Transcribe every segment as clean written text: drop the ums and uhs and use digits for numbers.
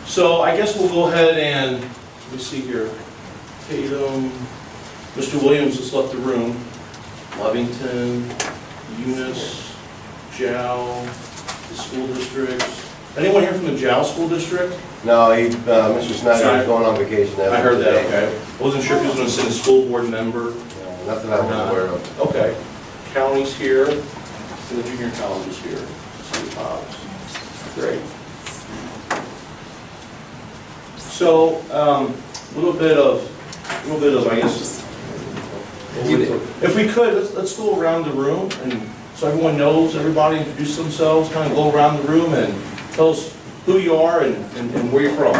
So I guess we'll go ahead and, let me see here, Tatum, Mr. Williams just left the room, Lovington, Eunice, Jow, the school districts. Anyone here from the Jow School District? No, Mr. Snyder is going on vacation. I heard that, okay. I wasn't sure if he was going to send a school board member. No, not that I'm aware of. Okay. County's here, and the junior college is here. See Hobbs. Great. So, a little bit of, I guess, if we could, let's go around the room, and so everyone knows everybody, introduce themselves, kind of go around the room and tell us who you are and where you're from.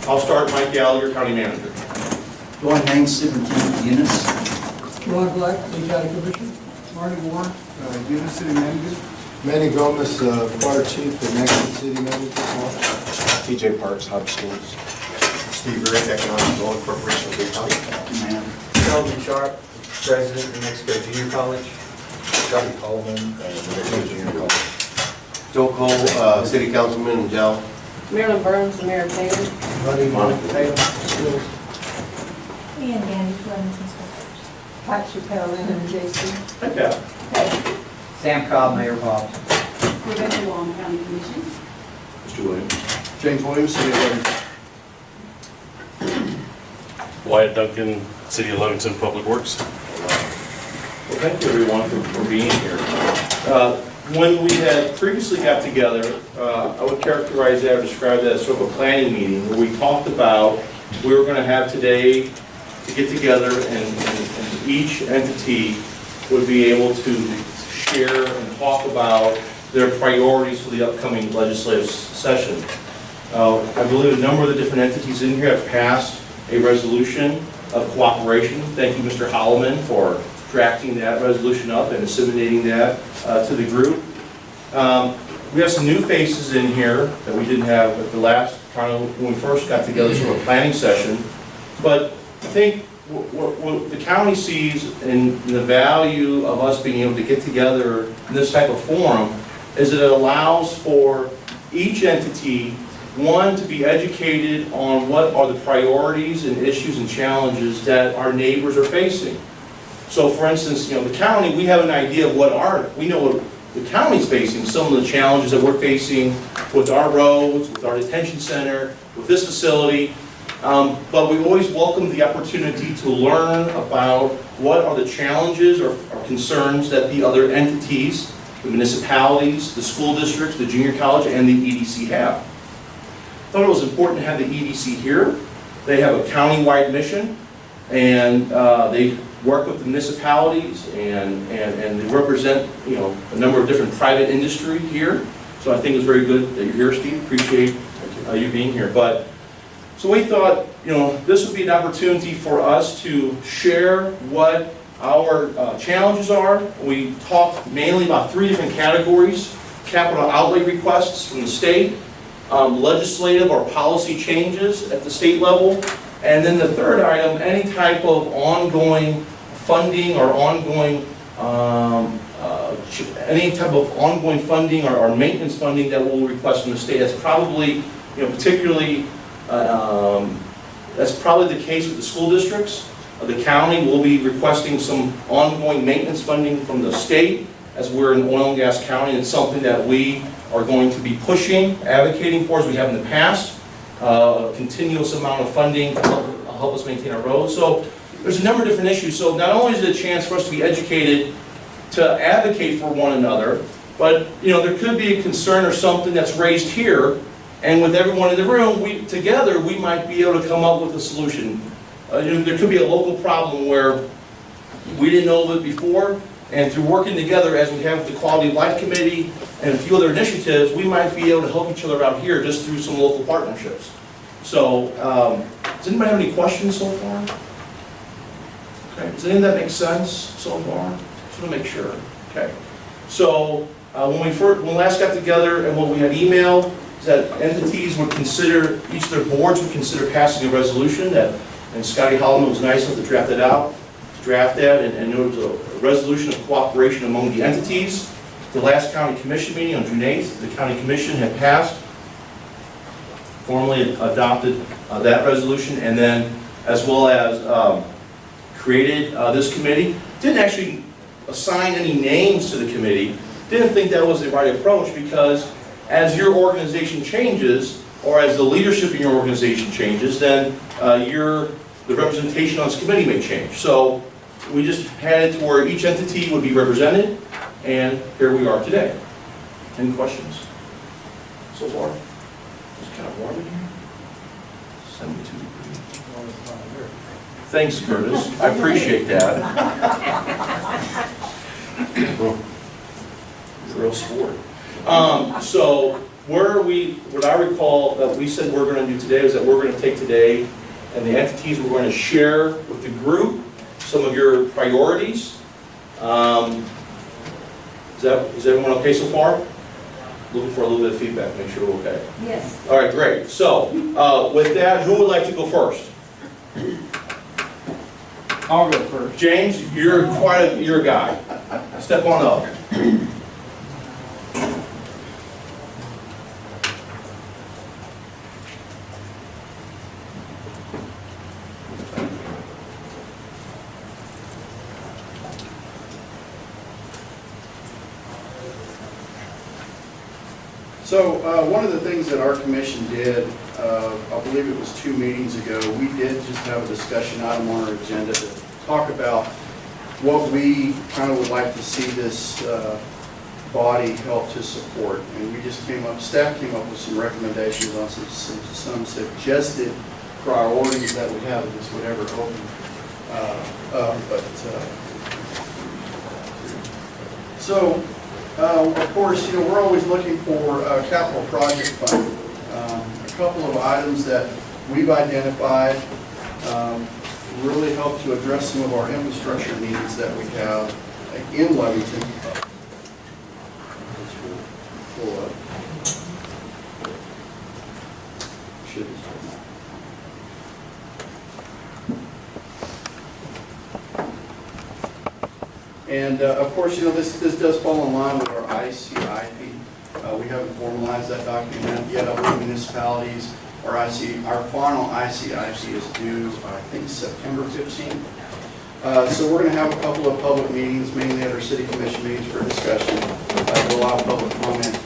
I'll start, Mike Gallagher, County Manager. Ron Hanks, Superintendent Eunice. Ron Black, Lea County Commission. Marty Warren, Eunice City Manager. Manny Gomez, Fire Chief and Acting City Manager. TJ Parks, Hobbs Schools. Steve Rick, Economic Development Corporation of Lea County. Ma'am. Sheldon Sharp, President of New Mexico Junior College. Scotty Coleman, New Mexico Junior College. Joe Cole, City Councilman in Jow. Marilyn Burns, the Mayor of Tatum. Monica Tatum, schools. Ian Gandy, Lovington School. Pat Chappelle, and JC. Okay. Sam Cobb, Mayor of Hobbs. Rebecca Long, County Commission. Mr. Williams. James Williams, City of Lovington. Wyatt Duncan, City of Lovington Public Works. Well, thank you everyone for being here. When we had previously got together, I would characterize that or describe that as sort of a planning meeting where we talked about we were going to have today to get together and each entity would be able to share and talk about their priorities for the upcoming legislative session. I believe a number of the different entities in here have passed a resolution of cooperation. Thank you, Mr. Holloman, for drafting that resolution up and disseminating that to the group. We have some new faces in here that we didn't have at the last, kind of when we first got together, sort of a planning session. But I think what the county sees in the value of us being able to get together in this type of forum is that it allows for each entity, one, to be educated on what are the priorities and issues and challenges that our neighbors are facing. So for instance, the county, we have an idea of we know what the county's facing, some of the challenges that we're facing with our roads, with our detention center, with this facility. But we always welcome the opportunity to learn about what are the challenges or concerns that the other entities, the municipalities, the school districts, the junior college, and the EDC have. I thought it was important to have the EDC here. They have a county-wide mission, and they work with the municipalities, and they represent a number of different private industry here. So I think it's very good that you're here, Steve. Appreciate you being here. So we thought, this would be an opportunity for us to share what our challenges are. We talked mainly about 3 different categories: capital outlay requests from the state, legislative or policy changes at the state level, and then the third item, any type of ongoing funding or ongoing funding or maintenance funding that we'll request from the state. That's probably, particularly, that's probably the case with the school districts. The county will be requesting some ongoing maintenance funding from the state, as we're an oil and gas county. It's something that we are going to be pushing, advocating for, as we have in the past. A continuous amount of funding to help us maintain our roads. So there's a number of different issues. So not only is it a chance for us to be educated, to advocate for one another, but there could be a concern or something that's raised here, and with everyone in the room, together we might be able to come up with a solution. There could be a local problem where we didn't know of it before, and through working together, as we have the Quality of Life Committee and a few other initiatives, we might be able to help each other out here just through some local partnerships. So, does anybody have any questions so far? Okay, does any of that make sense so far? Just want to make sure. Okay. So, when we last got together and what we had emailed is that entities would consider, each of their boards would consider passing a resolution and Scotty Holloman was nice enough to draft that, and there was a resolution of cooperation among the entities. The last county commission meeting on June 8th, the county commission had passed formally adopted that resolution, and then as well as created this committee. Didn't actually assign any names to the committee. Didn't think that was the right approach, because as your organization changes, or as the leadership in your organization changes, then the representation on this committee may change. So we just had it to where each entity would be represented, and here we are today. Any questions so far? It's kind of warm in here. 72 degrees. Thanks, Curtis. I appreciate that. You're a real sport. So what I recall that we said we're going to do today is that we're going to take today and the entities we're going to share with the group some of your priorities. Is everyone okay so far? Looking for a little bit of feedback, make sure we're okay. Yes. All right, great. So with that, who would like to go first? I'll go first. James, you're a guy. Step on up. So one of the things that our commission did, I believe it was 2 meetings ago, we did just have a discussion item on our agenda to talk about what we kind of would like to see this body help to support. And we just staff came up with some recommendations on some suggested priorities that we have, if this would ever open So, of course, we're always looking for capital project funding. A couple of items that we've identified really help to address some of our infrastructure needs that we have in Lovington. And of course, this does fall in line with our ICIP. We haven't formalized that document yet. I believe municipalities, our final ICIP is due, I think, September 15th. So we're going to have a couple of public meetings, mainly at our city commission meetings, for discussion. We'll allow public comment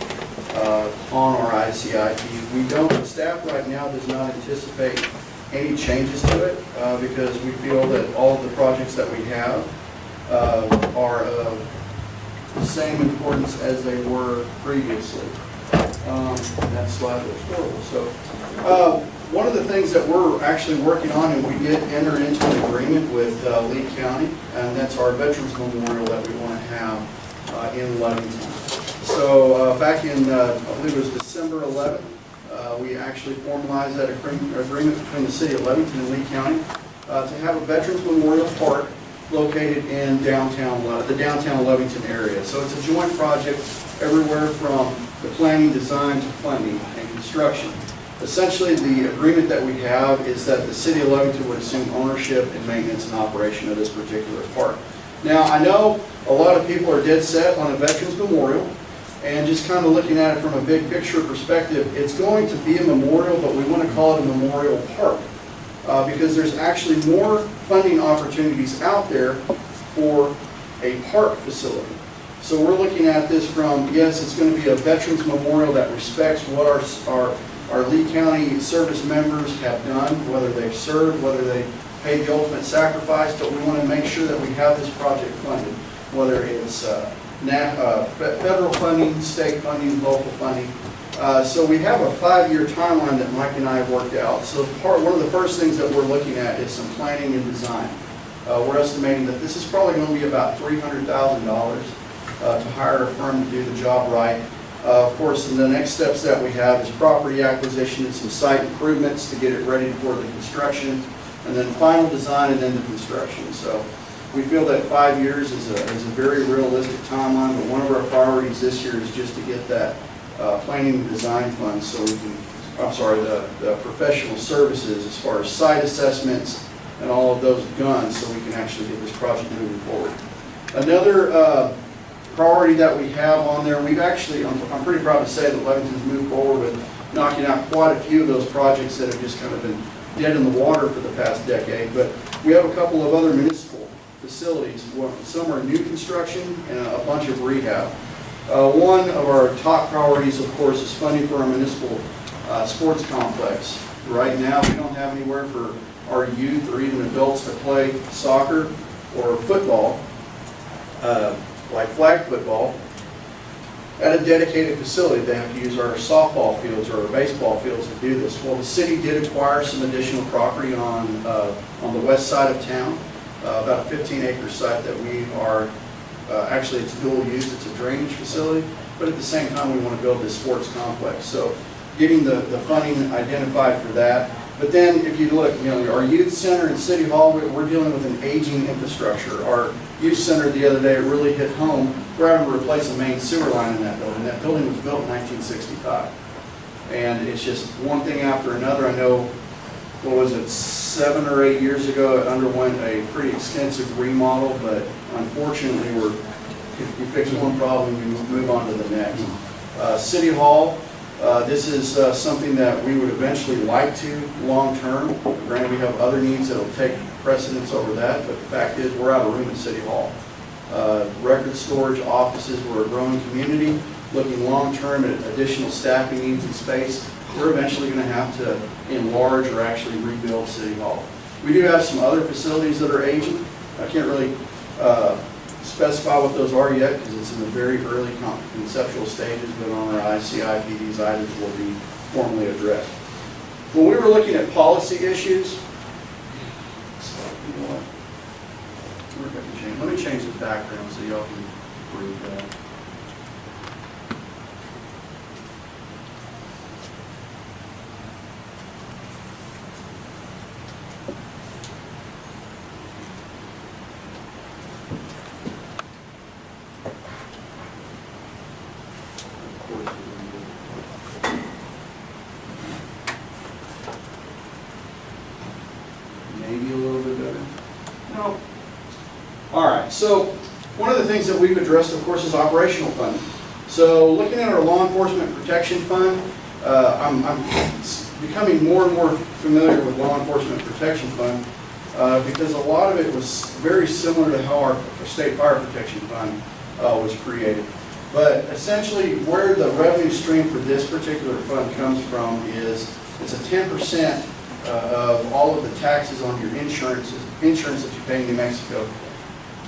on our ICIP. Staff right now does not anticipate any changes to it because we feel that all of the projects that we have are of the same importance as they were previously. That slide was horrible. So one of the things that we're actually working on, and we did enter into an agreement with Lea County, and that's our Veterans Memorial that we want to have in Lovington. So back in, I believe it was December 11th, we actually formalized that agreement between the city of Lovington and Lea County to have a Veterans Memorial Park located in the downtown Lovington area. So it's a joint project everywhere from the planning, design, to funding and construction. Essentially, the agreement that we have is that the city of Lovington would assume ownership and maintenance and operation of this particular park. Now, I know a lot of people are dead set on a Veterans Memorial, and just kind of looking at it from a big picture perspective, it's going to be a memorial, but we want to call it a memorial park. Because there's actually more funding opportunities out there for a park facility. So we're looking at this from, yes, it's going to be a veterans memorial that respects what our Lea County service members have done, whether they've served, whether they paid the ultimate sacrifice, but we want to make sure that we have this project funded, whether it's federal funding, state funding, local funding. So we have a 5-year timeline that Mike and I have worked out. So one of the first things that we're looking at is some planning and design. We're estimating that this is probably going to be about $300,000 to hire a firm to do the job right. Of course, the next steps that we have is property acquisition and some site improvements to get it ready for the construction, and then final design and then the construction. So we feel that 5 years is a very realistic timeline, but one of our priorities this year is just to get that planning and design funds so we can, the professional services as far as site assessments and all of those done so we can actually get this project moving forward. Another priority that we have on there, we've actually, I'm pretty proud to say that Lovington's moved forward with knocking out quite a few of those projects that have just kind of been dead in the water for the past decade. But we have a couple of other municipal facilities. Some are new construction and a bunch of rehab. One of our top priorities, of course, is funding for our municipal sports complex. Right now, we don't have anywhere for our youth or even adults to play soccer or football, like flag football, at a dedicated facility. They have to use our softball fields or our baseball fields to do this. Well, the city did acquire some additional property on the west side of town, about a 15-acre site that we are, actually it's dual use, it's a drainage facility, but at the same time we want to build this sports complex. So getting the funding identified for that. But then if you look, our youth center and city hall, we're dealing with an aging infrastructure. Our youth center the other day really hit home. We're having to replace a main sewer line in that building. That building was built in 1965. And it's just one thing after another. I know, what was it, 7 or 8 years ago, it underwent a pretty extensive remodel, but unfortunately, if you fix one problem, you move on to the next. City hall, this is something that we would eventually like to long-term. Granted, we have other needs that will take precedence over that, but the fact is we're out of room at City Hall. Record storage offices, we're a growing community, looking long-term at additional staffing needs and space. We're eventually going to have to enlarge or actually rebuild City Hall. We do have some other facilities that are aging. I can't really specify what those are yet because it's in the very early conceptual stages, but on our ICIP, these items will be formally addressed. When we were looking at policy issues, let me change the background so y'all can read that. Maybe a little bit better. No. All right, so one of the things that we've addressed, of course, is operational funding. So looking at our law enforcement protection fund, I'm becoming more and more familiar with law enforcement protection fund because a lot of it was very similar to how our state fire protection fund was created. But essentially where the revenue stream for this particular fund comes from is it's a 10% of all of the taxes on your insurance that you pay in New Mexico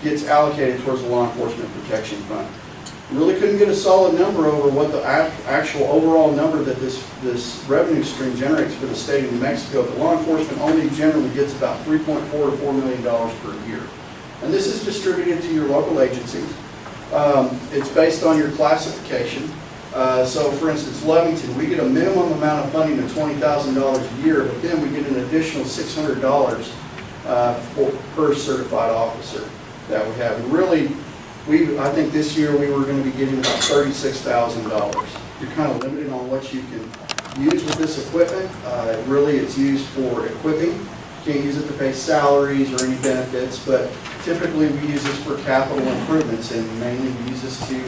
gets allocated towards the law enforcement protection fund. Really couldn't get a solid number over what the actual overall number that this revenue stream generates for the state of New Mexico, but law enforcement only generally gets about $3.4 to $4 million per year. And this is distributed to your local agencies. It's based on your classification. So for instance, Lovington, we get a minimum amount of funding of $20,000 a year, but then we get an additional $600 per certified officer that we have. And really, I think this year we were going to be getting about $36,000. You're kind of limited on what you can use with this equipment. Really, it's used for equipping. You can't use it to pay salaries or any benefits, but typically we use this for capital improvements, and mainly we use this to,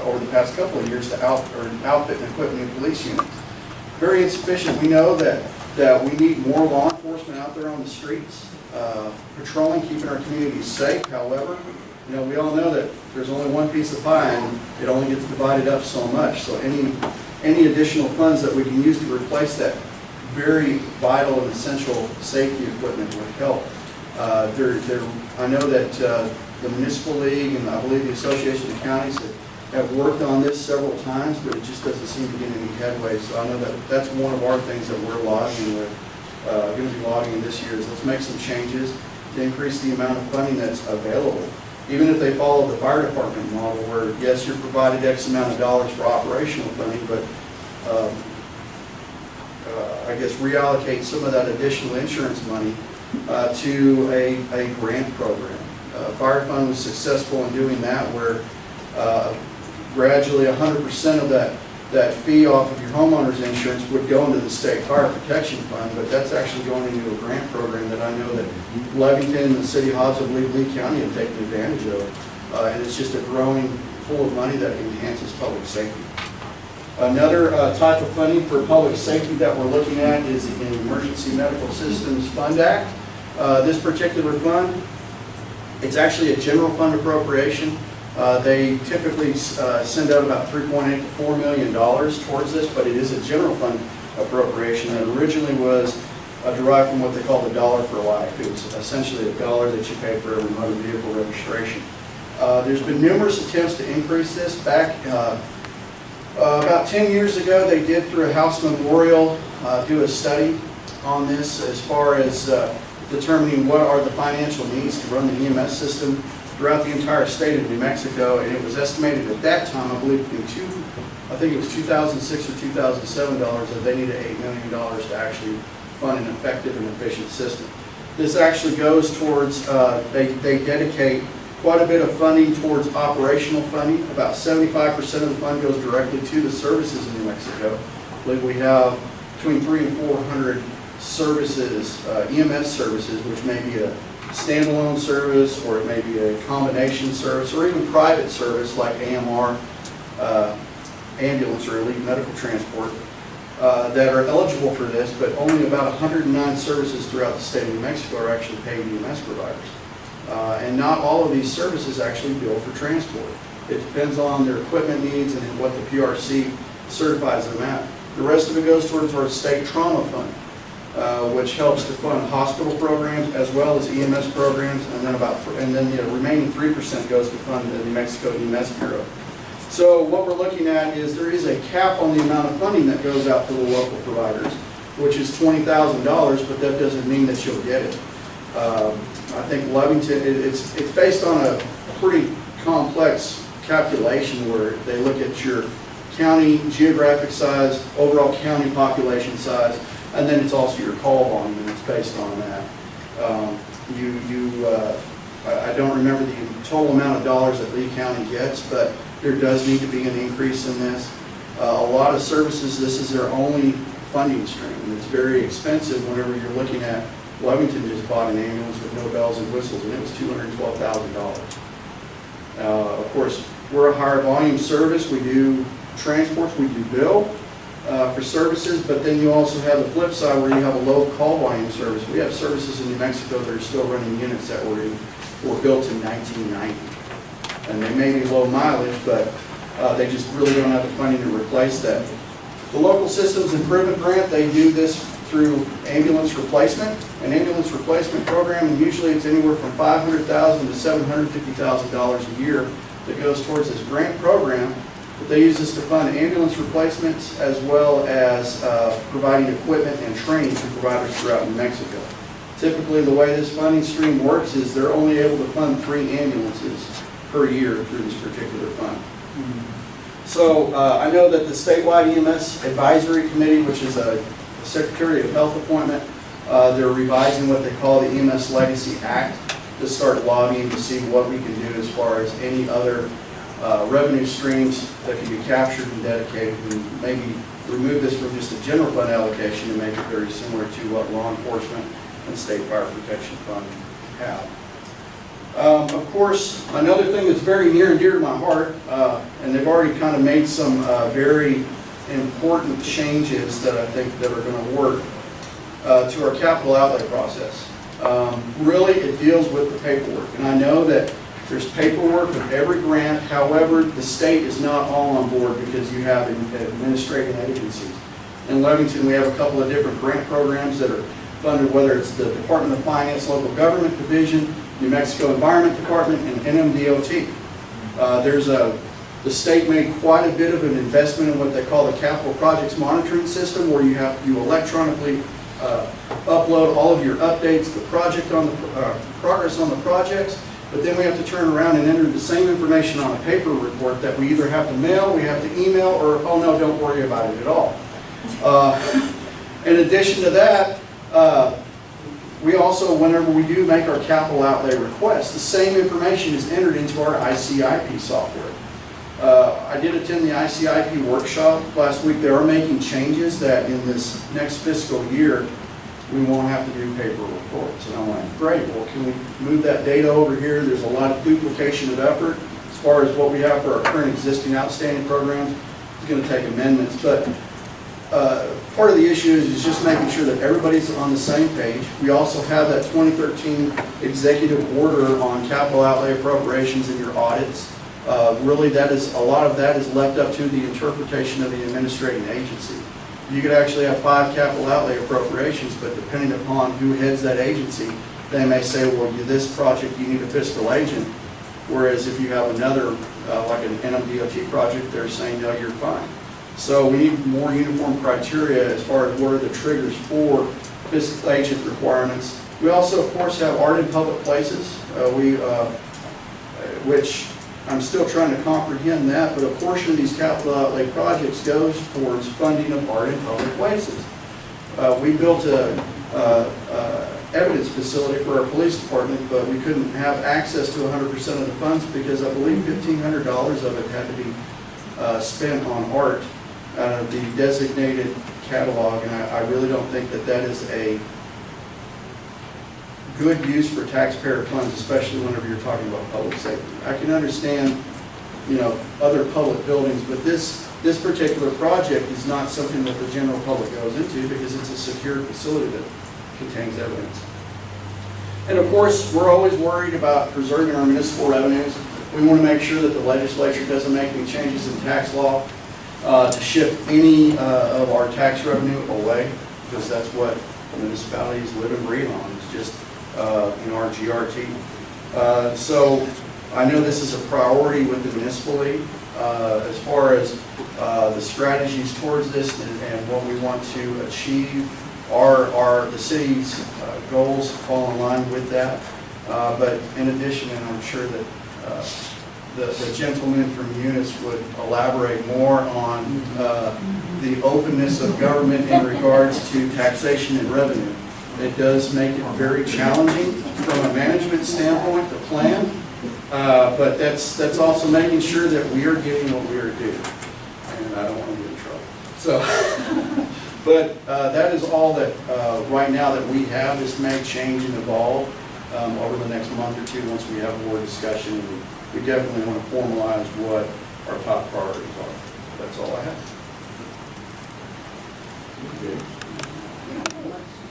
over the past couple of years, to outfit and equip new police units. Very insufficient. We know that we need more law enforcement out there on the streets, patrolling, keeping our communities safe. However, we all know that there's only one piece of pie and it only gets divided up so much. So any additional funds that we can use to replace that very vital and essential safety equipment would help. I know that the Municipal League and I believe the Association of Counties have worked on this several times, but it just doesn't seem to get any headway. So I know that that's one of our things that we're lobbying with, going to be lobbying this year, is let's make some changes to increase the amount of funding that's available. Even if they follow the fire department model where, yes, you're provided X amount of dollars for operational funding, but I guess reallocate some of that additional insurance money to a grant program. Fire Fund was successful in doing that, where gradually 100% of that fee off of your homeowner's insurance would go into the State Fire Protection Fund, but that's actually going into a grant program that I know that Lovington and the City of Hobbs, I believe Lea County have taken advantage of. And it's just a growing pool of money that enhances public safety. Another type of funding for public safety that we're looking at is the Emergency Medical Systems Fund Act. This particular fund, it's actually a general fund appropriation. They typically send out about $3.8 to $4 million towards this, but it is a general fund appropriation that originally was derived from what they call the dollar for life. It was essentially a dollar that you pay for every motor vehicle registration. There's been numerous attempts to increase this. Back about 10 years ago, they did, through a House memorial, do a study on this as far as determining what are the financial needs to run the EMS system throughout the entire state of New Mexico, and it was estimated at that time, I believe, I think it was 2006 or 2007 dollars, that they needed $8 million to actually fund an effective and efficient system. This actually goes towards, they dedicate quite a bit of funding towards operational funding. About 75% of the fund goes directly to the services in New Mexico. I believe we have between 300 and 400 services, EMS services, which may be a standalone service, or it may be a combination service, or even private service like AMR, ambulance or elite medical transport, that are eligible for this, but only about 109 services throughout the state of New Mexico are actually paid EMS providers. And not all of these services actually bill for transport. It depends on their equipment needs and what the PRC certifies them at. The rest of it goes towards our state trauma fund, which helps to fund hospital programs as well as EMS programs, and then the remaining 3% goes to fund the New Mexico EMS Bureau. So what we're looking at is there is a cap on the amount of funding that goes out to the local providers, which is $20,000, but that doesn't mean that you'll get it. I think Lovington, it's based on a pretty complex calculation where they look at your county geographic size, overall county population size, and then it's also your call volume, and it's based on that. I don't remember the total amount of dollars that Lea County gets, but there does need to be an increase in this. A lot of services, this is their only funding stream, and it's very expensive whenever you're looking at. Lovington just bought an ambulance with no bells and whistles, and it was $212,000. Of course, we're a higher volume service. We do transports, we do bill for services, but then you also have the flip side where you have a low call volume service. We have services in New Mexico that are still running units that were built in 1990. And they may be low mileage, but they just really don't have the funding to replace that. The Local Systems Improvement Grant, they do this through ambulance replacement, an ambulance replacement program, and usually it's anywhere from $500,000 to $750,000 a year that goes towards this grant program. But they use this to fund ambulance replacements as well as providing equipment and training to providers throughout New Mexico. Typically, the way this funding stream works is they're only able to fund 3 ambulances per year through this particular fund. So I know that the statewide EMS Advisory Committee, which is a Secretary of Health appointment, they're revising what they call the EMS Legacy Act to start lobbying to see what we can do as far as any other revenue streams that can be captured and dedicated, and maybe remove this from just a general fund allocation and make it very similar to what law enforcement and state fire protection fund have. Of course, another thing that's very near and dear to my heart, and they've already kind of made some very important changes that I think that are going to work to our capital outlay process. Really, it deals with the paperwork, and I know that there's paperwork with every grant. However, the state is not all on board because you have administrative agencies. In Lovington, we have a couple of different grant programs that are funded, whether it's the Department of Finance Local Government Division, New Mexico Environment Department, and NMDOT. The state made quite a bit of an investment in what they call the Capital Projects Monitoring System, where you electronically upload all of your updates, the project on the progress on the projects, but then we have to turn around and enter the same information on a paper report that we either have to mail, we have to email, or oh no, don't worry about it at all. In addition to that, we also, whenever we do make our capital outlay request, the same information is entered into our ICIP software. I did attend the ICIP workshop last week. They are making changes that in this next fiscal year, we won't have to do paper reports. And I'm like, great, well, can we move that data over here? There's a lot of duplication of effort as far as what we have for our current existing outstanding programs. going to take amendments, but part of the issue is just making sure that everybody's on the same page. We also have that 2013 executive order on capital outlay appropriations in your audits. Really, that is, a lot of that is left up to the interpretation of the administrating agency. You could actually have 5 capital outlay appropriations, but depending upon who heads that agency, they may say, well, this project, you need a fiscal agent. Whereas if you have another, like an NMDOT project, they're saying, no, you're fine. So we need more uniform criteria as far as what are the triggers for fiscal agent requirements. We also, of course, have art in public places, which I'm still trying to comprehend that, but a portion of these capital outlay projects goes towards funding of art in public places. We built a evidence facility for our police department, but we couldn't have access to 100% of the funds because I believe $1,500 of it had to be spent on art, the designated catalog, and I really don't think that that is a good use for taxpayer funds, especially whenever you're talking about public safety. I can understand, other public buildings, but this particular project is not something that the general public goes into because it's a secure facility that contains evidence. And of course, we're always worried about preserving our municipal revenues. We want to make sure that the legislature doesn't make any changes in tax law to shift any of our tax revenue away, because that's what municipalities live and breathe on. It's just our GRT. So I know this is a priority with the municipal league as far as the strategies towards this and what we want to achieve. The city's goals fall in line with that. But in addition, and I'm sure that the gentleman from Eunice would elaborate more on the openness of government in regards to taxation and revenue. It does make it very challenging from a management standpoint to plan, but that's also making sure that we are getting what we are due. And I don't want to get in trouble. So, but that is all that right now that we have. This may change and evolve over the next month or two once we have more discussion. We definitely want to formalize what our top priorities are. That's all I have.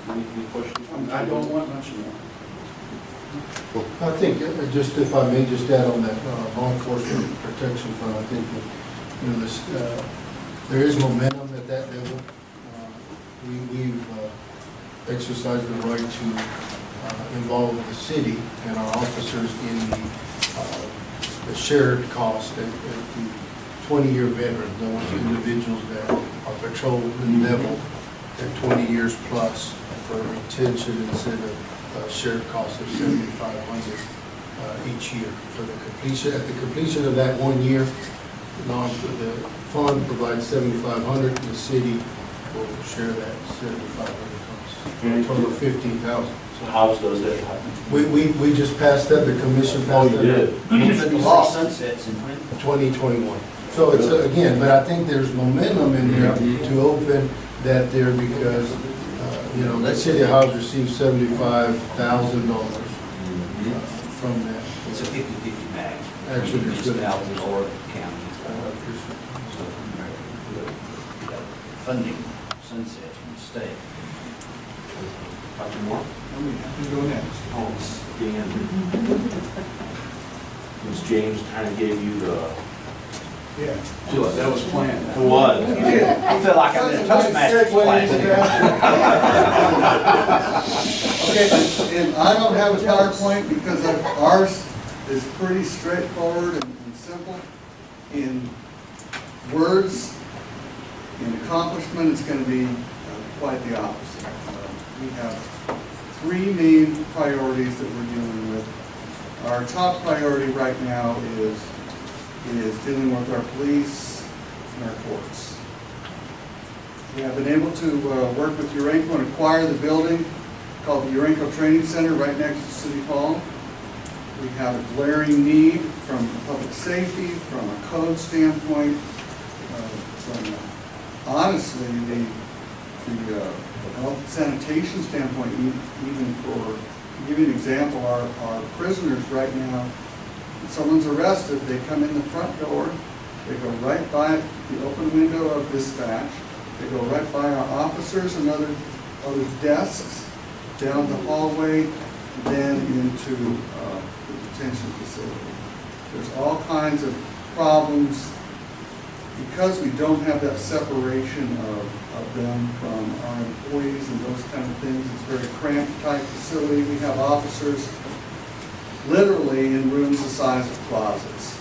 Any questions? I don't want much more. I think, just if I may just add on that law enforcement protection fund, I think that, there is momentum at that level. We've exercised the right to involve the city and our officers in the shared cost at the 20-year veteran, those individuals that are patrolled and level at 20 years plus for retention instead of shared cost of $7,500 each year. For the completion, at the completion of that 1 year, the fund provides $7,500. The city will share that $7,500 cost. A total of $15,000. Hobbs does that. We just passed that. The commission passed that. Oh, you did? But the law sunsets in 2021. So it's again, but I think there's momentum in there to open that there because the city of Hobbs received $75,000 from that. It's a 50-50 match. Actually, it's good. Municipalities or county. Funding sunsets from the state. Dr. Moore? You go next. Oh, Dan. Ms. James kind of gave you the... Yeah. Feel like that was planned. It was. I feel like I'm in a Toastmasters class. Okay, and I don't have a PowerPoint because ours is pretty straightforward and simple. In words, in accomplishment, it's going to be quite the opposite. We have 3 main priorities that we're dealing with. Our top priority right now is dealing with our police and our courts. We have been able to work with Urenco and acquire the building called the Urenco Training Center right next to City Hall. We have a glaring need from public safety, from a code standpoint, honestly, the health sanitation standpoint, even for, to give you an example, our prisoners right now, if someone's arrested, they come in the front door, They go right by the open window of dispatch. They go right by our officers and other desks, down the hallway, then into the detention facility. There's all kinds of problems because we don't have that separation of them from our employees and those kind of things. It's a very cramped type facility. We have officers literally in rooms the size of closets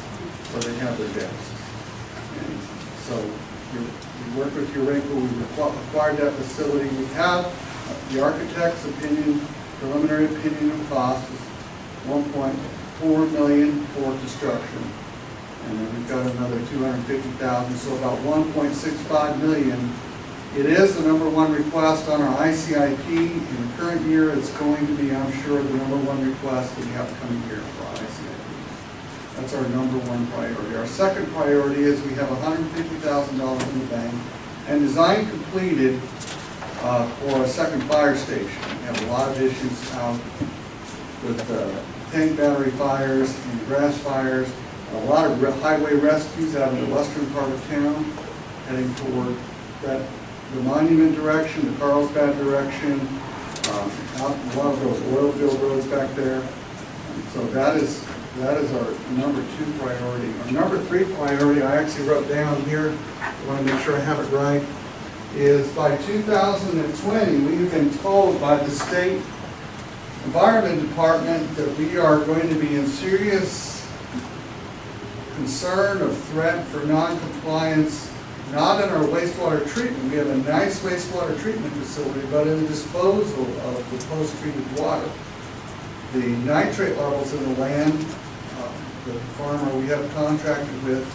where they have their desks. And so we work with Eureka, we acquired that facility. We have the architect's opinion, preliminary opinion of cost is $1.4 million for construction. And then we've got another $250,000, so about $1.65 million. It is the #1 request on our ICIP. In the current year, it's going to be, I'm sure, the #1 request in the upcoming year for our ICIP. That's our #1 priority. Our second priority is we have $150,000 in the bank and design completed for a second fire station. We have a lot of issues out with tank battery fires and grass fires. A lot of highway rescues out in the western part of town, heading toward the Monument direction, the Carlsbad direction, out a lot of those oil field roads back there. And so that is our #2 priority. Our #3 priority, I actually wrote down here, I want to make sure I have it right, is by 2020, we have been told by the state Environment Department that we are going to be in serious concern of threat for non-compliance, not in our wastewater treatment. We have a nice wastewater treatment facility, but in the disposal of the post-treated water. The nitrate levels in the land, the farmer we have contracted with,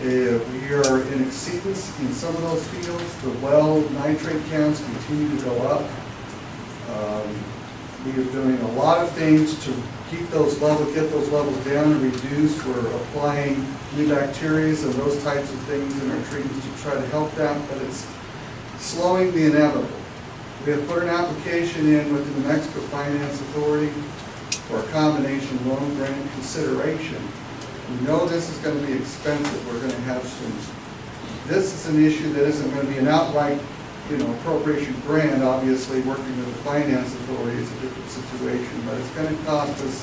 we are in exceedance in some of those fields. The well nitrate counts continue to go up. We are doing a lot of things to keep those levels, get those levels down and reduce. We're applying new bacteria and those types of things in our treatments to try to help that, but it's slowing the inevitable. We have put an application in with the New Mexico Finance Authority for a combination loan grant consideration. We know this is going to be expensive. We're going to have some, this is an issue that isn't going to be an outright appropriation grant. Obviously, working with the finance authority is a different situation, but it's going to cost us,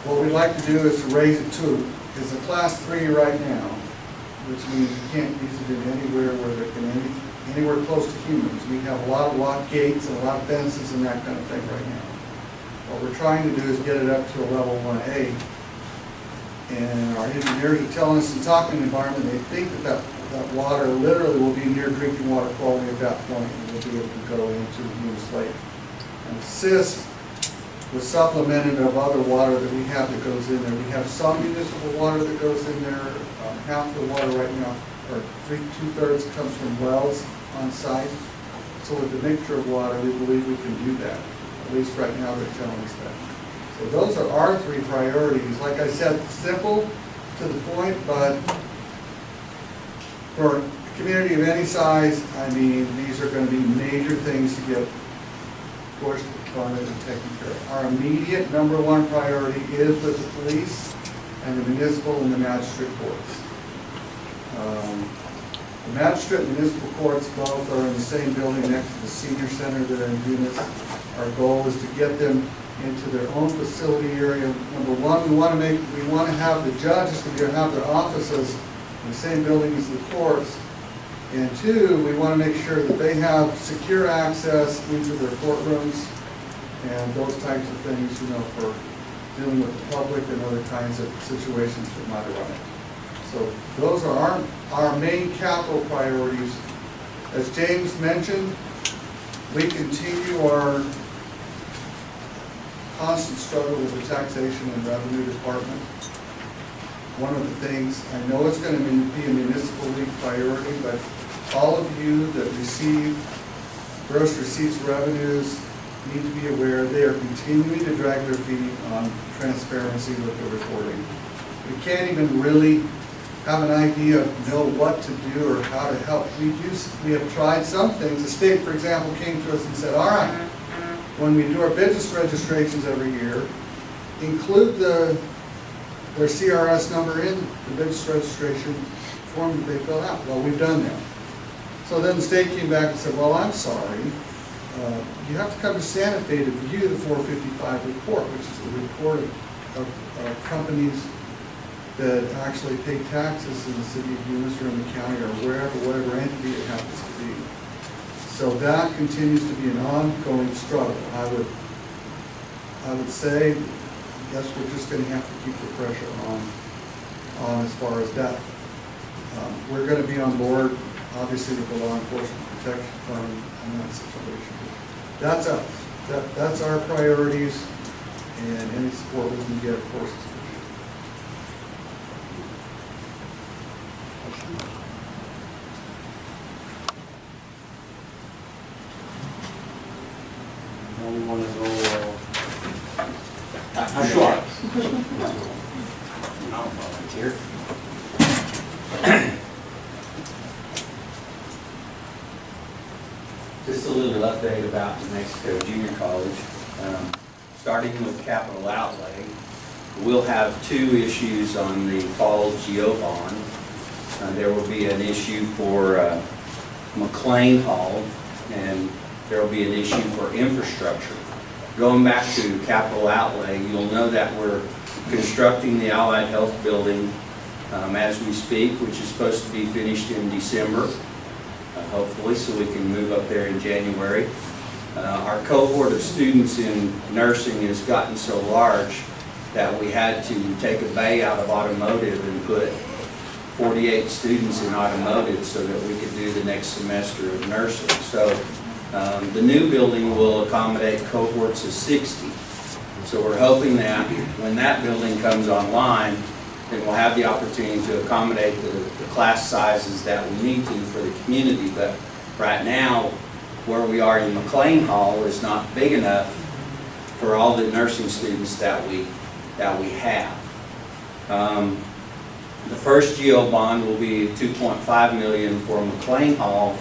what we'd like to do is to raise it to, it's a class 3 right now, which means you can't use it in anywhere where there can anywhere close to humans. We have a lot of lock gates and a lot of fences and that kind of thing right now. What we're trying to do is get it up to a level 1A. And our engineers are telling us in talking environment, they think that water literally will be near drinking water quality at that point, and we'll be able to go into Eunice Lake. And assist was supplemented of other water that we have that goes in there. We have some municipal water that goes in there. Half the water right now, or 2/3 comes from wells on site. So with the mixture of water, we believe we can do that. At least right now they're telling us that. So those are our 3 priorities. Like I said, simple to the point, but for a community of any size, I mean, these are going to be major things to get pushed, funded, and taken care of. Our immediate #1 priority is with the police and the municipal and the magistrate courts. The magistrate and municipal courts both are in the same building next to the senior center there in Eunice. Our goal is to get them into their own facility area. #1, we want to have the judges to have their offices in the same building as the courts. And 2, we want to make sure that they have secure access into their courtrooms and those types of things, for dealing with the public and other kinds of situations that might arise. So those are our main capital priorities. As James mentioned, we continue our constant struggle with the taxation and revenue department. One of the things, I know it's going to be a municipal league priority, but all of you that receive gross receipts revenues need to be aware they are continuing to drag their feet on transparency with the reporting. We can't even really have an idea of what to do or how to help. We have tried some things. The state, for example, came to us and said, all right, when we do our business registrations every year, include the their CRS number in the business registration form that they fill out. Well, we've done that. So then the state came back and said, well, I'm sorry, you have to come to Santa Fe to view the 455 report, which is the report of companies that actually pay taxes in the city of Eunice or in the county or wherever, whatever entity it happens to be. So that continues to be an ongoing struggle. I would say, I guess we're just gonna have to keep the pressure on as far as that. We're gonna be on board, obviously, with the law enforcement protection fund in that situation. That's us. That's our priorities, and any support we can get, of course, is We want to go, Sure. I'll volunteer. Just a little update about New Mexico Junior College. Starting with capital outlay, we'll have two issues on the fall GO bond. There will be an issue for McLean Hall, and there will be an issue for infrastructure. Going back to capital outlay, you'll know that we're constructing the Allied Health Building as we speak, which is supposed to be finished in December, hopefully, so we can move up there in January. Our cohort of students in nursing has gotten so large that we had to take a bay out of automotive and put 48 students in automotive so that we could do the next semester of nursing. So the new building will accommodate cohorts of 60. So we're hoping that when that building comes online, then we'll have the opportunity to accommodate the class sizes that we need to for the community. But right now, where we are in McLean Hall is not big enough for all the nursing students that we have. The first GO bond will be $2.5 million for McLean Hall,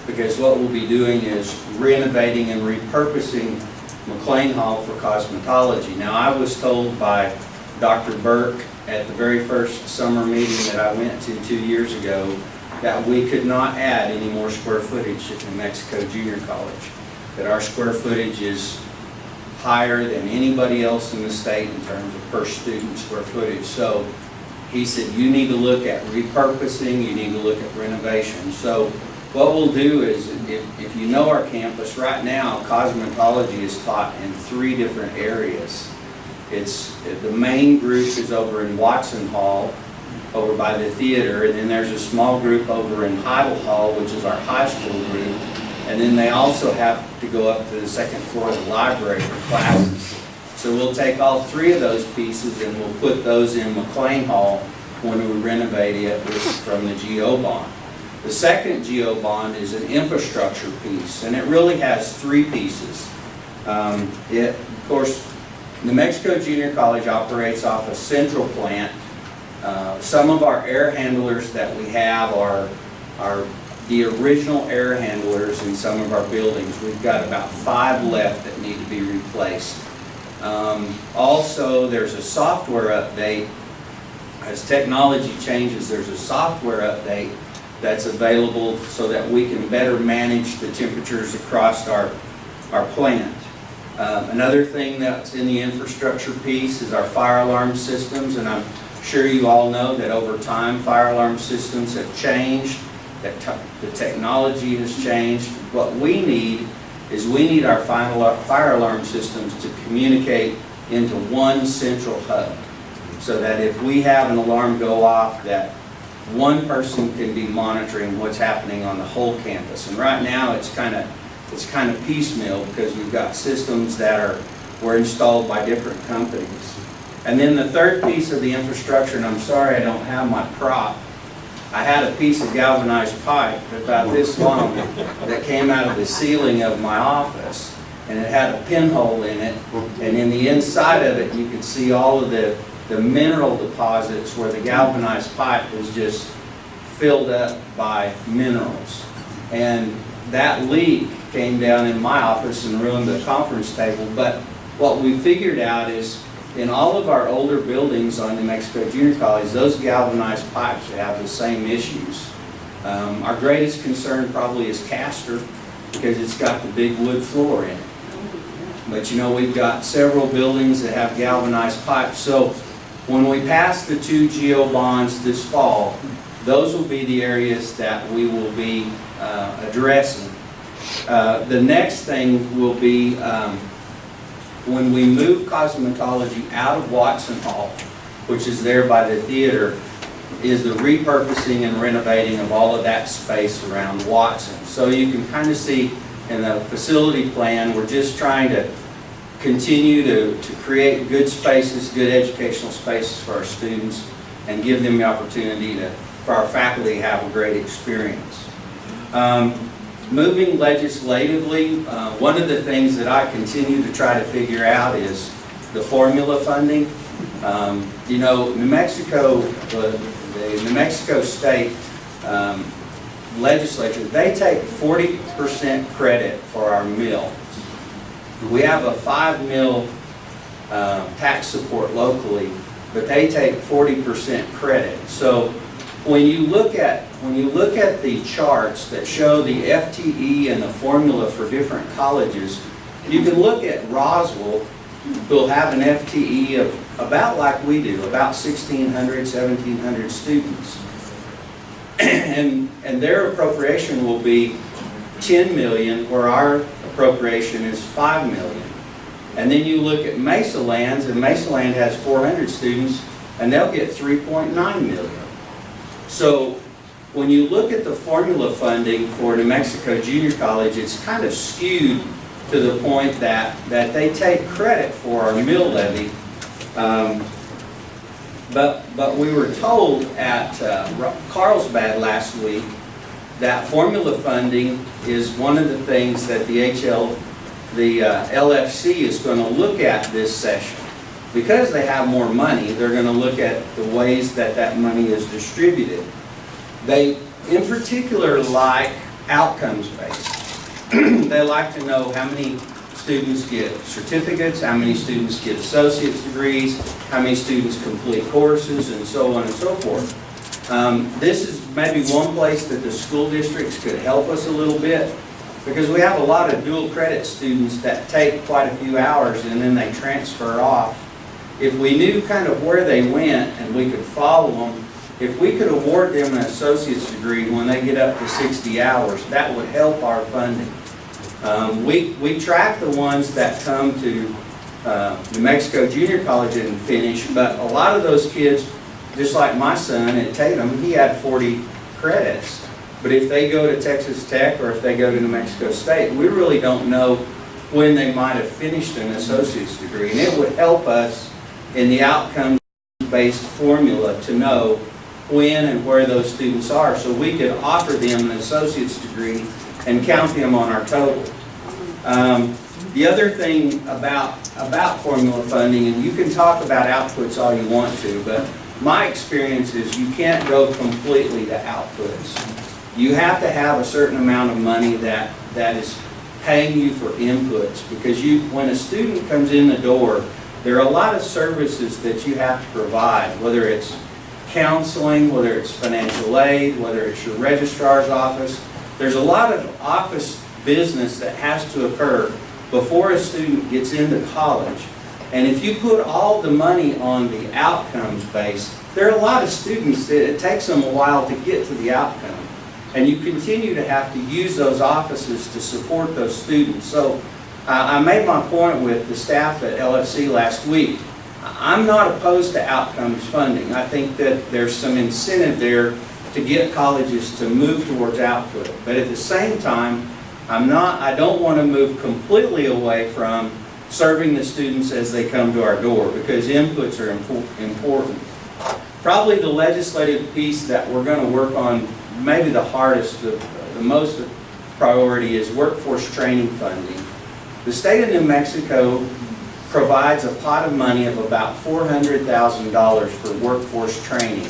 because what we'll be doing is renovating and repurposing McLean Hall for cosmetology. Now, I was told by Dr. Burke at the very first summer meeting that I went to 2 years ago that we could not add any more square footage at New Mexico Junior College, that our square footage is higher than anybody else in the state in terms of per student square footage. So he said, you need to look at repurposing, you need to look at renovation. So what we'll do is, if you know our campus, right now, cosmetology is taught in 3 different areas. The main group is over in Watson Hall, over by the theater, and then there's a small group over in Heidel Hall, which is our high school group, and then they also have to go up to the second floor of the library for classes. So we'll take all 3 of those pieces and we'll put those in McLean Hall when we renovate it from the GO bond. The second GO bond is an infrastructure piece, and it really has 3 pieces. Of course, New Mexico Junior College operates off a central plant. Some of our air handlers that we have are the original air handlers in some of our buildings. We've got about 5 left that need to be replaced. Also, there's a software update. As technology changes, there's a software update that's available so that we can better manage the temperatures across our plant. Another thing that's in the infrastructure piece is our fire alarm systems, and I'm sure you all know that over time fire alarm systems have changed, that the technology has changed. What we need is our fire alarm systems to communicate into one central hub, so that if we have an alarm go off, that one person can be monitoring what's happening on the whole campus. And right now it's kind of piecemeal because we've got systems that were installed by different companies. And then the third piece of the infrastructure, and I'm sorry I don't have my prop, I had a piece of galvanized pipe about this long that came out of the ceiling of my office, and it had a pinhole in it, and in the inside of it you could see all of the mineral deposits where the galvanized pipe was just filled up by minerals. And that leak came down in my office and ruined the conference table. But what we figured out is in all of our older buildings on New Mexico Junior College, those galvanized pipes have the same issues. Our greatest concern probably is Castor, because it's got the big wood floor in it. But you know, we've got several buildings that have galvanized pipes. So when we pass the 2 GO bonds this fall, those will be the areas that we will be addressing. The next thing will be when we move cosmetology out of Watson Hall, which is there by the theater, is the repurposing and renovating of all of that space around Watson. So you can kind of see in the facility plan, we're just trying to continue to create good spaces, good educational spaces for our students, and give them the opportunity for our faculty to have a great experience. Moving legislatively, one of the things that I continue to try to figure out is the formula funding. You know, New Mexico, the New Mexico State Legislature, they take 40% credit for our mills. We have a 5 mil tax support locally, but they take 40% credit. So when you look at the charts that show the FTE and the formula for different colleges, you can look at Roswell, who'll have an FTE of about like we do, about 1,600, 1,700 students. And their appropriation will be 10 million, where our appropriation is 5 million. And then you look at Mesa Lands, and Mesa Land has 400 students, and they'll get 3.9 million. So when you look at the formula funding for New Mexico Junior College, it's kind of skewed to the point that they take credit for our mill levy. But we were told at Carlsbad last week that formula funding is one of the things that the LFC is going to look at this session. Because they have more money, they're going to look at the ways that that money is distributed. They, in particular, like outcomes-based. They like to know how many students get certificates, how many students get associate's degrees, how many students complete courses, and so on and so forth. This is maybe one place that the school districts could help us a little bit, because we have a lot of dual credit students that take quite a few hours and then they transfer off. If we knew kind of where they went and we could follow them, if we could award them an associate's degree when they get up to 60 hours, that would help our funding. We track the ones that come to New Mexico Junior College and finish, but a lot of those kids, just like my son at Tatum, he had 40 credits. But if they go to Texas Tech or if they go to New Mexico State, we really don't know when they might have finished an associate's degree. And it would help us in the outcomes-based formula to know when and where those students are, so we could offer them an associate's degree and count them on our total. The other thing about formula funding, and you can talk about outputs all you want to, but my experience is you can't go completely to outputs. You have to have a certain amount of money that is paying you for inputs, because when a student comes in the door, there are a lot of services that you have to provide, whether it's counseling, whether it's financial aid, whether it's your registrar's office. There's a lot of office business that has to occur before a student gets into college. And if you put all the money on the outcomes base, there are a lot of students that it takes them a while to get to the outcome. And you continue to have to use those offices to support those students. So I made my point with the staff at LFC last week. I'm not opposed to outcomes funding. I think that there's some incentive there to get colleges to move towards output. But at the same time, I don't want to move completely away from serving the students as they come to our door, because inputs are important. Probably the legislative piece that we're going to work on, maybe the hardest, the most priority, is workforce training funding. The state of New Mexico provides a pot of money of about $400,000 for workforce training.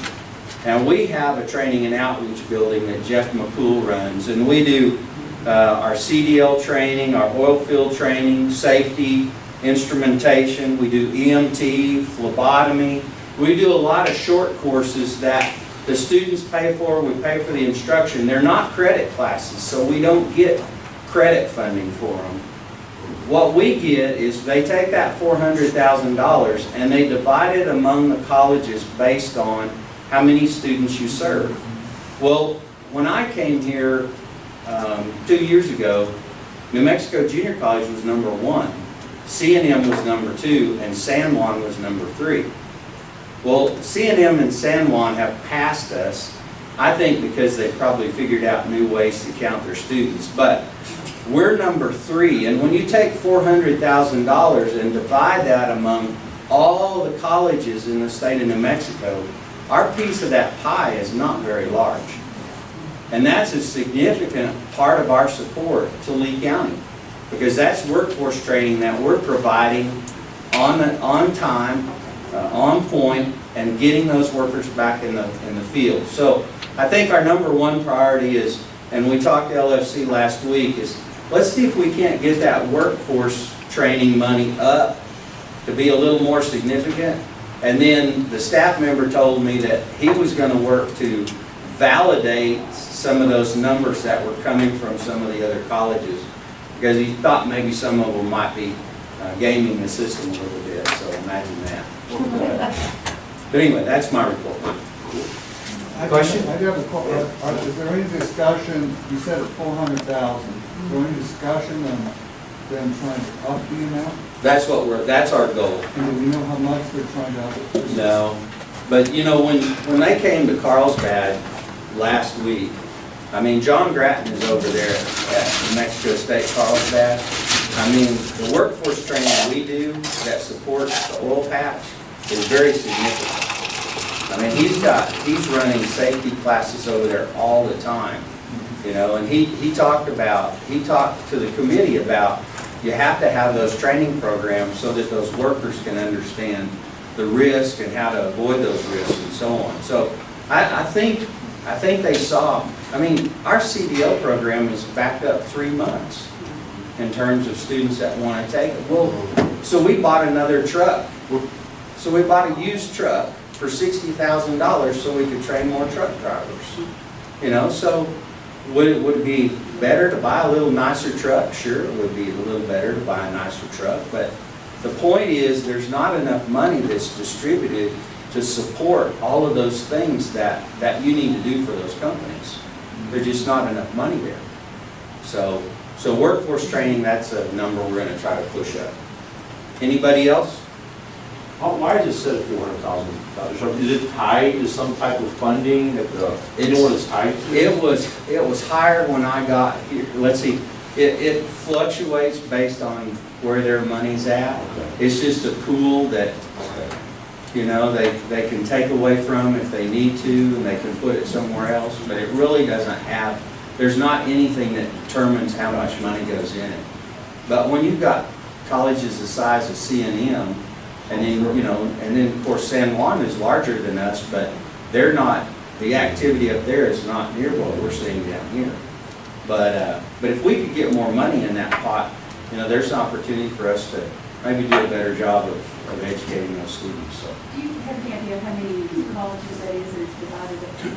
And we have a training and outreach building that Jeff McCool runs, and we do our CDL training, our oil field training, safety, instrumentation, we do EMT, phlebotomy. We do a lot of short courses that the students pay for, we pay for the instruction. They're not credit classes, so we don't get credit funding for them. What we get is they take that $400,000 and they divide it among the colleges based on how many students you serve. Well, when I came here 2 years ago, New Mexico Junior College was number 1, C&M was number 2, and San Juan was number 3. Well, C&M and San Juan have passed us, I think because they probably figured out new ways to count their students. But we're number 3, and when you take $400,000 and divide that among all the colleges in the state of New Mexico, our piece of that pie is not very large. And that's a significant part of our support to Lea County, because that's workforce training that we're providing on time, on point, and getting those workers back in the field. So I think our number 1 priority is, and we talked to LFC last week, is let's see if we can't get that workforce training money up to be a little more significant. And then the staff member told me that he was going to work to validate some of those numbers that were coming from some of the other colleges, because he thought maybe some of them might be gaming the system a little bit, so imagine that. But anyway, that's my report. Question? I do have a question. Is there any discussion, you said it's 400,000, is there any discussion on them trying to up the amount? That's our goal. And do we know how much they're trying to up it? No, but you know, when they came to Carlsbad last week, I mean, John Grattan is over there at New Mexico State Carlsbad. I mean, the workforce training we do that supports the oil patch is very significant. I mean, he's running safety classes over there all the time, you know, and he talked to the committee about you have to have those training programs so that those workers can understand the risk and how to avoid those risks and so on. So I think they saw, I mean, our CDL program is backed up 3 months in terms of students that want to take it. Well, so we bought another truck. So we bought a used truck for $60,000 so we could train more truck drivers. You know, so would it be better to buy a little nicer truck? Sure, it would be a little better to buy a nicer truck, but the point is there's not enough money that's distributed to support all of those things that you need to do for those companies. There's just not enough money there. So workforce training, that's a number we're going to try to push up. Anybody else? Why is it set at $400,000? Is it tied to some type of funding that you know what it's tied to? It was higher when I got here. Let's see, it fluctuates based on where their money's at. Okay. It's just a pool that, you know, they can take away from if they need to, and they can put it somewhere else, but it really doesn't have, there's not anything that determines how much money goes in it. But when you've got colleges the size of C&M, and then, you know, and then of course San Juan is larger than us, but they're not, the activity up there is not near what we're seeing down here. But if we could get more money in that pot, you know, there's an opportunity for us to maybe do a better job of educating those students. So. Do you have any idea how many colleges that is that's divided up to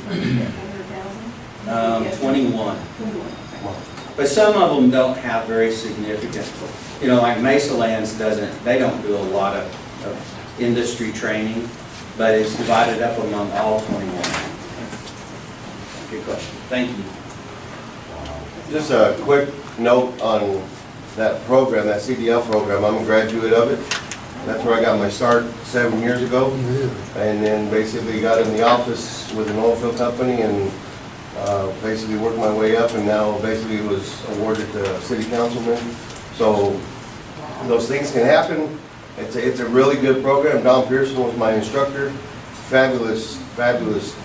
100,000? 21. 21, okay. But some of them don't have very significant, you know, like Mesa Lands they don't do a lot of industry training, but it's divided up among all 21. Good question. Thank you. Just a quick note on that program, that CDL program. I'm a graduate of it. That's where I got my start 7 years ago. And then basically got in the office with an oil field company and basically worked my way up, and now basically was awarded to city councilman. So those things can happen. It's a really good program. Don Pearson was my instructor. Fabulous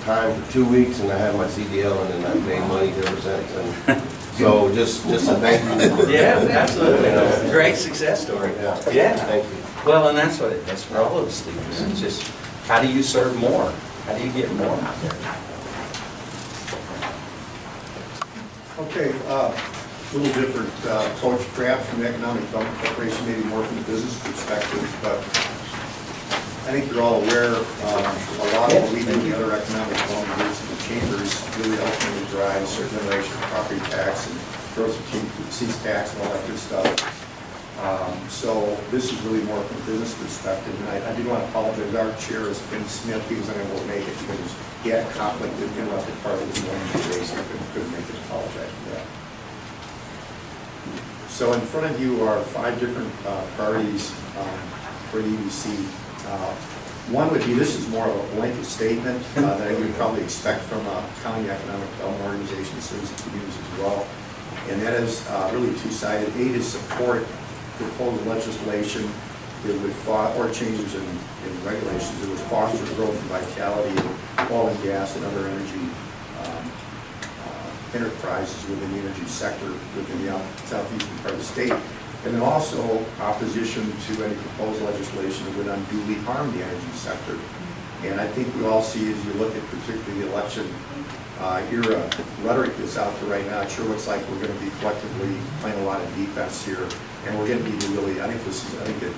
time for 2 weeks, and I had my CDL, and then I've made money ever since. And so just a thank you. Yeah, absolutely. Great success story. Yeah. Thank you. Well, and that's for all of the students. It's just, how do you serve more? How do you get more out there? Okay, little different approach perhaps from the Economic Development Corporation, maybe more from the business perspective, but I think you're all aware, a lot of what we do in the other economic development groups in the chambers really ultimately drives certain generation of property tax and gross receipts tax and all that good stuff. So this is really more from a business perspective, and I do want to apologize. Our chair is Ben Smith. He was unable to make it because he had a conflict with interrupted part of his morning today, so he couldn't make it. Apologize for that. So in front of you are 5 different priorities for the EDC. One would be, this is more of a blanket statement that you would probably expect from a county economic development organization that serves the communities as well. And that is really two-sided. A, to support proposed legislation that would or changes in regulations that would foster growth and vitality of oil and gas and other energy enterprises within the energy sector within the southeastern part of the state. And then also opposition to any proposed legislation that would unduly harm the energy sector. And I think we all see, as you look at particularly the election era rhetoric that's out there right now, it sure looks like we're going to be collectively playing a lot of defense here. And we're going to need to really, I think it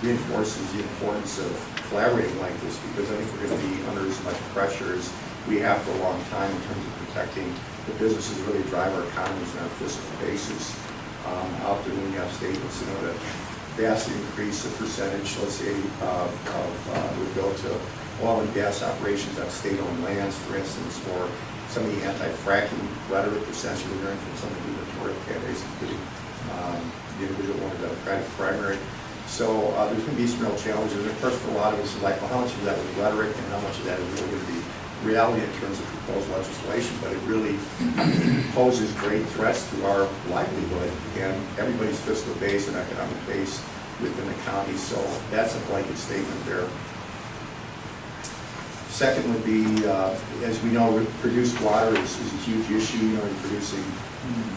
reinforces the importance of collaborating like this, because I think we're going to be under as much pressure as we have for a long time in terms of protecting the businesses that really drive our economies on a fiscal basis. Out there when you have statements, that vastly increase the percentage, let's say, would go to oil and gas operations on state-owned lands, for instance, or some of the anti-fracking rhetoric essentially learned from some of the gubernatorial candidates, including the individual one Democratic primary. So there's going to be some real challenges. And of course, for a lot of us, it's like, well, how much of that was rhetoric and how much of that is really going to be reality in terms of proposed legislation? But it really poses great threats to our livelihood and everybody's fiscal base and economic base within the county. So that's a blanket statement there. Second would be, as we know, produced water is a huge issue. You're producing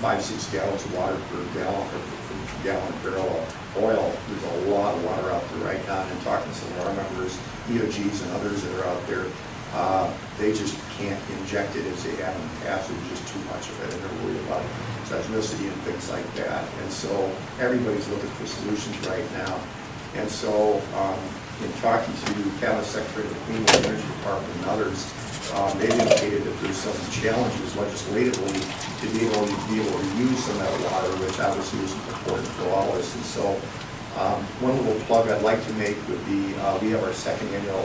5-6 gallons of water per gallon or per gallon barrel of oil. There's a lot of water out there right now. And talking to some of our members, EOGs and others that are out there, they just can't inject it as they have in the past. There's just too much of it, and they're worried about seismicity and things like that. And so everybody's looking for solutions right now. And so in talking to Cabinet Secretary of the Clean Water Energy Department and others, they've indicated that there's some challenges legislatively to be able to use some of that water, which obviously is important for all of us. And so one little plug I'd like to make would be we have our second annual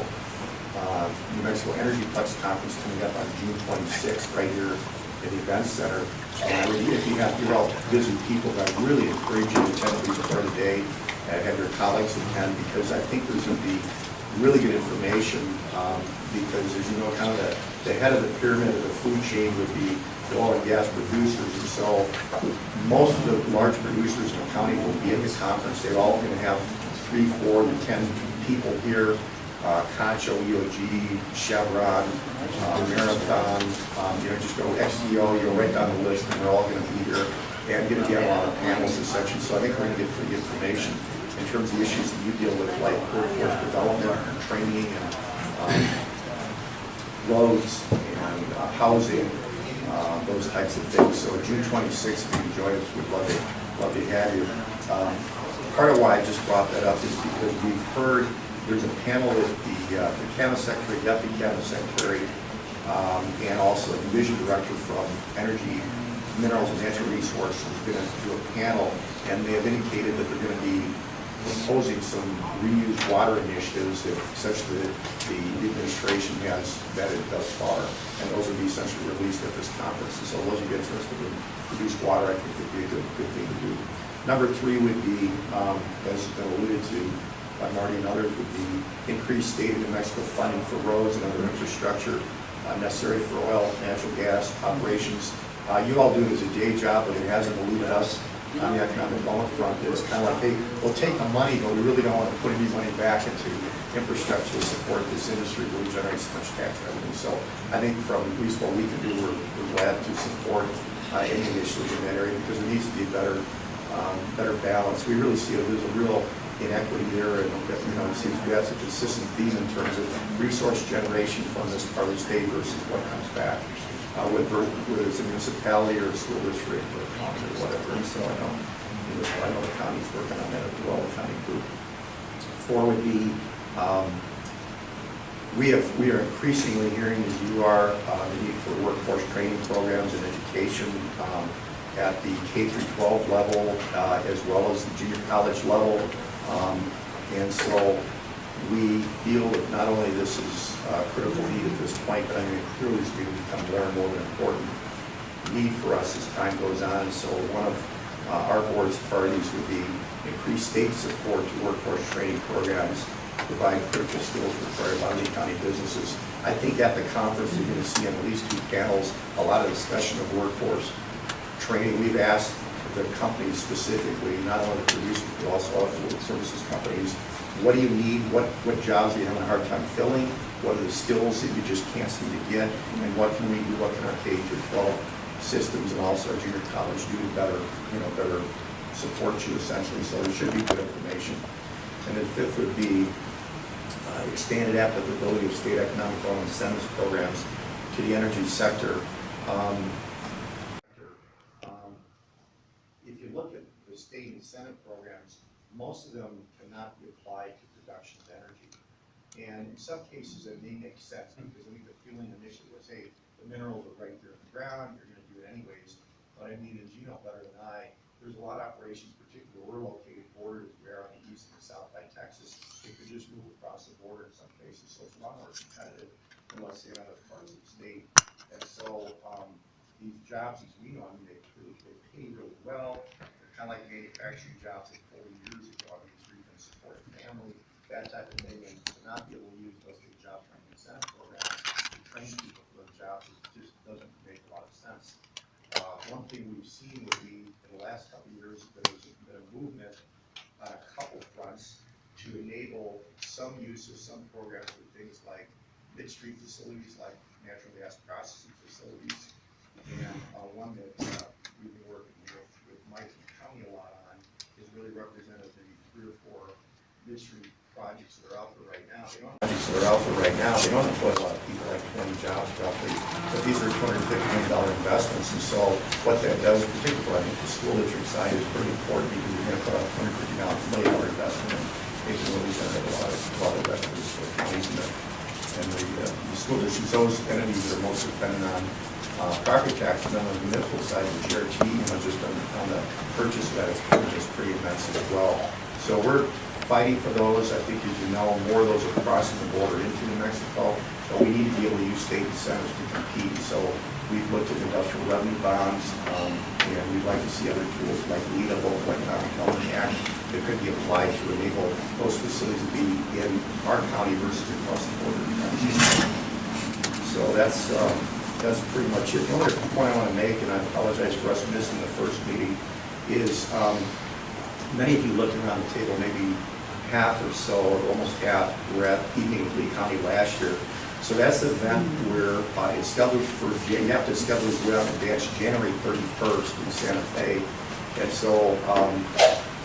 New Mexico Energy Plex Conference coming up on June 26th right here in the Event Center. If you're all busy people, I really encourage you to attend at least part of the day and have your colleagues attend, because I think there's going to be really good information because, as you know, kind of the head of the pyramid of the food chain would be the oil and gas producers. And so most of the large producers in the county will be at this conference. They're all going to have 3, 4 to 10 people here. Concho, EOG, Chevron, Marathon, just go XDO, right down the list, and they're all going to be here and going to be on our panels and sections. So I think we're going to get pretty good information in terms of the issues that you deal with, like workforce development and training and roads and housing, those types of things. So June 26th, if you join us, we'd love to have you. Part of why I just brought that up is because we've heard there's a panel with the Cabinet Secretary, Deputy Cabinet Secretary, and also the Division Director from Energy, Minerals and Natural Resources is going to do a panel, and they have indicated that they're going to be proposing some reused water initiatives that essentially the administration has vetted thus far, and those will be essentially released at this conference. And so those who get interested in reduced water, I think would be a good thing to do. Number 3 would be, as has been alluded to by Marty and others, would be increased state of New Mexico funding for roads and other infrastructure necessary for oil, natural gas operations. You all do it as a day job, but it hasn't eluded us on the economic development front. It's kind of like, hey, we'll take the money, but we really don't want to put any money back into infrastructure to support this industry where we generate so much tax revenue. So I think from at least what we can do, we're glad to support any initiatives in that area, because there needs to be better balance. We really see there's a real inequity there, and it seems to be that's a consistent theme in terms of resource generation from this part of the state versus what comes back. whether it's a municipality or a school district or a county or whatever. And so I know the county's working on that as well, the county group. 4 would be, we are increasingly hearing, as you are, the need for workforce training programs and education at the K through 12 level, as well as the junior college level. And so we feel that not only this is a critical need at this point, but I mean, clearly it's going to become more and more of an important need for us as time goes on. So one of our board's priorities would be increased state support to workforce training programs, provide critical skills required by Lea County businesses. I think at the conference, you're going to see on at least 2 panels a lot of discussion of workforce training. We've asked the companies specifically, not only the producers, but also other services companies, what do you need? What jobs are you having a hard time filling? What are the skills that you just can't seem to get? And what can we do? What can our K through 12 systems and also our junior college do to better support you essentially? So there should be good information. And then 5th would be expanded applicability of state economic development incentives programs to the energy sector. If you look at the state incentive programs, most of them cannot be applied to production of energy. And in some cases, it may make sense because I think the feeling initially was, hey, the minerals are right there in the ground, you're going to do it anyways. But I mean, as you know better than I, there's a lot of operations, particularly where we're located, borders, we are on the east and south by Texas. They could just move across the border in some cases, so it's a lot more competitive than let's say in other parts of the state. And so these jobs, as we know, I mean, they pay really well. They're kind of like manufacturing jobs like 40 years ago. I mean, where you can support a family, that type of thing, and to not be able to use those state job training incentive programs to train people for those jobs, it just doesn't make a lot of sense. One thing we've seen would be in the last couple of years, there's been a movement on a couple fronts to enable some use of some programs for things like midstream facilities, like natural gas processing facilities. And one that we've been working with Mike and County a lot on is really represented maybe 3 or 4 midstream projects that are out there right now. They don't employ a lot of people, like 20 jobs roughly, but these are $250 million investments. And so what that does, particularly I think the school district side, is pretty important because you're going to put out $250 million investment in making really generate a lot of revenues for counties and the school districts. Those entities that are most dependent on property taxes. On the municipal side, the GRT, just on the purchase of that, it's just pretty immense as well. So we're fighting for those. I think, as you know, more of those are crossing the border into New Mexico, but we need to be able to use state incentives to compete. So we've looked at industrial revenue bonds, and we'd like to see other tools like LEDA, local economic development act, that could be applied to enable those facilities to be in our county versus across the border. So that's pretty much it. The other point I want to make, and I apologize for us missing the first meeting, is many of you looked around the table, maybe half or so, or almost half, were at evening with Lea County last year. So that's the event where it's scheduled for, you have to schedule it around the dance January 31st in Santa Fe. And so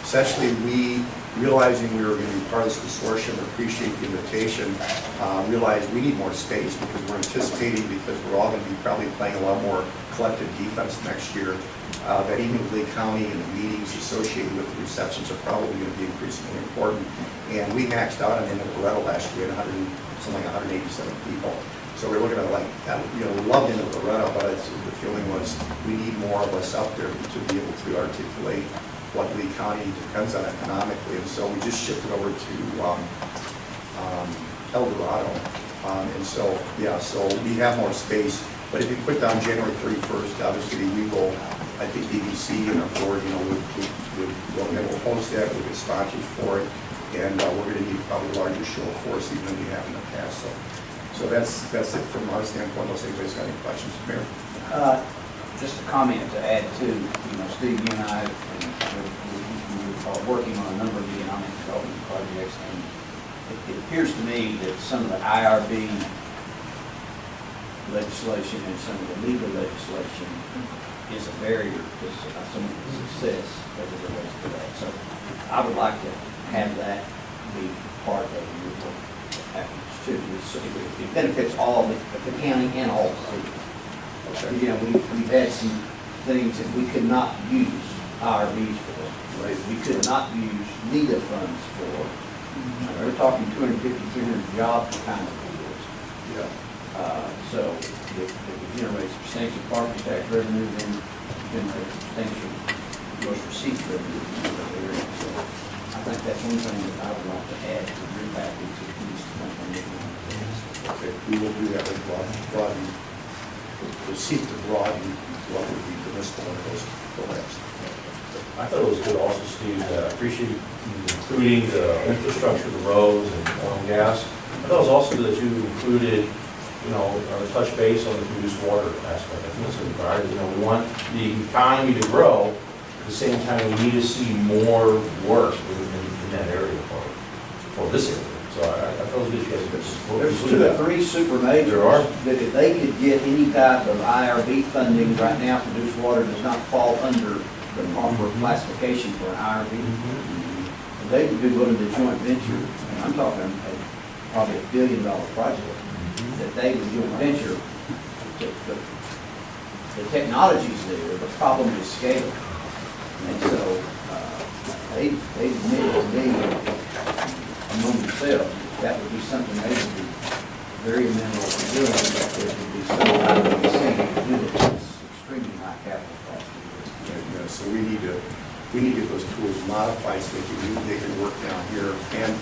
essentially we, realizing we were going to be part of this consortium, appreciate the invitation, realized we need more space because we're anticipating, because we're all going to be probably playing a lot more collective defense next year, that evening with Lea County and the meetings associated with the receptions are probably going to be increasingly important. And we maxed out on the end of Loretto last year at something like 187 people. So we're looking at like, we loved the end of Loretto, but the feeling was we need more of us out there to be able to articulate what Lea County depends on economically. And so we just shifted over to El Dorado. And so, yeah, so we have more space. But if you put down January 31st, obviously we will, I think DVC and our board, we'll host that, we'll get sponsors for it, and we're going to need probably a larger show of force even than we have in the past. So that's it from our standpoint. Unless anybody's got any questions, Mayor. Just a comment to add to, Steve, you and I are working on a number of economic development projects, and it appears to me that some of the IRB legislation and some of the legal legislation is a barrier to some of the success as it relates to that. So I would like to have that be part of your work package too. It benefits all the county and all the cities. You know, we've had some things that we could not use IRBs for. Right? We could not use NEDA funds for. We're talking 250, 300 jobs kind of deals. So if it generates substantial property tax revenue, then generates substantial gross receipts revenue in the area. So I think that's one thing that I would like to add to your package if you Okay, we will do that with broaden, we'll seek to broaden what would be permissible in those programs. I thought it was good also, Steve, I appreciate you including the infrastructure, the roads and oil and gas. I thought it was also good that you included, you know, touch base on the produced water aspect. I think that's really valuable. You know, we want the economy to grow, at the same time, we need to see more work in that area for this area. So I thought it was good you guys There's included two or that. three super majors There are. that if they could get any type of IRB funding right now, produced water does not fall under the proper classification for an IRB. They would be willing to joint venture, and I'm talking probably $1 billion project, that they would joint venture. The technology's there, the problem is scale. And so they admitted to me among themselves, that would be something they would be very amenable to doing, but there would be some IRB to do it. It's extremely high capital cost. Yeah, so we need to get those tools modified so they can work down here. And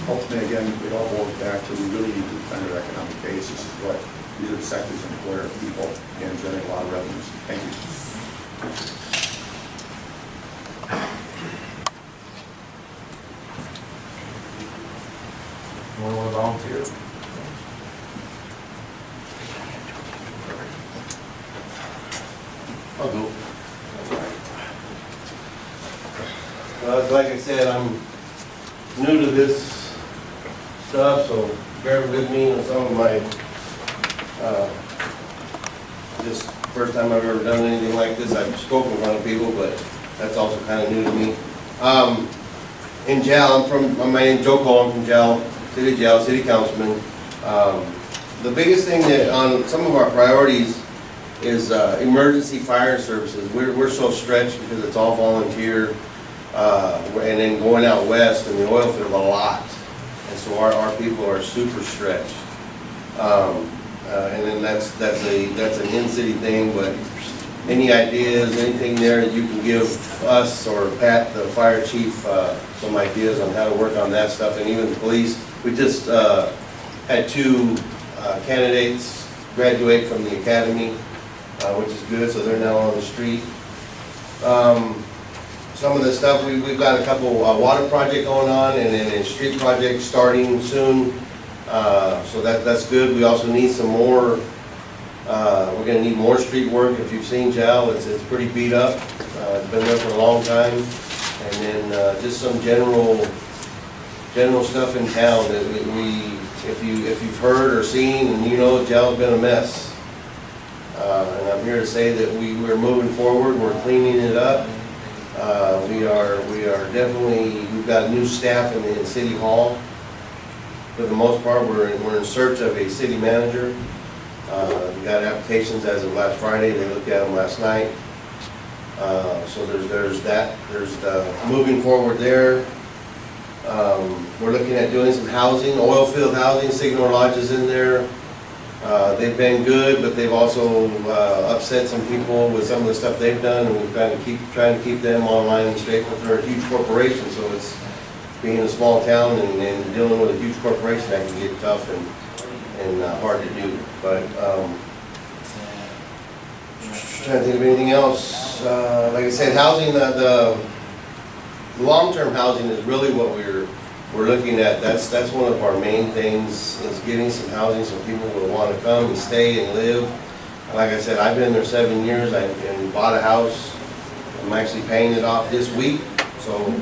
ultimately, again, it all boils back to we really need to defend our economic base. This is what, these are the sectors that employ our people and generate a lot of revenues. Thank you. Anyone want to volunteer? I'll go. Like I said, I'm new to this stuff, so bear with me on some of my, this first time I've ever done anything like this. I've spoken with a lot of people, but that's also kind of new to me. In jail, my name's Joe Cole, I'm from jail, city councilman. The biggest thing that on some of our priorities is emergency fire services. We're so stretched because it's all volunteer, and then going out west in the oil field a lot. And so our people are super stretched. And then that's an in-city thing, but any ideas, anything there that you can give us or Pat, the fire chief, some ideas on how to work on that stuff, and even the police. We just had 2 candidates graduate from the academy, which is good, so they're now on the street. Some of the stuff, we've got a couple water project going on, and then a street project starting soon. So that's good. We also need some more, we're gonna need more street work. If you've seen Jal, it's pretty beat up. It's been there for a long time. And then just some general stuff in town that if you've heard or seen, and you know, Jal's been a mess. And I'm here to say that we're moving forward, we're cleaning it up. We are definitely, we've got new staff in City Hall. For the most part, we're in search of a city manager. We got applications as of last Friday, they looked at them last night. So there's that, there's the moving forward there. We're looking at doing some housing, oil field housing, Signor Lodge is in there. They've been good, but they've also upset some people with some of the stuff they've done, and we've got to trying to keep them online and straight, but they're a huge corporation, so it's being a small town and dealing with a huge corporation that can get tough and hard to do. But trying to think of anything else. Like I said, housing, the long-term housing is really what we're looking at. That's one of our main things, is getting some housing so people will want to come and stay and live. Like I said, I've been there 7 years and bought a house. I'm actually paying it off this week. So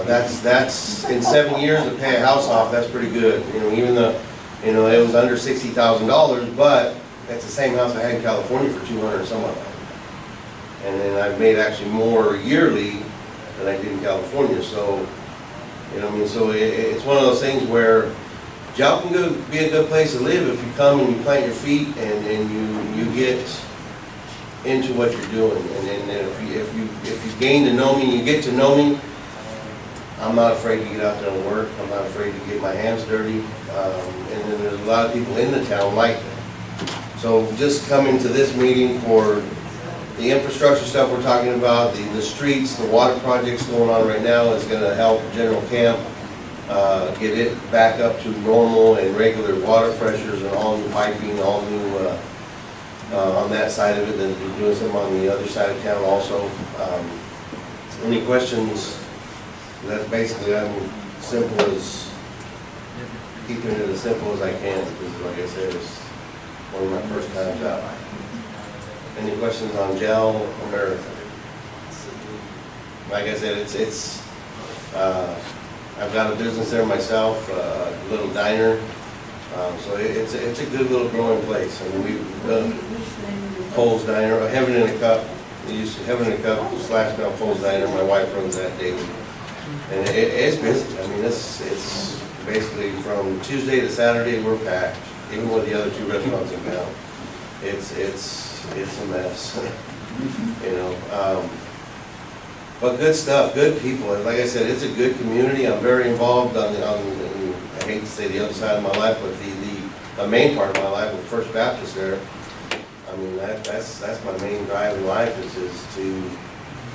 that's in 7 years to pay a house off, that's pretty good. You know, even though, you know, it was under $60,000, but that's the same house I had in California for 200 and some odd. And then I've made actually more yearly than I did in California. So, you know what I mean? So it's one of those things where Jal can be a good place to live if you come and you plant your feet and you get into what you're doing. And then if you gain to know me, you get to know me, I'm not afraid to get out there and work. I'm not afraid to get my hands dirty. And then there's a lot of people in the town like that. So just coming to this meeting for the infrastructure stuff we're talking about, the streets, the water projects going on right now is gonna help General Camp get it back up to normal and regular water pressures and all new piping, all new, on that side of it, then we're doing some on the other side of town also. Any questions? That's basically, I'm simple as, keeping it as simple as I can, because like I said, it's one of my first times out. Any questions on gel America? Like I said, I've got a business there myself, a little diner, so it's a good little growing place. I mean, we've done Cole's Diner, Heaven in a Cup. We used to Heaven in a Cup / now Cole's Diner. My wife runs that daily, and it's busy. I mean, it's basically from Tuesday to Saturday we're packed, even with the other 2 restaurants in town. It's a mess, you know. But good stuff, good people. Like I said, it's a good community. I'm very involved on I hate to say the other side of my life, but the main part of my life with First Baptist there. I mean, that's my main drive in life is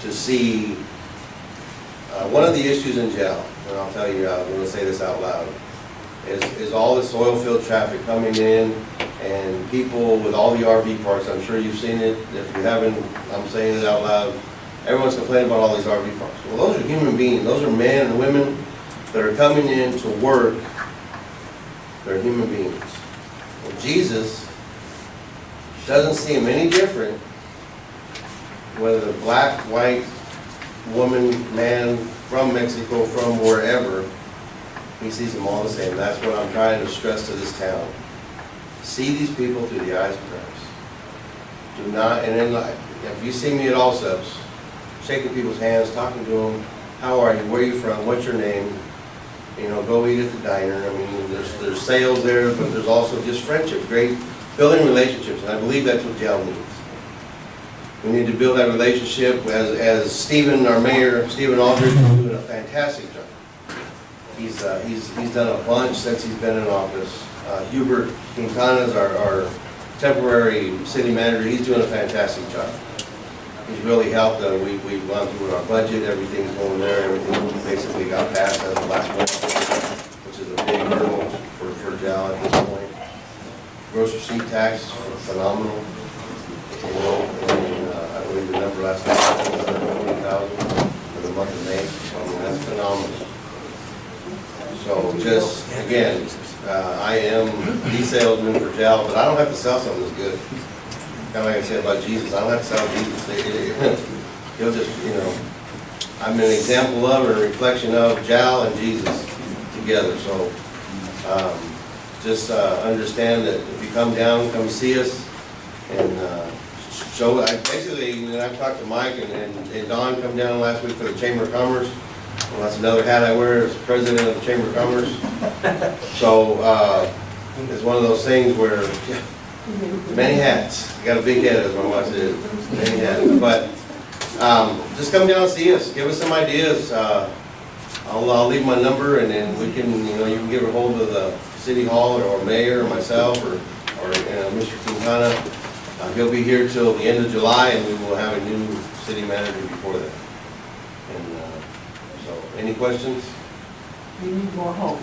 to see one of the issues in jail, and I'll tell you, I'm going to say this out loud, is all this oil field traffic coming in and people with all the RV parks. I'm sure you've seen it. If you haven't, I'm saying it out loud. Everyone's complaining about all these RV parks. Well, those are human beings. Those are men and women that are coming in to work. They're human beings. Well, Jesus doesn't seem any different whether black, white, woman, man, from Mexico, from wherever. He sees them all the same. That's what I'm trying to stress to this town. See these people through the eyes of Christ. Do not, and then if you see me at all subs, shaking people's hands, talking to them, how are you, where are you from, what's your name, you know, go eat at the diner. I mean, there's sales there, but there's also just friendships, great, building relationships, and I believe that's what jail needs. We need to build that relationship as Stephen, our mayor, Stephen Aldridge, is doing a fantastic job. He's done a bunch since he's been in office. Hubert Quintana is our temporary city manager. He's doing a fantastic job. He's really helped. We've gone through with our budget. Everything's going there. Everything basically got passed as the last one, which is a big hurdle for jail at this point. Gross receipt tax, phenomenal. You know, and, I believe the number last night was $120,000 for the month of May. So, I mean, that's phenomenal. So just, again, I am the salesman for jail, but I don't have to sell something that's good. Kind of like I said about Jesus, I don't have to sell Jesus. He'll just, you know, I'm an example of, or a reflection of Jal and Jesus together. So just understand that if you come down, come see us, and show, basically, and I've talked to Mike and Don come down last week for the Chamber of Commerce. Well, that's another hat I wear as president of the Chamber of Commerce. So it's one of those things where many hats. I got a big head, as my wife said. Many hats. But just come down and see us. Give us some ideas. I'll leave my number, and then we can, you know, you can get a hold of the city hall or mayor or myself or Mr. Quintana. He'll be here till the end of July, and we will have a new city manager before that. And so, any questions? We need more homes.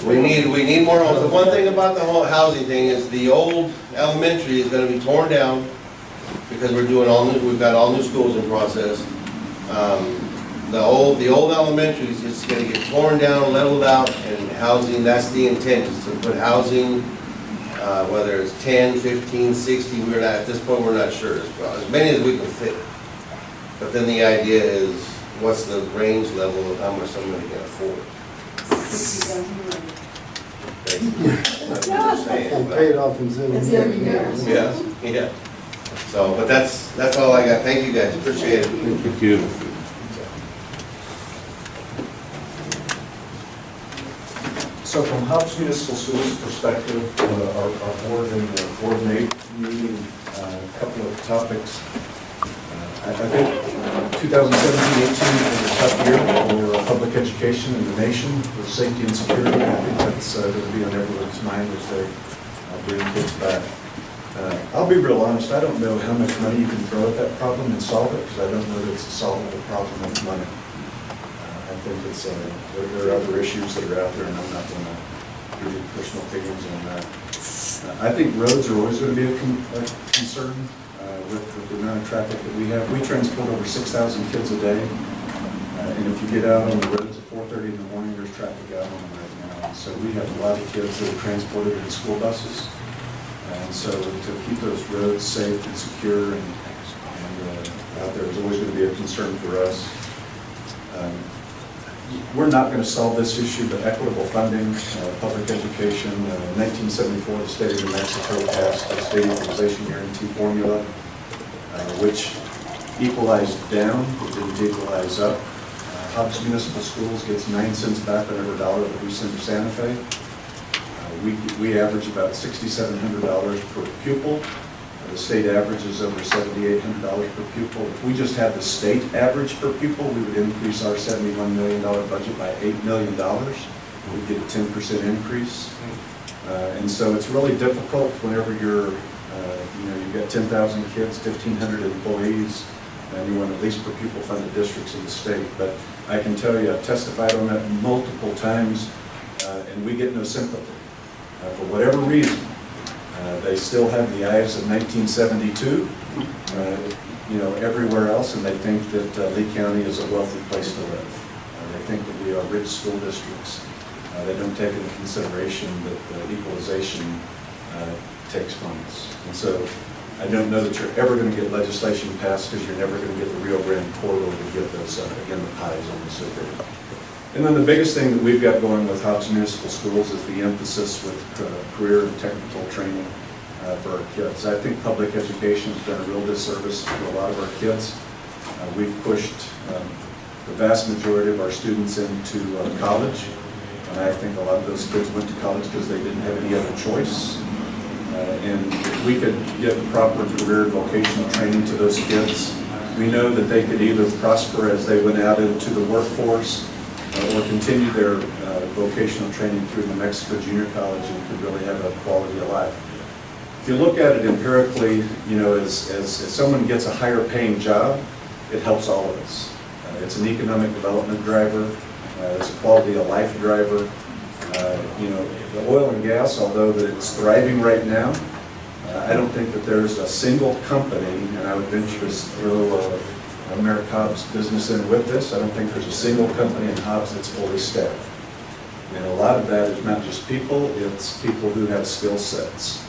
We need more homes. The one thing about the whole housing thing is the old elementary is going to be torn down because we're doing we've got all new schools in process. The old elementary is just going to get torn down, leveled out, and housing, that's the intent, is to put housing, whether it's 10, 15, 60, we're not, at this point, we're not sure. As many as we can fit. But then the idea is, what's the range level of how much somebody can afford? That's what I'm saying, but- Pay it off in 7 years. Yeah. So, but that's all I got. Thank you guys, appreciate it. Thank you. So from Hobbs Municipal Schools perspective, our board and the board meeting, a couple of topics. I think 2017-18 was a tough year for public education in the nation, for safety and security. I think that's going to be on everyone's mind as they bring kids back. I'll be real honest, I don't know how much money you can throw at that problem and solve it, because I don't know that it's a solvable problem with money. I think it's, there are other issues that are out there, and I'm not going to give you personal opinions on that. I think roads are always going to be a concern with the amount of traffic that we have. We transport over 6,000 kids a day, and if you get out on the roads at 4:30 in the morning, there's traffic out on them right now. So we have a lot of kids that are transported in school buses, and so to keep those roads safe and secure and out there is always going to be a concern for us. We're not going to solve this issue, but equitable funding, public education. In 1974, the state of New Mexico passed the state equalization guarantee formula, which equalized down, it didn't equalize up. Hobbs Municipal Schools gets 9 cents back on every dollar that we send to Santa Fe. We average about $6,700 per pupil. The state average is over $7,800 per pupil. If we just had the state average per pupil, we would increase our $71 million budget by $8 million. We'd get a 10% increase. And so it's really difficult whenever you've got 10,000 kids, 1,500 employees, and you want at least per pupil funded districts in the state. But I can tell you, I've testified on that multiple times, and we get no sympathy. For whatever reason, they still have the eyes of 1972, everywhere else, and they think that Lea County is a wealthy place to live. They think that we are rich school districts. They don't take into consideration that the equalization takes from us. And so I don't know that you're ever going to get legislation passed, because you're never going to get the Rio Grande corridor to get those, again, the pies on the super. And then the biggest thing that we've got going with Hobbs Municipal Schools is the emphasis with career and technical training for our kids. I think public education has done a real disservice to a lot of our kids. We've pushed the vast majority of our students into college, and I think a lot of those kids went to college because they didn't have any other choice. And if we could get proper career and vocational training to those kids, we know that they could either prosper as they went out into the workforce, or continue their vocational training through New Mexico Junior College and could really have a quality of life. If you look at it empirically, as someone gets a higher paying job, it helps all of us. It's an economic development driver. It's a quality of life driver. The oil and gas, although that it's thriving right now, I don't think that there's a single company, and I would venture to throw Merrick Hobbs business in with this. I don't think there's a single company in Hobbs that's fully staffed. And a lot of that is not just people, it's people who have skill sets.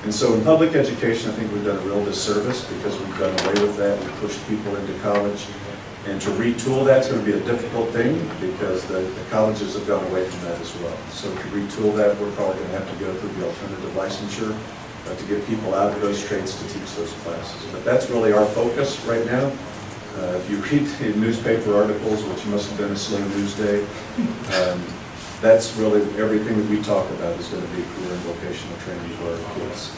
And so in public education, I think we've done a real disservice because we've done away with that. We've pushed people into college. And to retool that's going to be a difficult thing because the colleges have gone away from that as well. So to retool that, we're probably going to have to go through the alternative licensure to get people out of those trades to teach those classes. But that's really our focus right now. If you read in newspaper articles, which must have been a slow news day, that's really everything that we talk about is going to be career and vocational training for our kids.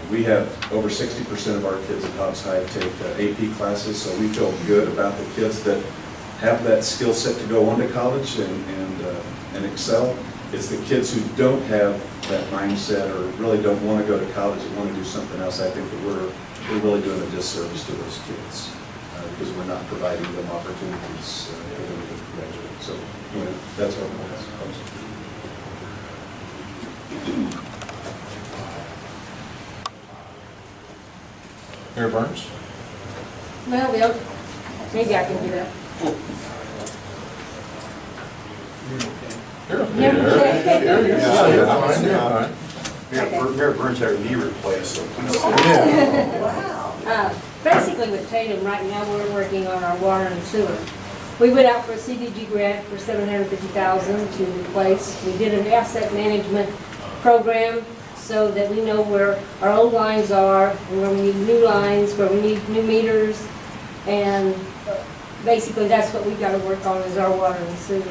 We have over 60% of our kids at Hobbs High take AP classes, so we feel good about the kids that have that skill set to go on to college and excel. It's the kids who don't have that mindset or really don't want to go to college and want to do something else. I think that we're really doing a disservice to those kids. Because we're not providing them opportunities for them to graduate. So, that's our goal. Mayor Burns? Well, maybe I can do that. Mayor Burns had her knee replaced, so please. Wow. Basically with Tatum, right now, we're working on our water and sewer. We went out for a CDG grant for $750,000 to replace. We did an asset management program so that we know where our old lines are, and where we need new lines, where we need new meters, and basically that's what we've got to work on is our water and sewer.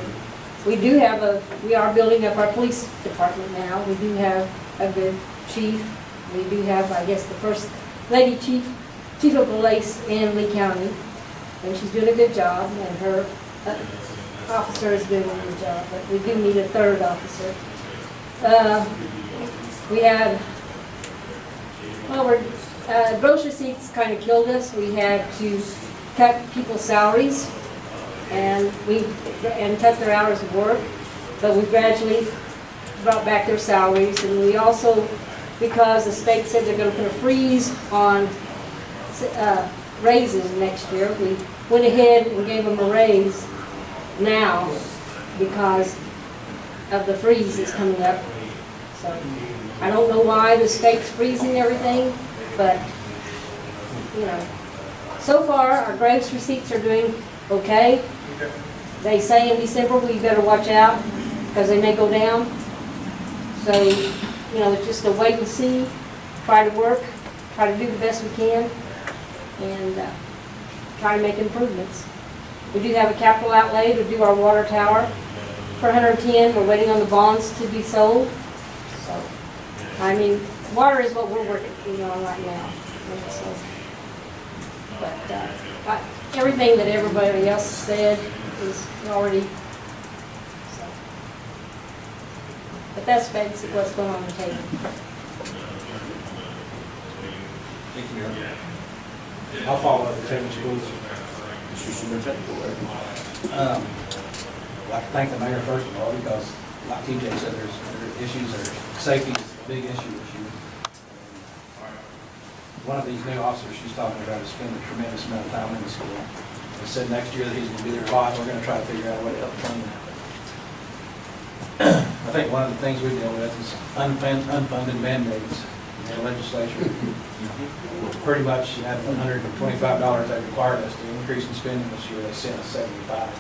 we are building up our police department now. We do have a good chief. We do have, I guess, the first lady chief of police in Lea County. And she's doing a good job, and her officer is doing a good job, but we do need a third officer. We had, gross receipts kind of killed us. We had to cut people's salaries and cut their hours of work, but we gradually brought back their salaries. And we also, because the state said they're going to put a freeze on raises next year, we went ahead and gave them a raise now because of the freeze that's coming up. So I don't know why the state's freezing everything, but you know, so far our gross receipts are doing okay. They say in December we better watch out because they may go down. So, you know, it's just a wait and see, try to work, try to do the best we can, and try to make improvements. We do have a capital outlay to do our water tower for 110. We're waiting on the bonds to be sold. So, I mean, water is what we're working on right now. And so, but everything that everybody else said is already. So. But that's basically what's going on the table. Thank you, Mayor. I'll follow up with Tatum Schools. Mr. Superintendent, go ahead. I'd like to thank the mayor first of all, because like TJ said, there are issues, safety is a big issue this year. One of these new officers she's talking about has spent a tremendous amount of time in the school. He said next year that he's going to be there a lot. We're going to try to figure out a way to help train that. I think one of the things we deal with is unfunded mandates in the legislature. Pretty much at $125 they required us to increase in spending this year. They sent us 75.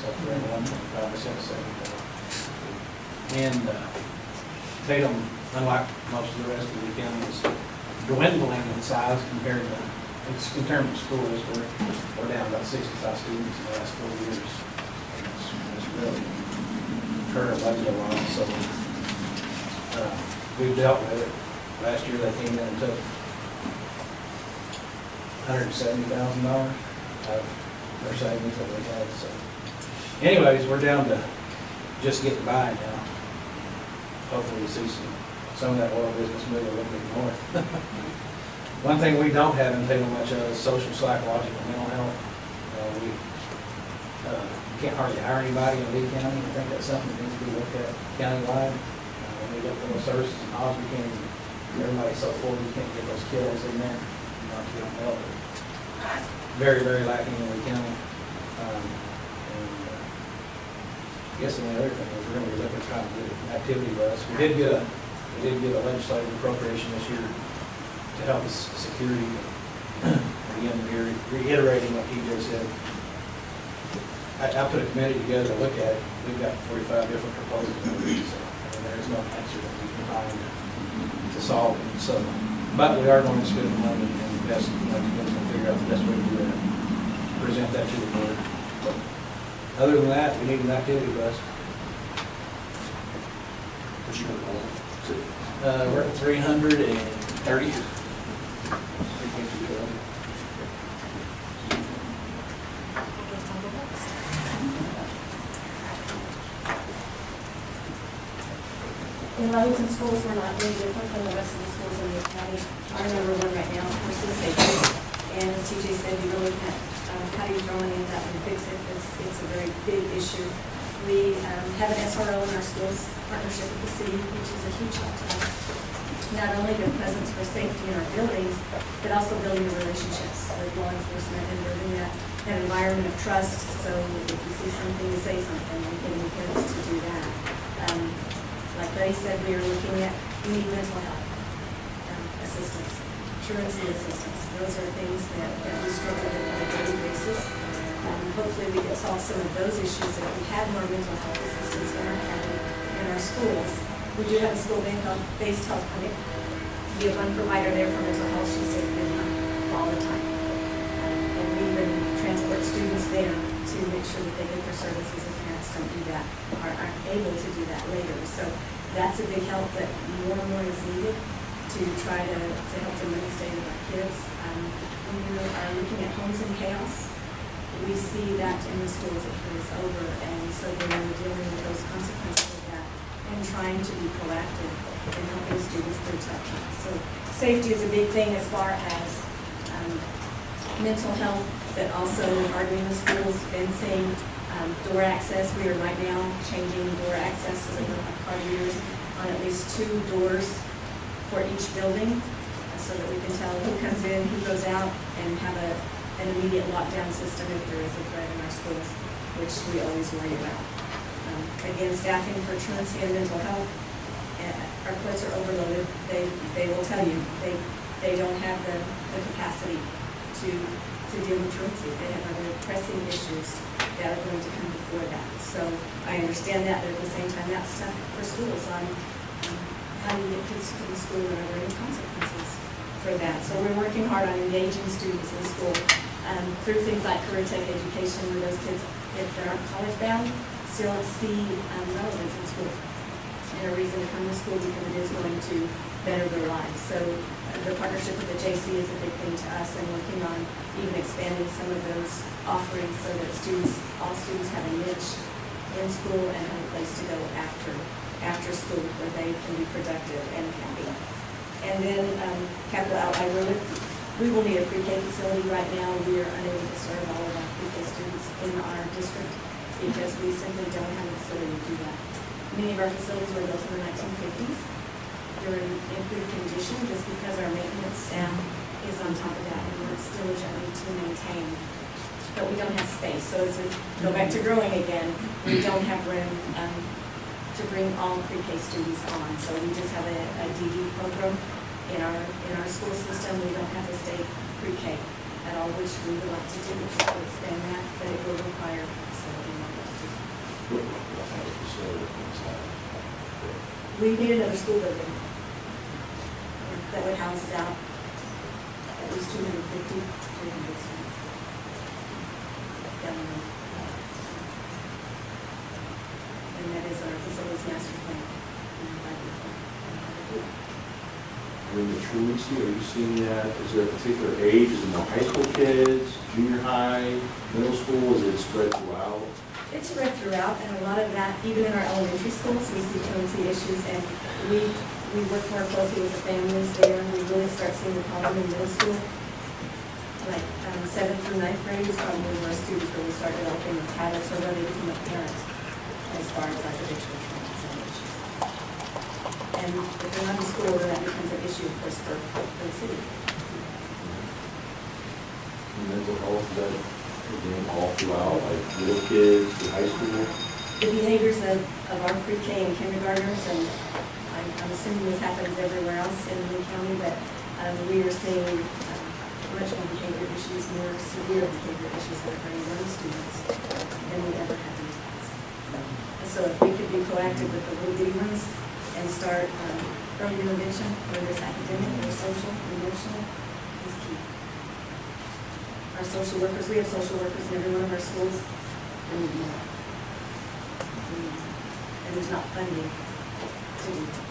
So for every 125, they sent us 75. And Tatum, unlike most of the rest of the county, is dwindling in size compared to, in terms of schools, we're down about 65 students in the last 4 years. It's really hurt our budget a lot. So we've dealt with it. Last year they came in and took $170,000 out of their savings that we had. So anyways, we're down to just getting by now. Hopefully we see some of that oil business move a little bit north. One thing we don't have in Tatum much of is social, psychological, mental health. We can't hardly hire anybody in Lea County. I think that's something that needs to be looked at countywide. When we look for those services in Hobbs, we can't even, everybody's so full, we can't get those kills in there. Not to get them help. Very, very lacking in Lea County. I guess the only other thing is we're going to be looking at trying to do an activity bus. We did get a legislative appropriation this year to help us security. Again, reiterating what TJ said. I put a committee together to look at it. We've got 45 different proposals. So, there's no answer that we can find to solve it. So, but we are going to spend the money and best, figure out the best way to do that. Present that to the board. But other than that, we need an activity bus. We're at 330. In Lovington schools, we're not really different from the rest of the schools in the county. Our number one right now, of course, is safety. And as TJ said, we really can't, how do you throw money at that and fix it? It's a very big issue. We have an SRO in our schools, partnership with the city, which is a huge help to us. Not only their presence for safety in our buildings, but also building the relationships with law enforcement and building that environment of trust. So if you see something, you say something, and getting the kids to do that. Like Betty said, we are looking at, we need mental health assistance, truancy assistance. Those are things that we struggle with on a daily basis. Hopefully we can solve some of those issues if we had more mental health assistance in our county, in our schools. We do have a school-based health clinic. We have one provider there for mental health. She's there all the time. And we even transport students there to make sure that they get their services, and parents don't do that, aren't able to do that later. So that's a big help that more and more is needed to try to help the mental state of our kids. When we are looking at homes in chaos, we see that in the schools it carries over, and so then we're dealing with those consequences of that and trying to be proactive in helping students through tough times. So safety is a big thing as far as mental health, but also hardening the schools, fencing, door access. We are right now changing door access over the past years on at least 2 doors for each building, so that we can tell who comes in, who goes out, and have an immediate lockdown system if there is a threat in our schools, which we always worry about. Again, staffing for truancy and mental health, our courts are overloaded. They will tell you, they don't have the capacity to deal with truancy. They have other pressing issues that are going to come before that. So I understand that, but at the same time, that's tough for schools on how do you get kids to the school, and are there any consequences for that? So we're working hard on engaging students in school through things like career tech education, where those kids, if they're not college bound, still see relevance in school and a reason to come to school because it is going to better their lives. So the partnership with the JC is a big thing to us, and working on even expanding some of those offerings so that all students have a niche in school and have a place to go after school where they can be productive and happy. And then capital outlay, we will need a pre-K facility. Right now, we are unable to serve all of our pre-K students in our district because we simply don't have a facility to do that. Many of our facilities were built in the 1950s. They're in good condition just because our maintenance staff is on top of that and works diligently to maintain. But we don't have space. So as we go back to growing again, we don't have room to bring all pre-K students on. So we just have a DD program in our school system. We don't have a state pre-K at all, which we would like to do, which will expand that, but it will require a facility. We need another school building that would house about at least 250 students. And that is our facilities master plan. In the truancy, are you seeing that? Is there a particular age? Is it more high school kids, junior high, middle school? Is it spread throughout? It's spread throughout, and a lot of that, even in our elementary schools, we see truancy issues, and we work more closely with the families there, and we really start seeing the problem in middle school. Like 7th through 9th grade is probably where students really start developing the habits or where they become a parent as far as like addiction truancy issues. And if they're not in school, then that becomes an issue, of course, for the city. Mental health, that again, all throughout, like little kids, to high school? The behaviors of our pre-K and kindergartners, and I'm assuming this happens everywhere else in Lea County, but we are seeing much more behavior issues, more severe behavior issues that are occurring among students than we ever have in the past. So if we could be proactive with the little bitty ones and start early intervention, whether it's academic or social, emotional, is key. Our social workers, we have social workers in every one of our schools, and we need more. And there's not funding to do that.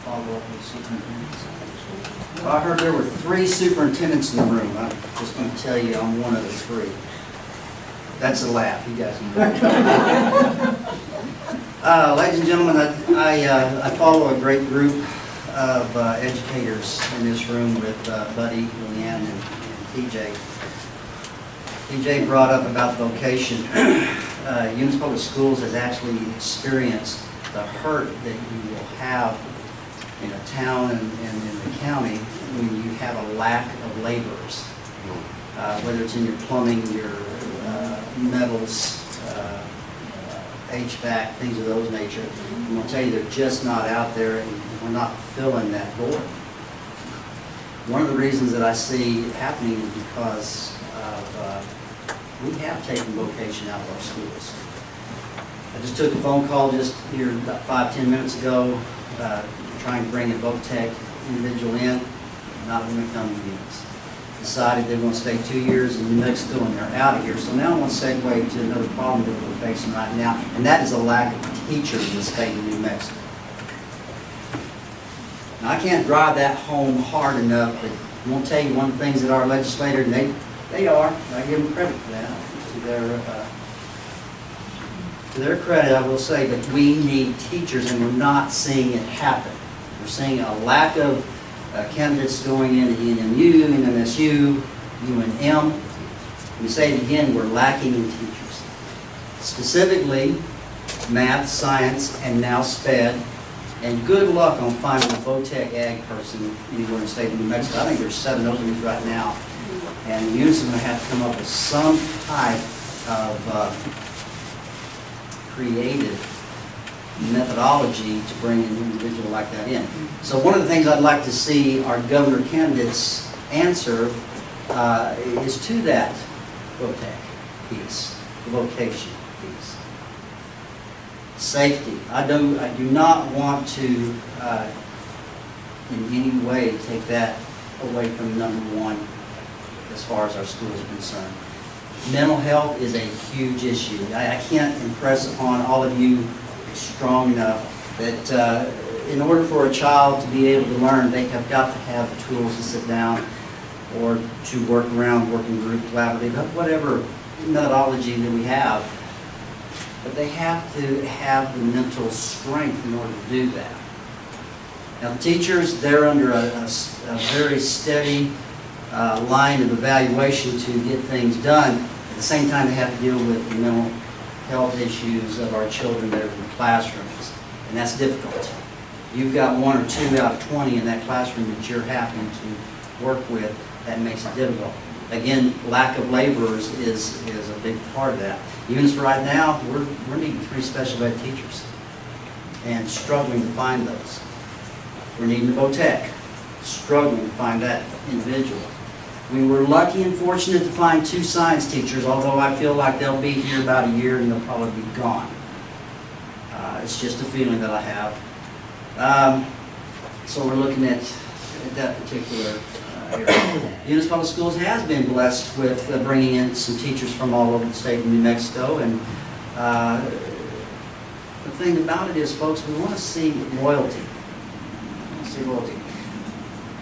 Follow up with superintendents. Well, I heard there were 3 superintendents in the room. I'm just going to tell you I'm one of the 3. That's a laugh, you guys know. Ladies and gentlemen, I follow a great group of educators in this room with Buddy, Leanne, and TJ. TJ brought up about vocation. Eunice Public Schools has actually experienced the hurt that you will have in a town and in the county when you have a lack of laborers. Whether it's in your plumbing, your metals, HVAC, things of those nature. I'm going to tell you they're just not out there, and we're not filling that void. One of the reasons that I see it happening is because of, we have taken vocation out of our schools. I just took a phone call just here about 5-10 minutes ago, trying to bring in voc tech individual in, not going to come to Eunice. Decided they want to stay 2 years in New Mexico and they're out of here. So now I want to segue to another problem that we're facing right now, and that is a lack of teachers in the state of New Mexico. Now, I can't drive that home hard enough, but I want to tell you one of the things that our legislators, and they are, I give them credit for that, to their credit, I will say that we need teachers, and we're not seeing it happen. We're seeing a lack of candidates going into NMU, MSU, UNM. We say it again, we're lacking in teachers. Specifically, math, science, and now SPED. And good luck on finding a vo-tech ag person anywhere in the state of New Mexico. I think there's 7 openings right now. And Eunice is going to have to come up with some type of creative methodology to bring an individual like that in. So one of the things I'd like to see our governor candidates answer is to that vo-tech piece, the vocation piece. Safety. I do not want to in any way take that away from number one as far as our schools are concerned. Mental health is a huge issue. I can't impress upon all of you strong enough that in order for a child to be able to learn, they have got to have the tools to sit down or to work around, working group, collaborative, whatever methodology that we have. But they have to have the mental strength in order to do that. Now, the teachers, they're under a very steady line of evaluation to get things done. At the same time, they have to deal with the mental health issues of our children that are in the classrooms, and that's difficult. You've got 1 or 2 out of 20 in that classroom that you're having to work with. That makes it difficult. Again, lack of laborers is a big part of that. Eunice, right now, we're needing 3 special ed teachers and struggling to find those. We're needing a vo-tech, struggling to find that individual. We were lucky and fortunate to find 2 science teachers, although I feel like they'll be here about a year and they'll probably be gone. It's just a feeling that I have. So we're looking at that particular area. Eunice Public Schools has been blessed with bringing in some teachers from all over the state of New Mexico, and the thing about it is, folks, we want to see loyalty.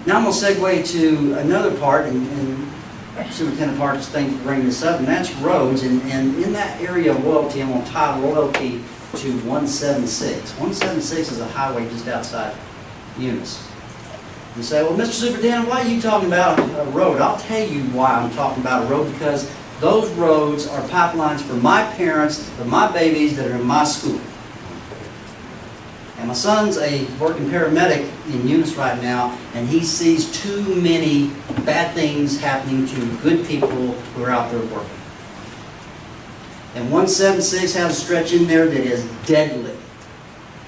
Now I'm going to segue to another part, and Superintendent Parks thanks for bringing this up, and that's roads. And in that area of loyalty, I'm going to tie loyalty to 176. 176 is a highway just outside Eunice. You say, well, Mr. Superintendent, why are you talking about a road? I'll tell you why I'm talking about a road, because those roads are pipelines for my parents, for my babies that are in my school. And my son's a working paramedic in Eunice right now, and he sees too many bad things happening to good people who are out there working. And 176 has a stretch in there that is deadly.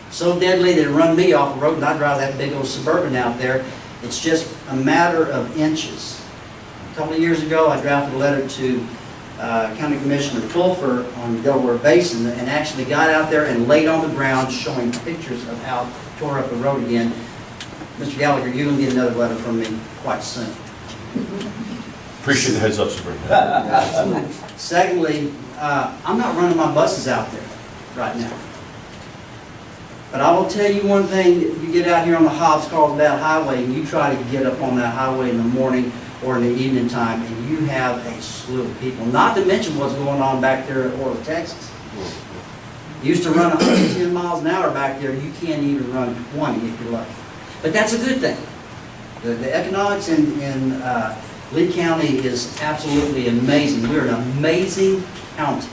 So deadly that it run me off the road, and I drive that big old Suburban out there. It's just a matter of inches. A couple of years ago, I drafted a letter to County Commissioner Fulfer on the Delaware Basin, and actually got out there and laid on the ground showing pictures of how it tore up the road again. Mr. Gallagher, you're going to get another letter from me quite soon. Appreciate the heads up, Superintendent. Secondly, I'm not running my buses out there right now. But I will tell you one thing, you get out here on the Hobbs Carlsbad Highway and you try to get up on that highway in the morning or in the evening time, and you have a slew of people. Not to mention what's going on back there at Orla, Texas. You used to run 110 miles an hour back there, you can't even run 20 if you're lucky. But that's a good thing. The economics in Lea County is absolutely amazing. We're an amazing county,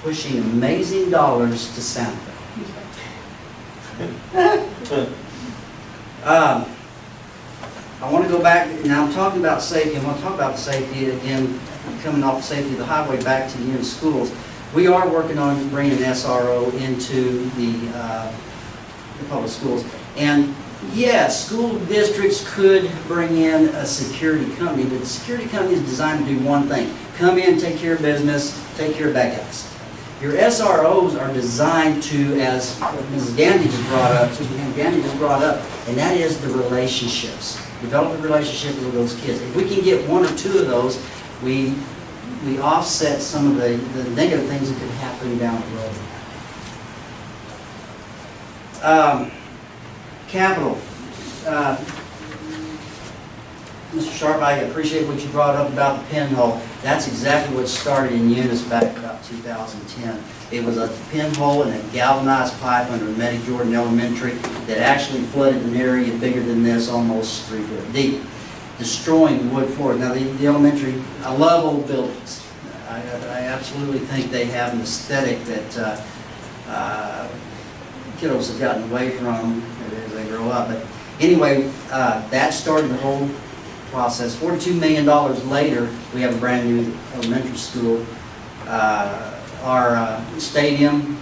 pushing amazing dollars to Santa Fe. I want to go back, now I'm talking about safety, I want to talk about safety again, coming off the safety of the highway back to Eunice schools. We are working on bringing an SRO into the public schools. And yes, school districts could bring in a security company, but the security company is designed to do one thing: come in, take care of business, take care of bad guys. Your SROs are designed to, as Mrs. Gandy just brought up, Superintendent Gandy just brought up, and that is the relationships. Develop a relationship with those kids. If we can get one or two of those, we offset some of the negative things that could happen down the road. Capital. Mr. Sharp, I appreciate what you brought up about the pinhole. That's exactly what started in Eunice back in about 2010. It was a pinhole and a galvanized pipe under Medic Jordan Elementary that actually flooded an area bigger than this, almost 3 foot deep, destroying wood floors. Now, the elementary, I love old buildings. I absolutely think they have an aesthetic that kiddos have gotten away from as they grow up. But anyway, that started the whole process. $42 million later, we have a brand new elementary school. Our stadium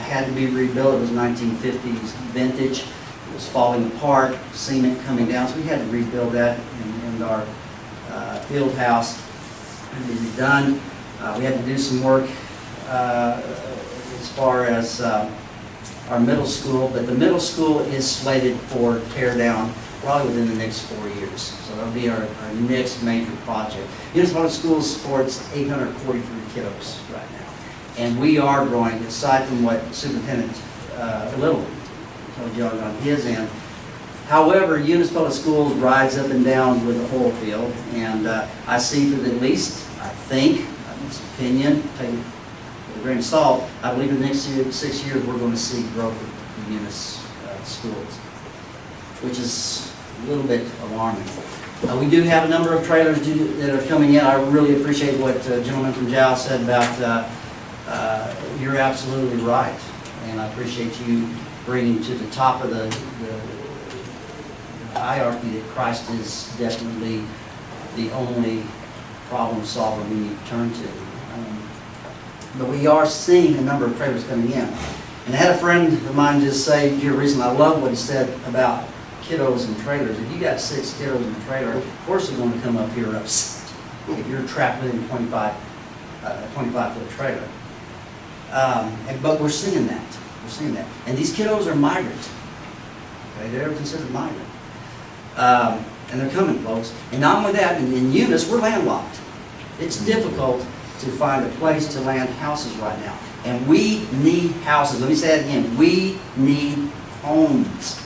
had to be rebuilt. It was 1950s vintage. It was falling apart, cement coming down, so we had to rebuild that, and our field house had to be redone. We had to do some work as far as our middle school, but the middle school is slated for tear down probably within the next 4 years. So that'll be our next major project. Municipal Schools sports 843 kiddos right now. And we are growing, aside from what Superintendent Little told you on his end. However, Eunice Public Schools rides up and down with the whole field, and I see for at least, I think, this opinion, take it with a grain of salt, I believe in the next 6 years we're going to see growth of Eunice schools, which is a little bit alarming. We do have a number of trailers that are coming in. I really appreciate what the gentleman from Jow said about, you're absolutely right, and I appreciate you bringing to the top of the hierarchy that Christ is definitely the only problem solver we need to turn to. But we are seeing a number of trailers coming in. And I had a friend of mine just say here recently, I love what he said about kiddos and trailers. If you got 6 kiddos in a trailer, of course they're going to come up here upset if you're trapped within a 25-foot trailer. But we're seeing that. We're seeing that. And these kiddos are migrant. Okay, they're considered migrant. And they're coming, folks. And not only that, in Eunice, we're landlocked. It's difficult to find a place to land houses right now. And we need houses. Let me say that again. We need homes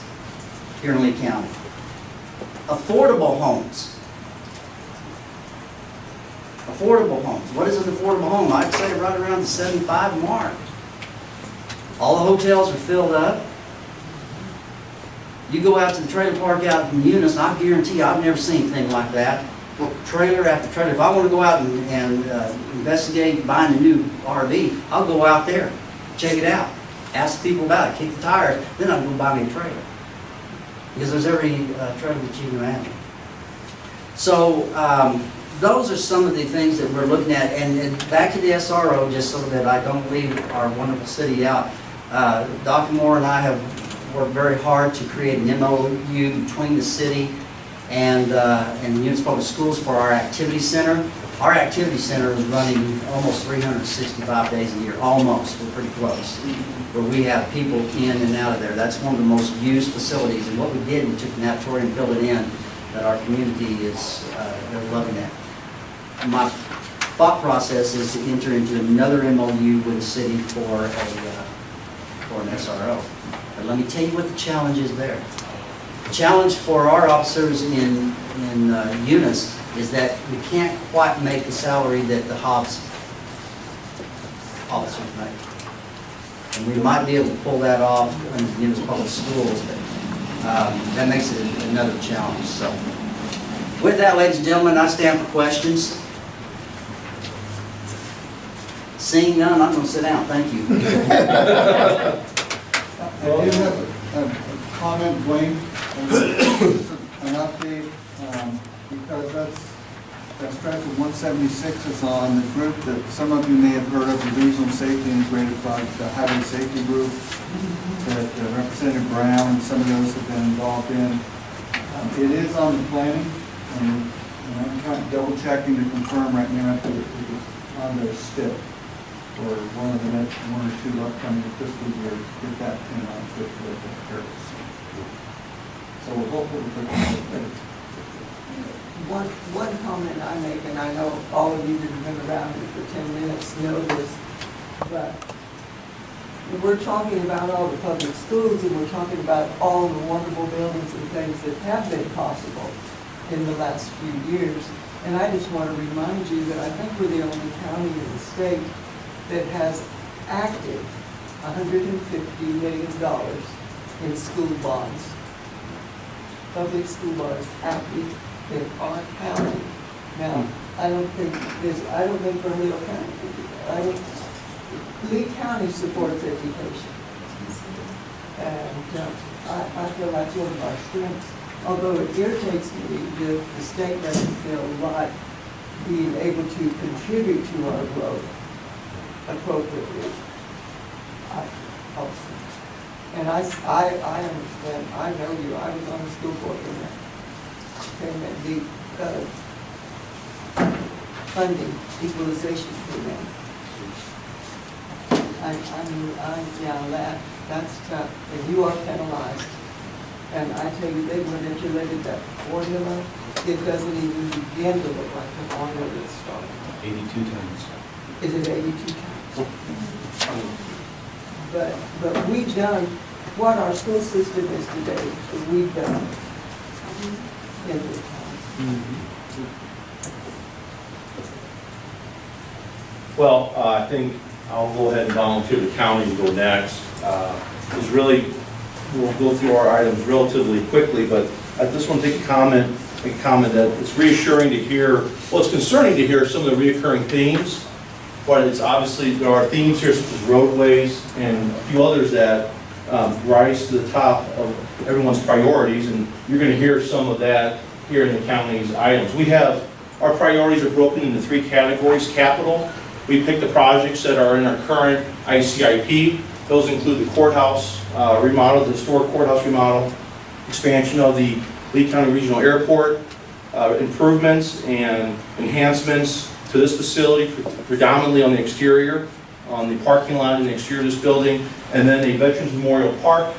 here in Lea County. Affordable homes. Affordable homes. What is an affordable home? I'd say right around the 75 mark. All the hotels are filled up. You go out to the trailer park out in Eunice, and I guarantee you, I've never seen anything like that. Trailer after trailer. If I want to go out and investigate buying a new RV, I'll go out there, check it out, ask people about it, kick the tires, then I'll go buy me a trailer. Because there's every trailer that you can imagine. So those are some of the things that we're looking at. And back to the SRO, just so that I don't leave our wonderful city out. Dr. Moore and I have worked very hard to create an MOU between the city and the Municipal Schools for our activity center. Our activity center is running almost 365 days a year, almost, we're pretty close, where we have people in and out of there. That's one of the most used facilities, and what we did, we took an auditorium and filled it in, that our community is, they're loving that. My thought process is to enter into another MOU with the city for an SRO. But let me tell you what the challenge is there. The challenge for our officers in Eunice is that we can't quite make the salary that the Hobbs officers make. And we might be able to pull that off in the Municipal Schools, but that makes it another challenge. So, with that, ladies and gentlemen, I stand for questions. Seeing none, I'm going to sit down. Thank you. I do have a comment, Dwayne, an update, because that stretch of 176 is on the group that some of you may have heard of, the Regional Safety Integrated Project, the Highway Safety Group that Representative Brown and some of those have been involved in. It is on the planning, and I'm kind of double checking to confirm right now if it's on their still. for one of the next one or two upcoming fiscal years, get that in on with the purpose. So we're hopeful we can. One comment I make, and I know all of you that have been around here for 10 minutes know this, but we're talking about all the public schools, and we're talking about all the wonderful buildings and things that have been possible in the last few years. And I just want to remind you that I think we're the only county in the state that has active $150 million in school bonds. Public school bonds active in our county. Now, I don't think Bernalillo County can do that. Lea County supports education. And I feel that's one of our strengths. Although it irritates me that the state doesn't feel like being able to contribute to our growth appropriately. And I understand, I know you, I was on the school board when that came in, the funding equalization came in. That's tough, and you are penalized. And I tell you, they manipulated that formula. It doesn't even begin to look like the formula that started. 82 times. Is it 82 times? But we've done, what our school system is today, we've done in this time. Well, I think I'll go ahead and volunteer the county to go next. It's really, we'll go through our items relatively quickly, but I just want to make a comment that it's reassuring to hear, well, it's concerning to hear some of the reoccurring themes, but it's obviously, there are themes here such as roadways and a few others that rise to the top of everyone's priorities, and you're going to hear some of that here in the county's items. We have, our priorities are broken into 3 categories. Capital, we picked the projects that are in our current ICIP. Those include the courthouse remodel, the historic courthouse remodel, expansion of the Lea County Regional Airport, improvements and enhancements to this facility, predominantly on the exterior, on the parking lot in the exterior of this building, and then a Veterans Memorial Park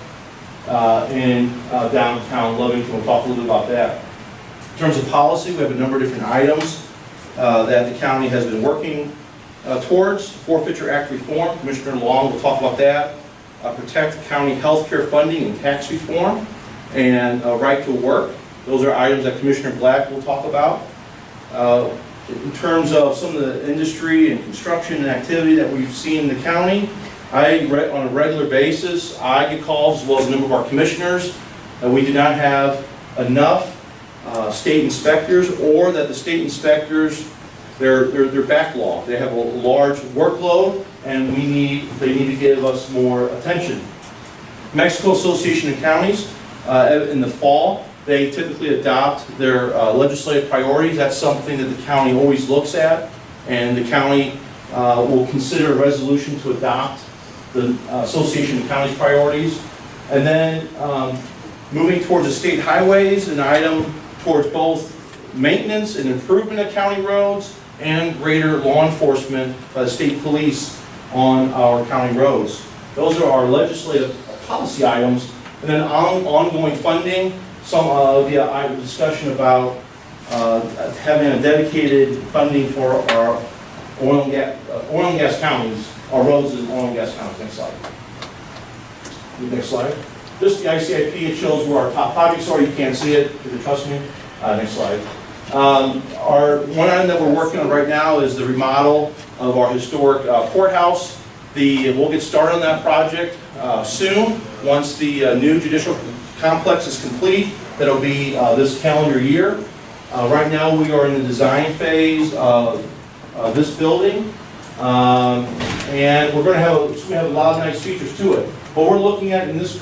in downtown Lovington. We'll talk a little bit about that. In terms of policy, we have a number of different items that the county has been working towards. Forfeiture Act reform, Commissioner Long will talk about that. Protect county health care funding and tax reform, and right to work. Those are items that Commissioner Black will talk about. In terms of some of the industry and construction and activity that we've seen in the county, on a regular basis, I get calls, as well as a number of our commissioners, that we do not have enough state inspectors, or that the state inspectors, they're backlogged. They have a large workload, and they need to give us more attention. Mexico Association of Counties, in the fall, they typically adopt their legislative priorities. That's something that the county always looks at, and the county will consider a resolution to adopt the Association of Counties priorities. And then moving towards the state highways, an item towards both maintenance and improvement of county roads and greater law enforcement by the state police on our county roads. Those are our legislative policy items. And then ongoing funding, some of the discussion about having a dedicated funding for our oil and gas counties, our roads and oil and gas counties. Next slide. Next slide. Just the ICIP, it shows where our top projects are. You can't see it, if you trust me. Next slide. Our one item that we're working on right now is the remodel of our historic courthouse. We'll get started on that project soon, once the new judicial complex is complete. That'll be this calendar year. Right now we are in the design phase of this building, and we're going to have a lot of nice features to it. What we're looking at in this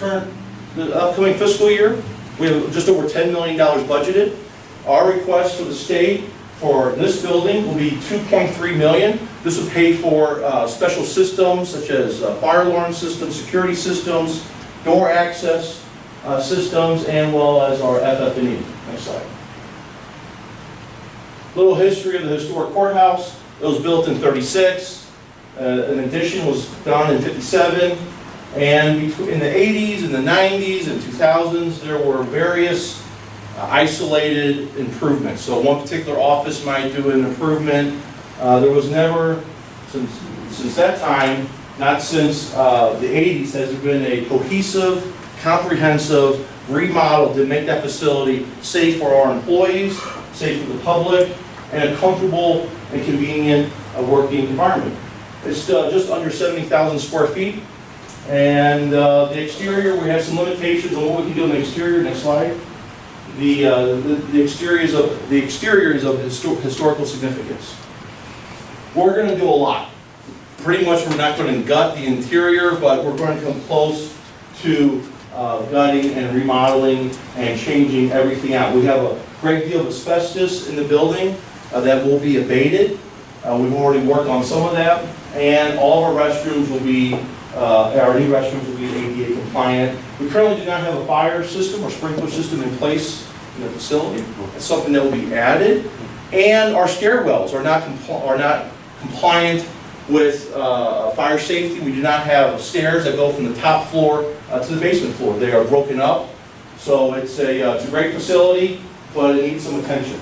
the upcoming fiscal year, we have just over $10 million budgeted. Our request for the state for this building will be $2.3 million. This will pay for special systems such as fire alarm systems, security systems, door access systems, and well as our FF&E. Next slide. Little history of the historic courthouse. It was built in '36. An addition was done in '57, and in the '80s and the '90s and 2000s, there were various isolated improvements. So one particular office might do an improvement. There was never, since that time, not since the '80s, has there been a cohesive, comprehensive remodel to make that facility safe for our employees, safe for the public, and a comfortable and convenient working environment. It's just under 70,000 square feet. And the exterior, we have some limitations on what we can do on the exterior. Next slide. The exterior is of historical significance. We're going to do a lot. Pretty much, we're not going to gut the interior, but we're going to come close to gutting and remodeling and changing everything out. We have a great deal of asbestos in the building that will be abated. We've already worked on some of that, and all of our restrooms will be, our new restrooms will be ADA compliant. We currently do not have a fire system or sprinkler system in place in the facility. It's something that will be added, and our stairwells are not compliant with fire safety. We do not have stairs that go from the top floor to the basement floor. They are broken up, so it's a great facility, but it needs some attention.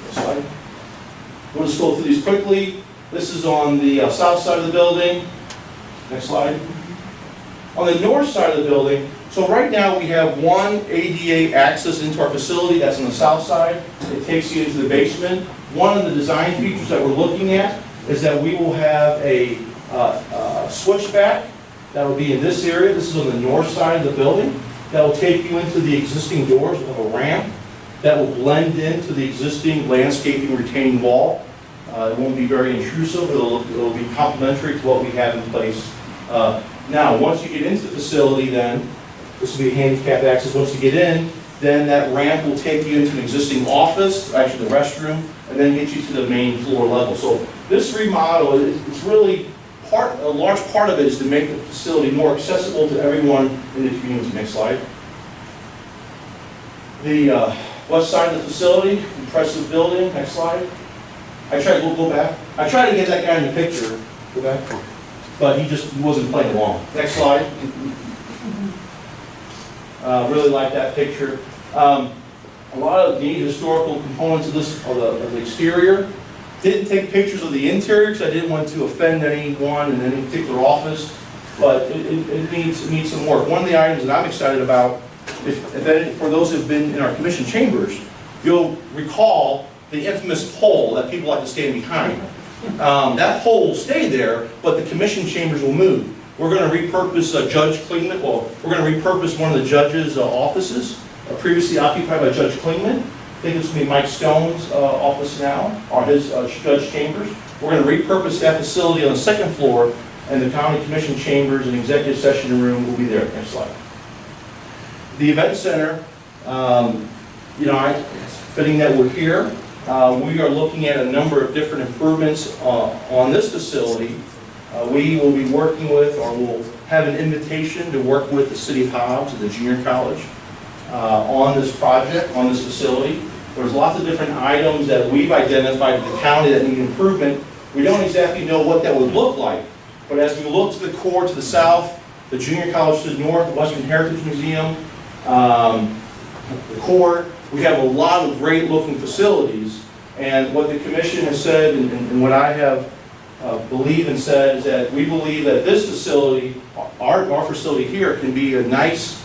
Next slide. We'll just go through these quickly. This is on the south side of the building. Next slide. On the north side of the building, so right now we have one ADA access into our facility that's on the south side. It takes you into the basement. One of the design features that we're looking at is that we will have a switchback that will be in this area. This is on the north side of the building. That will take you into the existing doors of a ramp that will blend into the existing landscaping retaining wall. It won't be very intrusive. It'll be complementary to what we have in place. Now, once you get into the facility, then this will be handicapped access. Once you get in, then that ramp will take you into an existing office, actually the restroom, and then get you to the main floor level. So this remodel, it's really a large part of it is to make the facility more accessible to everyone in the community. Next slide. The west side of the facility, impressive building. Next slide. I tried to go back. I tried to get that guy in the picture. Go back. But he just wasn't playing along. Next slide. Really like that picture. A lot of the historical components of this, of the exterior. Didn't take pictures of the interior because I didn't want to offend anyone in any particular office, but it needs some work. One of the items that I'm excited about, for those who have been in our commission chambers, you'll recall the infamous pole that people like to stand behind. That pole will stay there, but the commission chambers will move. We're going to repurpose Judge Klingman. Well, we're going to repurpose one of the judge's offices, previously occupied by Judge Klingman. I think it's going to be Mike Stone's office now, or his judge chambers. We're going to repurpose that facility on the second floor, and the county commission chambers and executive session room will be there. Next slide. The event center, it's fitting that we're here. We are looking at a number of different improvements on this facility. We will be working with, or will have an invitation to work with the city of Hobbs and the junior college on this project, on this facility. There's lots of different items that we've identified in the county that need improvement. We don't exactly know what that would look like, but as we look to the core to the south, the junior college to the north, the Western Heritage Museum, the court, we have a lot of great looking facilities. And what the commission has said, and what I have believed and said, is that we believe that this facility, our facility here, can be a nice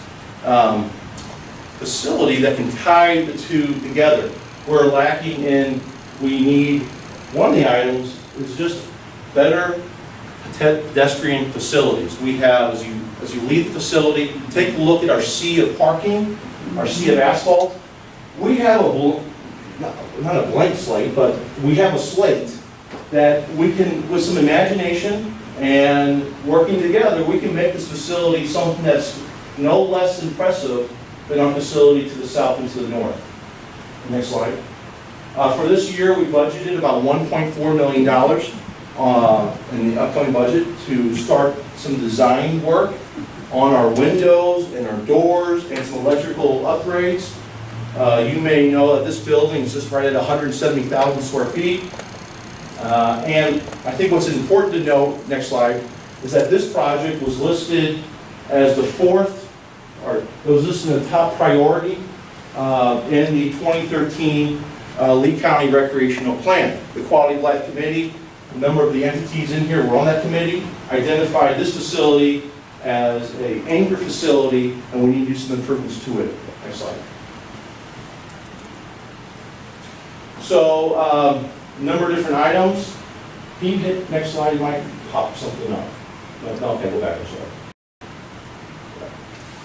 facility that can tie the two together. We're lacking in, we need, one of the items is just better pedestrian facilities. We have, as you leave the facility, take a look at our sea of parking, our sea of asphalt. We have not a blank slate, but we have a slate that we can, with some imagination and working together, we can make this facility something that's no less impressive than our facility to the south and to the north. Next slide. For this year, we budgeted about $1.4 million in the upcoming budget to start some design work on our windows and our doors and some electrical upgrades. You may know that this building is just right at 170,000 square feet. And I think what's important to note, next slide, is that this project was listed as the fourth, or it was listed in the top priority in the 2013 Lea County Recreational Plan. The Quality of Life Committee, a number of the entities in here were on that committee, identified this facility as an anchor facility, and we need to do some improvements to it. Next slide. So, a number of different items. Can you hit next slide? You might pop something up. No, okay, go back, I'm sorry.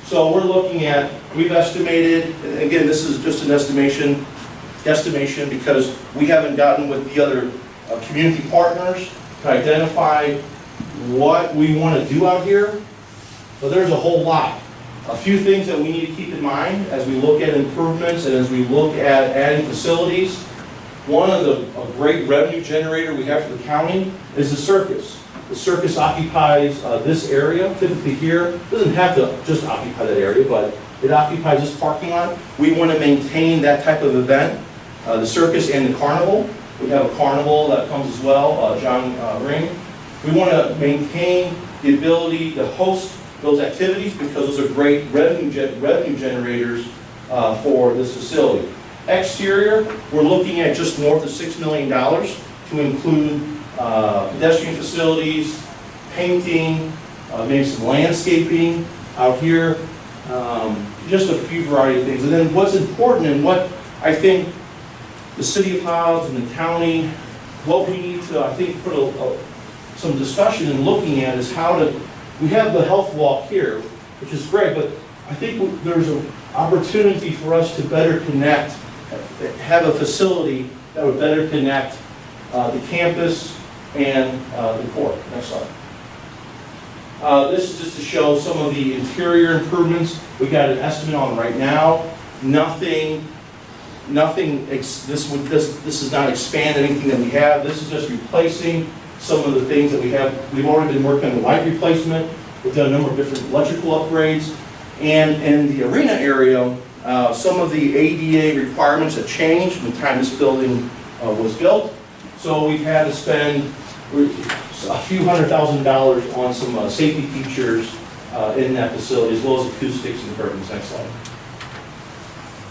So we're looking at, we've estimated, and again, this is just an estimation because we haven't gotten with the other community partners to identify what we want to do out here, but there's a whole lot. A few things that we need to keep in mind as we look at improvements and as we look at adding facilities. One of a great revenue generator we have for the county is the circus. The circus occupies this area, typically here. It doesn't have to just occupy that area, but it occupies this parking lot. We want to maintain that type of event, the circus and the carnival. We have a carnival that comes as well, John Ring. We want to maintain the ability to host those activities because those are great revenue generators for this facility. Exterior, we're looking at just north of $6 million to include pedestrian facilities, painting, maybe some landscaping out here, just a few variety of things. And then what's important and what I think the city of Hobbs and the county, what we need to, I think, put some discussion in looking at is how to, we have the health walk here, which is great, but I think there's an opportunity for us to better connect, have a facility that would better connect the campus and the court. Next slide. This is just to show some of the interior improvements. We got an estimate on right now. Nothing. This does not expand anything that we have. This is just replacing some of the things that we have. We've already been working on the light replacement. We've done a number of different electrical upgrades. And in the arena area, some of the ADA requirements have changed from the time this building was built. So we've had to spend a few $100,000 on some safety features in that facility, as well as acoustics and curtains. Next slide.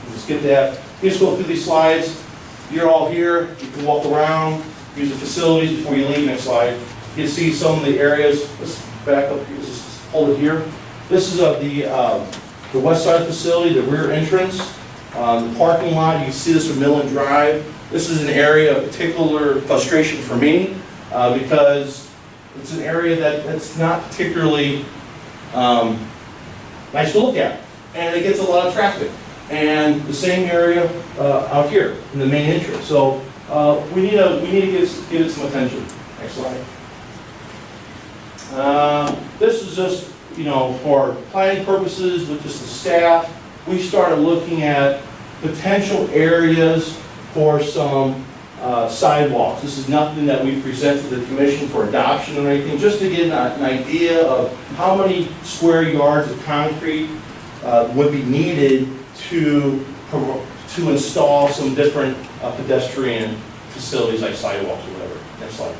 We'll skip that. Just go through these slides. You're all here. You can walk around, use the facilities before you leave. Next slide. You can see some of the areas. Let's back up here. Just hold it here. This is the west side of the facility, the rear entrance, the parking lot. You can see this from Millen Drive. This is an area of particular frustration for me because it's an area that's not particularly nice to look at, and it gets a lot of traffic. And the same area out here in the main entrance. So we need to give it some attention. Next slide. This is just, for planning purposes with just the staff. We started looking at potential areas for some sidewalks. This is nothing that we present to the commission for adoption or anything, just to get an idea of how many square yards of concrete would be needed to install some different pedestrian facilities like sidewalks or whatever. Next slide.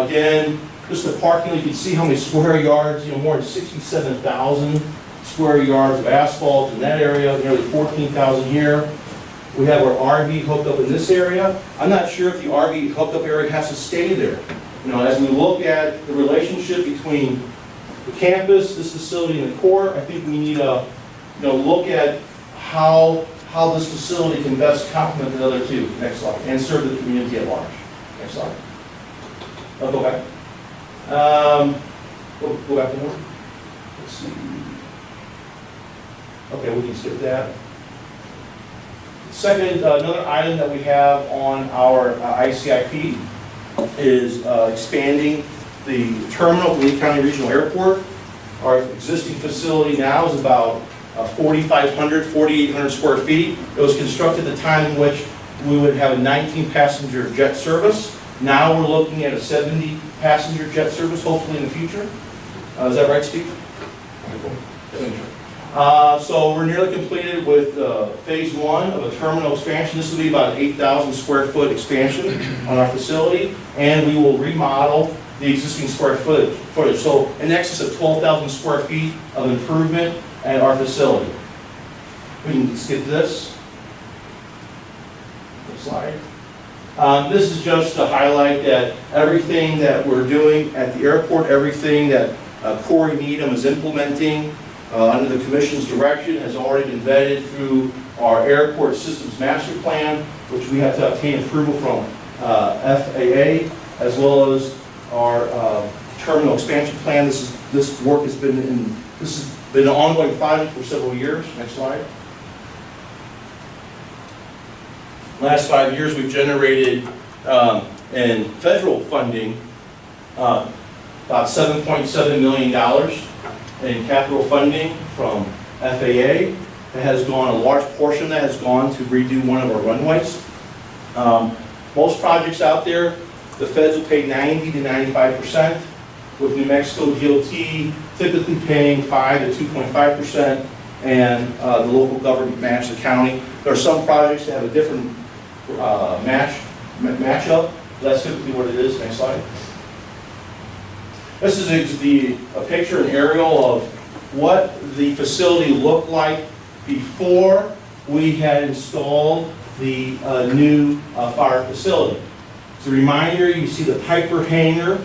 Again, just the parking, you can see how many square yards, more than 67,000 square yards of asphalt in that area, nearly 14,000 here. We have our RV hooked up in this area. I'm not sure if the RV hookup area has to stay there. As we look at the relationship between the campus, this facility, and the court, I think we need to look at how this facility can best complement the other two. Next slide. And serve the community at large. Next slide. I'll go back. Go back more. Let's see. Okay, we can skip that. Second, another item that we have on our ICIP is expanding the terminal at Lea County Regional Airport. Our existing facility now is about 4,800 square feet. It was constructed at the time in which we would have a 19-passenger jet service. Now we're looking at a 70-passenger jet service, hopefully in the future. Is that right, Steve? So we're nearly completed with phase one of a terminal expansion. This will be about an 8,000 square foot expansion on our facility, and we will remodel the existing square footage. So in excess of 12,000 square feet of improvement at our facility. We can skip this. Next slide. This is just to highlight that everything that we're doing at the airport, everything that Corey Needham is implementing under the Commission's direction has already been vetted through our Airport Systems Master Plan, which we have to obtain approval from FAA, as well as our terminal expansion plan. This work has been an ongoing project for several years. Next slide. Last 5 years, we've generated in federal funding about $7.7 million in capital funding from FAA. That has gone, a large portion of that has gone to redo one of our runways. Most projects out there, the feds will pay 90 to 95%, with New Mexico DOT typically paying 5 to 2.5%, and the local government match the county. There are some projects that have a different matchup. That's typically what it is. Next slide. This is a picture, an aerial of what the facility looked like before we had installed the new fire facility. As a reminder, you see the Piper hangar.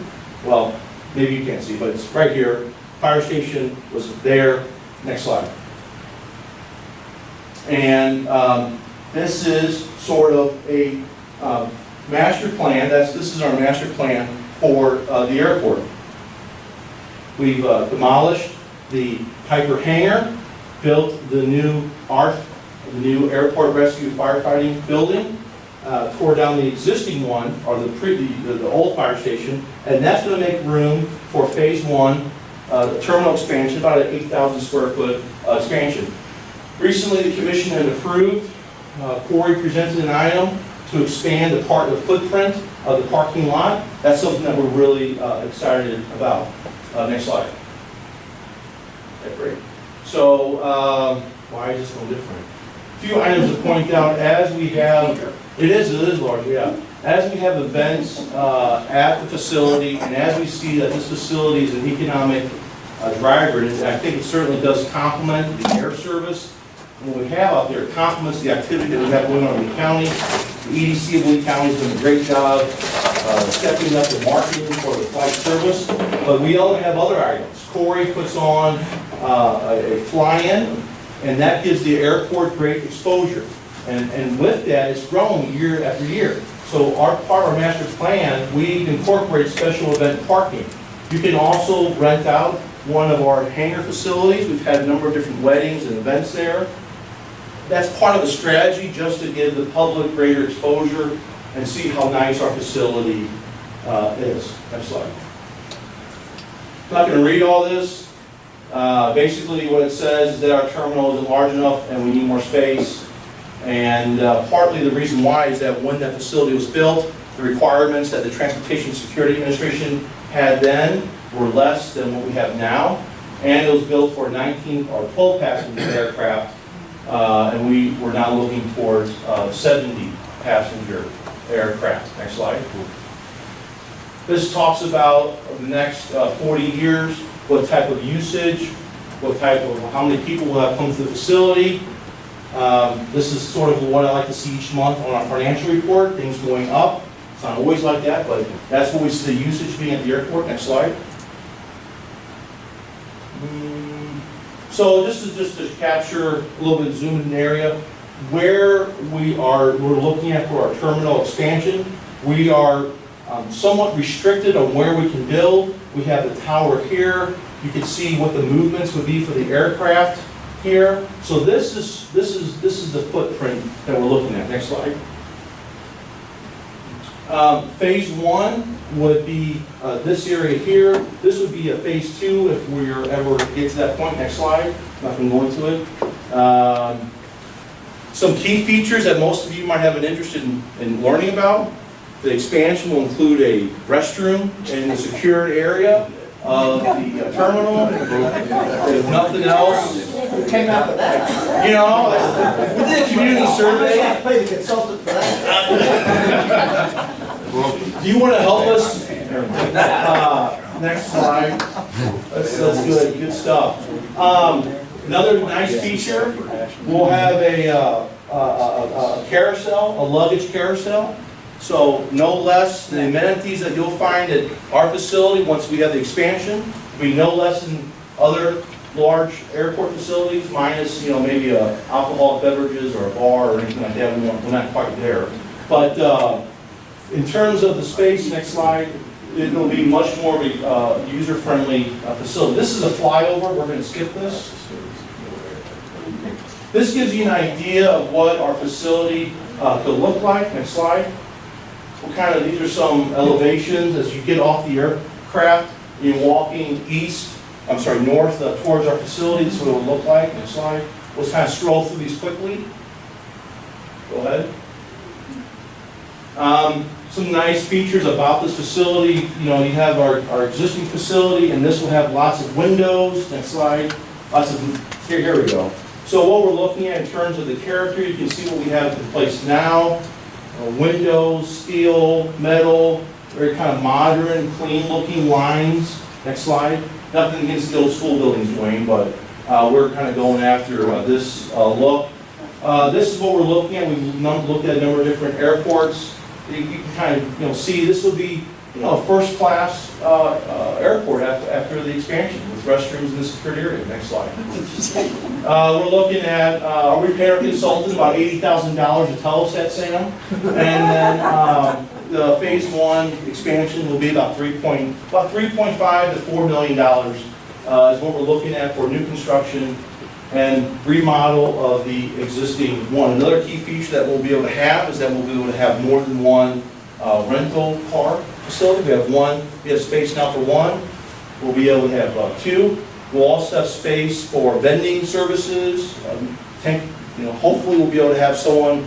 Well, maybe you can't see, but it's right here. Fire station was there. Next slide. And this is sort of a master plan. This is our master plan for the airport. We've demolished the Piper hangar, built the new ARF, the new Airport Rescue Firefighting Building, tore down the existing one, or the old fire station, and that's going to make room for phase one, the terminal expansion, about an 8,000 square foot expansion. Recently, the commission had approved, Corey presented an item to expand the footprint of the parking lot. That's something that we're really excited about. Next slide. Okay, great. So, why is this no different? A few items to point out as we have, it is large, yeah. As we have events at the facility, and as we see that this facility is an economic driver, and I think it certainly does complement the air service. And what we have out there, it complements the activity that we have going on in the county. The EDC of Lea County is doing a great job stepping up the marketing for the flight service, but we also have other items. Corey puts on a fly-in, and that gives the airport great exposure. And with that, it's growing year after year. So our part of our master plan, we incorporate special event parking. You can also rent out one of our hangar facilities. We've had a number of different weddings and events there. That's part of the strategy, just to give the public greater exposure and see how nice our facility is. Next slide. I'm not going to read all this. Basically what it says is that our terminal isn't large enough and we need more space. And partly the reason why is that when that facility was built, the requirements that the Transportation Security Administration had then were less than what we have now. And it was built for 19 or 12 passenger aircraft. And we were now looking towards 70 passenger aircraft. Next slide. This talks about the next 40 years, what type of usage, how many people will have come to the facility. This is sort of what I like to see each month on our financial report, things going up. It's not always like that, but that's what we see the usage being at the airport. Next slide. So this is just to capture a little bit of zoomed in area where we're looking at for our terminal expansion. We are somewhat restricted on where we can build. We have the tower here. You can see what the movements would be for the aircraft here. So this is the footprint that we're looking at. Next slide. Phase one would be this area here. This would be a phase two if we're ever get to that point. Next slide. I'm not going to go into it. Some key features that most of you might have an interest in learning about. The expansion will include a restroom in the secured area. of the terminal. If nothing else, Who came out with that? you know, we did a community survey. I pay the consultant for that. Do you want to help us? Next slide. That's good stuff. Another nice feature, we'll have a carousel, a luggage carousel. So no less, the amenities that you'll find at our facility, once we have the expansion, will be no less than other large airport facilities, minus, maybe alcoholic beverages or a bar or anything like that. We're not quite there. But in terms of the space, next slide, it'll be much more of a user-friendly facility. This is a flyover. We're going to skip this. This gives you an idea of what our facility could look like. Next slide. These are some elevations as you get off the aircraft. You're walking north towards our facility. This is what it would look like. Next slide. Let's kind of scroll through these quickly. Go ahead. Some nice features about this facility. You have our existing facility, and this will have lots of windows. Next slide. Here we go. So what we're looking at in terms of the character, you can see what we have in place now. Windows, steel, metal, very kind of modern, clean-looking lines. Next slide. Nothing against the old school buildings, Wayne, but we're kind of going after this look. This is what we're looking at. We've looked at a number of different airports. You can kind of see this will be a first-class airport after the expansion with restrooms in the security area. Next slide. We're looking at our repair consultant, about $80,000 to Telesat, Sam. And then the phase 1 expansion will be about $3.5 to $4 million is what we're looking at for new construction and remodel of the existing one. Another key feature that we'll be able to have is that we'll be able to have more than one rental car facility. We have space now for one. We'll be able to have two. We'll also have space for vending services. Hopefully we'll be able to have someone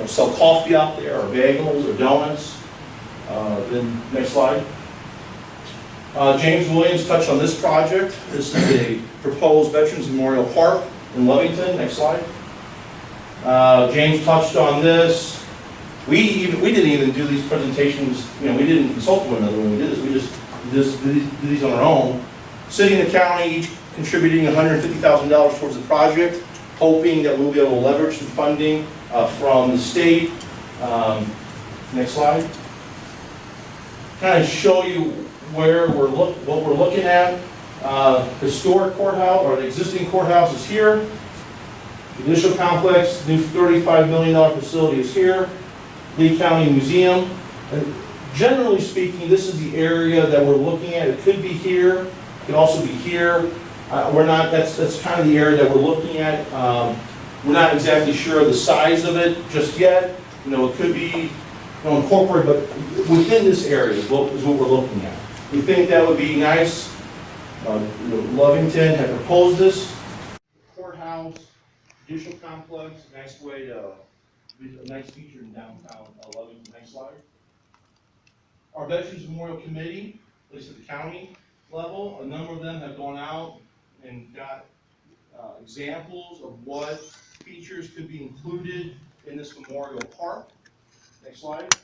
sell coffee out there, or bagels, or donuts. Then next slide. James Williams touched on this project. This is a proposed Veterans Memorial Park in Lovington. Next slide. James touched on this. We didn't even do these presentations. We didn't consult one another when we did this. We just did these on our own. City and the county each contributing $150,000 towards the project, hoping that we'll be able to leverage some funding from the state. Next slide. Kind of show you what we're looking at. Historic courthouse, or the existing courthouse is here. Judicial complex, new $35 million facility is here. Lea County Museum. And generally speaking, this is the area that we're looking at. It could be here. It could also be here. That's kind of the area that we're looking at. We're not exactly sure of the size of it just yet. It could be incorporated, but within this area is what we're looking at. We think that would be nice. Lovington had proposed this. Courthouse, judicial complex, nice way to be a nice feature in downtown Lovington. Next slide. Our Veterans Memorial Committee, at least at the county level, a number of them have gone out and got examples of what features could be included in this memorial park. Next slide.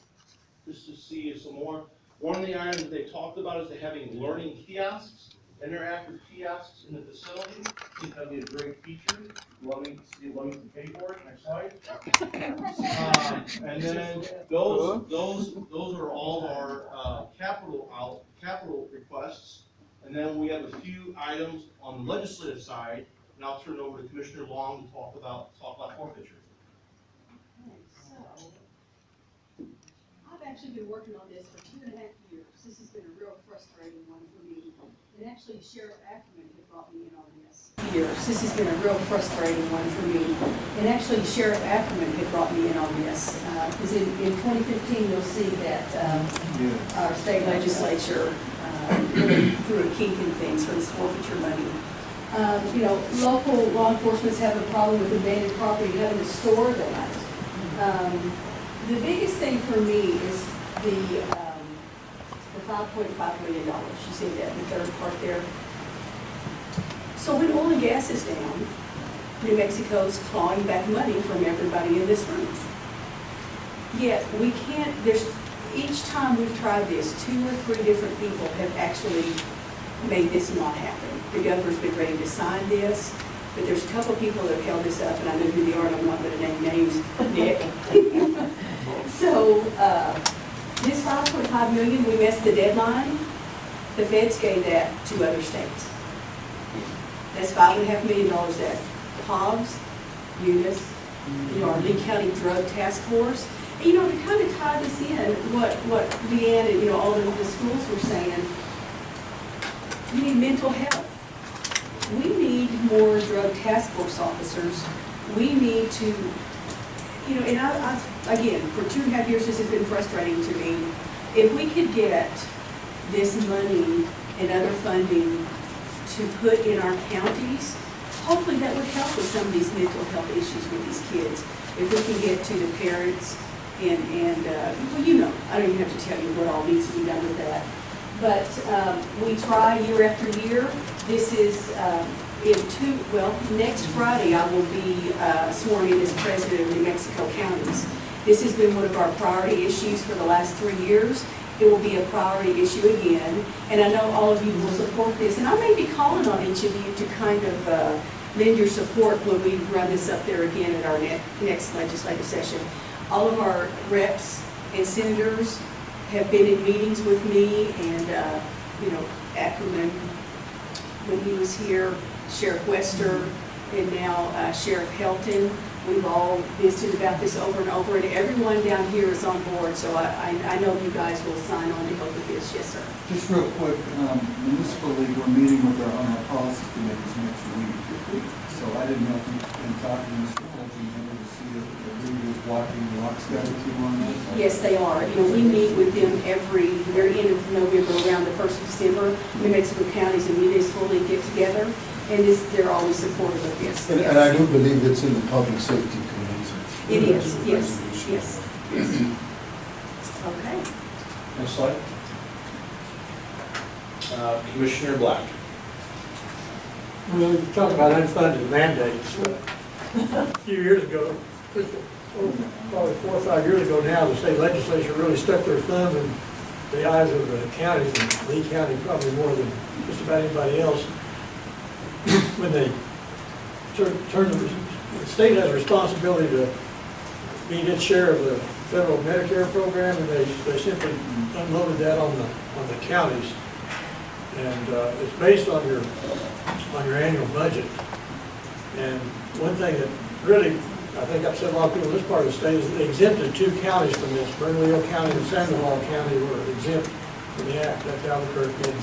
Just to see some more. One of the items that they talked about is having learning kiosks, interactive kiosks in the facility. I think that'd be a great feature. Loving to pay for it. Next slide. And then those are all of our capital requests. And then we have a few items on the legislative side, and I'll turn it over to Commissioner Long to talk about forfeiture. I've actually been working on this for 2.5 years. This has been a real frustrating one for me. And actually, Sheriff Ackerman had brought me in on this. This has been a real frustrating one for me. And actually, Sheriff Ackerman had brought me in on this. Because in 2015, you'll see that our state legislature really threw a kink in things for this forfeiture money. Local law enforcement's having a problem with abandoned property having to store that. The biggest thing for me is the $5.5 million. You see that, the third part there? So when oil and gas is down, New Mexico's clawing back money from everybody in this room. Yet we can't, each time we've tried this, 2 or 3 different people have actually made this not happen. The governor's been ready to sign this, but there's a couple people that have held this up, and I know who they are, and I'm not going to name names, Nick. So this $5.5 million, we missed the deadline. The feds gave that to other states. That's $5.5 million that Hobbs, Eunice, our Lea County Drug Task Force. And, to kind of tie this in, what Leanne and, all the schools were saying, we need mental health. We need more drug task force officers. We need to, and I again, for 2.5 years, this has been frustrating to me. If we could get this money and other funding to put in our counties, hopefully that would help with some of these mental health issues with these kids. If we can get to the parents and well, I don't even have to tell you what all needs to be done with that. But we try year after year. This is next Friday I will be sworn in as president of New Mexico counties. This has been one of our priority issues for the last 3 years. It will be a priority issue again, and I know all of you will support this. And I may be calling on each of you to kind of lend your support when we run this up there again at our next legislative session. All of our reps and senators have been in meetings with me, and Ackerman, when he was here, Sheriff Wester, and now Sheriff Helton. We've all visited about this over and over, and everyone down here is on board, so I know you guys will sign on to help with this. Yes, sir. Just real quick, Municipal League, we're meeting with on our policy committees next week. So I didn't know if you've been talking to Mr. Fulton, to see if the league is walking the lockstep with you on this. Yes, they are. We meet with them every very end of November, around the 1st of December. New Mexico counties and Municipal League get together, and they're always supportive of this. And I do believe it's in the public safety committee. It is, yes. Okay. Next slide. Commissioner Black. Well, you talk about unfunded mandates. A few years ago, probably 4 or 5 years ago now, the state legislature really stuck their thumb in the eyes of the counties, and Lea County probably more than just about anybody else. When they the state has a responsibility to meet its share of the federal Medicare program, and they simply unloaded that on the counties. And it's based on your annual budget. And one thing that really, I think upset a lot of people in this part of the state is they exempted 2 counties from this. Bernalillo County and Sandoval County were exempt from the act. That's Albuquerque and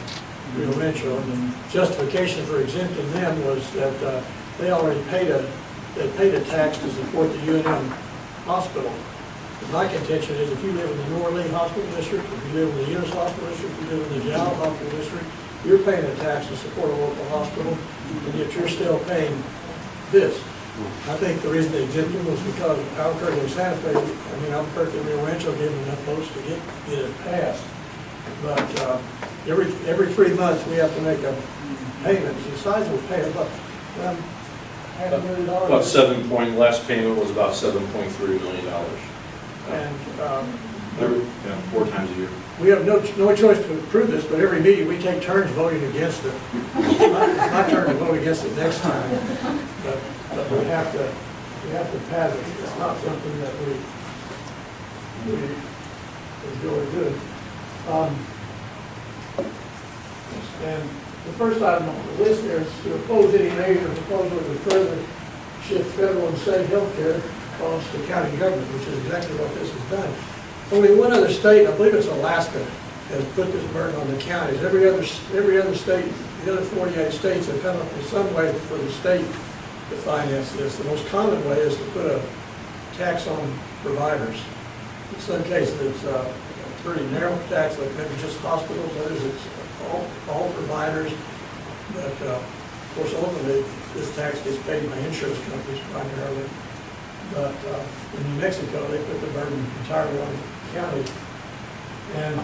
Rio Rancho. And the justification for exempting them was that they already paid a tax to support the UNM hospital. And my contention is if you live in the North Lee Hospital District, if you live in the Eunice Hospital District, if you live in the Jowell Hospital District, you're paying a tax to support a local hospital, and yet you're still paying this. I think the reason they exempted them was because Albuquerque and Santa Fe, Albuquerque and Rio Rancho gave them enough votes to get it passed. But every 3 months we have to make a payment. It's a sizable payment, but $500 million. About last payment was about $7.3 million. And 4 times a year. we have no choice to approve this, but every meeting we take turns voting against it. It's my turn to vote against it next time, but we have to pass it. It's not something that we enjoy doing. And the first item on the list there is to oppose any measure or proposal to further shift federal and state health care costs to county government, which is exactly what this has done. Only one other state, I believe it's Alaska, has put this burden on the counties. Every other state, the other 48 states have come up with some way for the state to finance this. The most common way is to put a tax on providers. In some cases, it's a pretty narrow tax, like maybe just hospitals. Others, it's all providers. But of course, ultimately, this tax gets paid by insurance companies primarily. But in New Mexico, they put the burden entirely on the county. And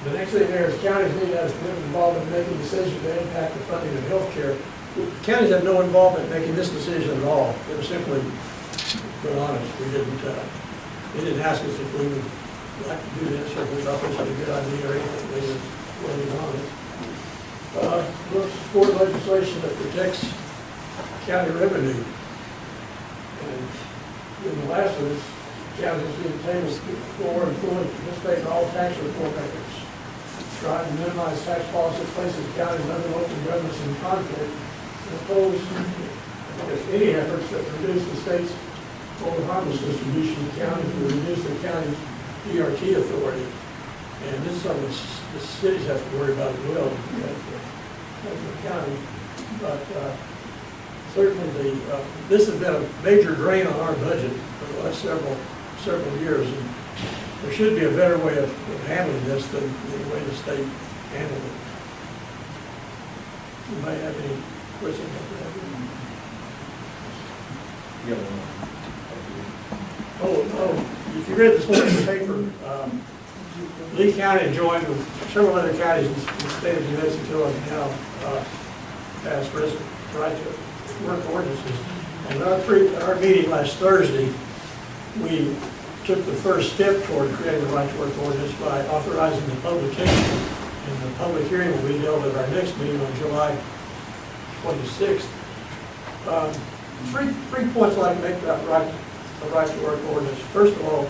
The next thing there is counties need to have significant involvement in making decisions that impact the funding of health care. Counties have no involvement in making this decision at all. It was simply put on us. They didn't ask us if we would like to do this or if we thought this was a good idea or anything. They just put it on us. We'll support legislation that protects county revenue. And in the last one, counties need to table for and fully participate in all tax reform efforts. Try to minimize tax policy places counties and other local governments in conflict. And oppose any efforts that reduce the state's total harmless distribution to counties or reduce the county's DRT authority. And this is something the cities have to worry about as well, as the county. But certainly this has been a major drain on our budget for the last several years. And there should be a better way of handling this than the way the state handled it. You might have any questions about that? If you read this morning's paper, Lea County joined with several other counties in the state of New Mexico and now passed right to work ordinances. And at our meeting last Thursday, we took the first step toward creating the right to work ordinance by authorizing the publication, and the public hearing will be held at our next meeting on July 26th. Three points I'd like to make about the right to work ordinance. First of all,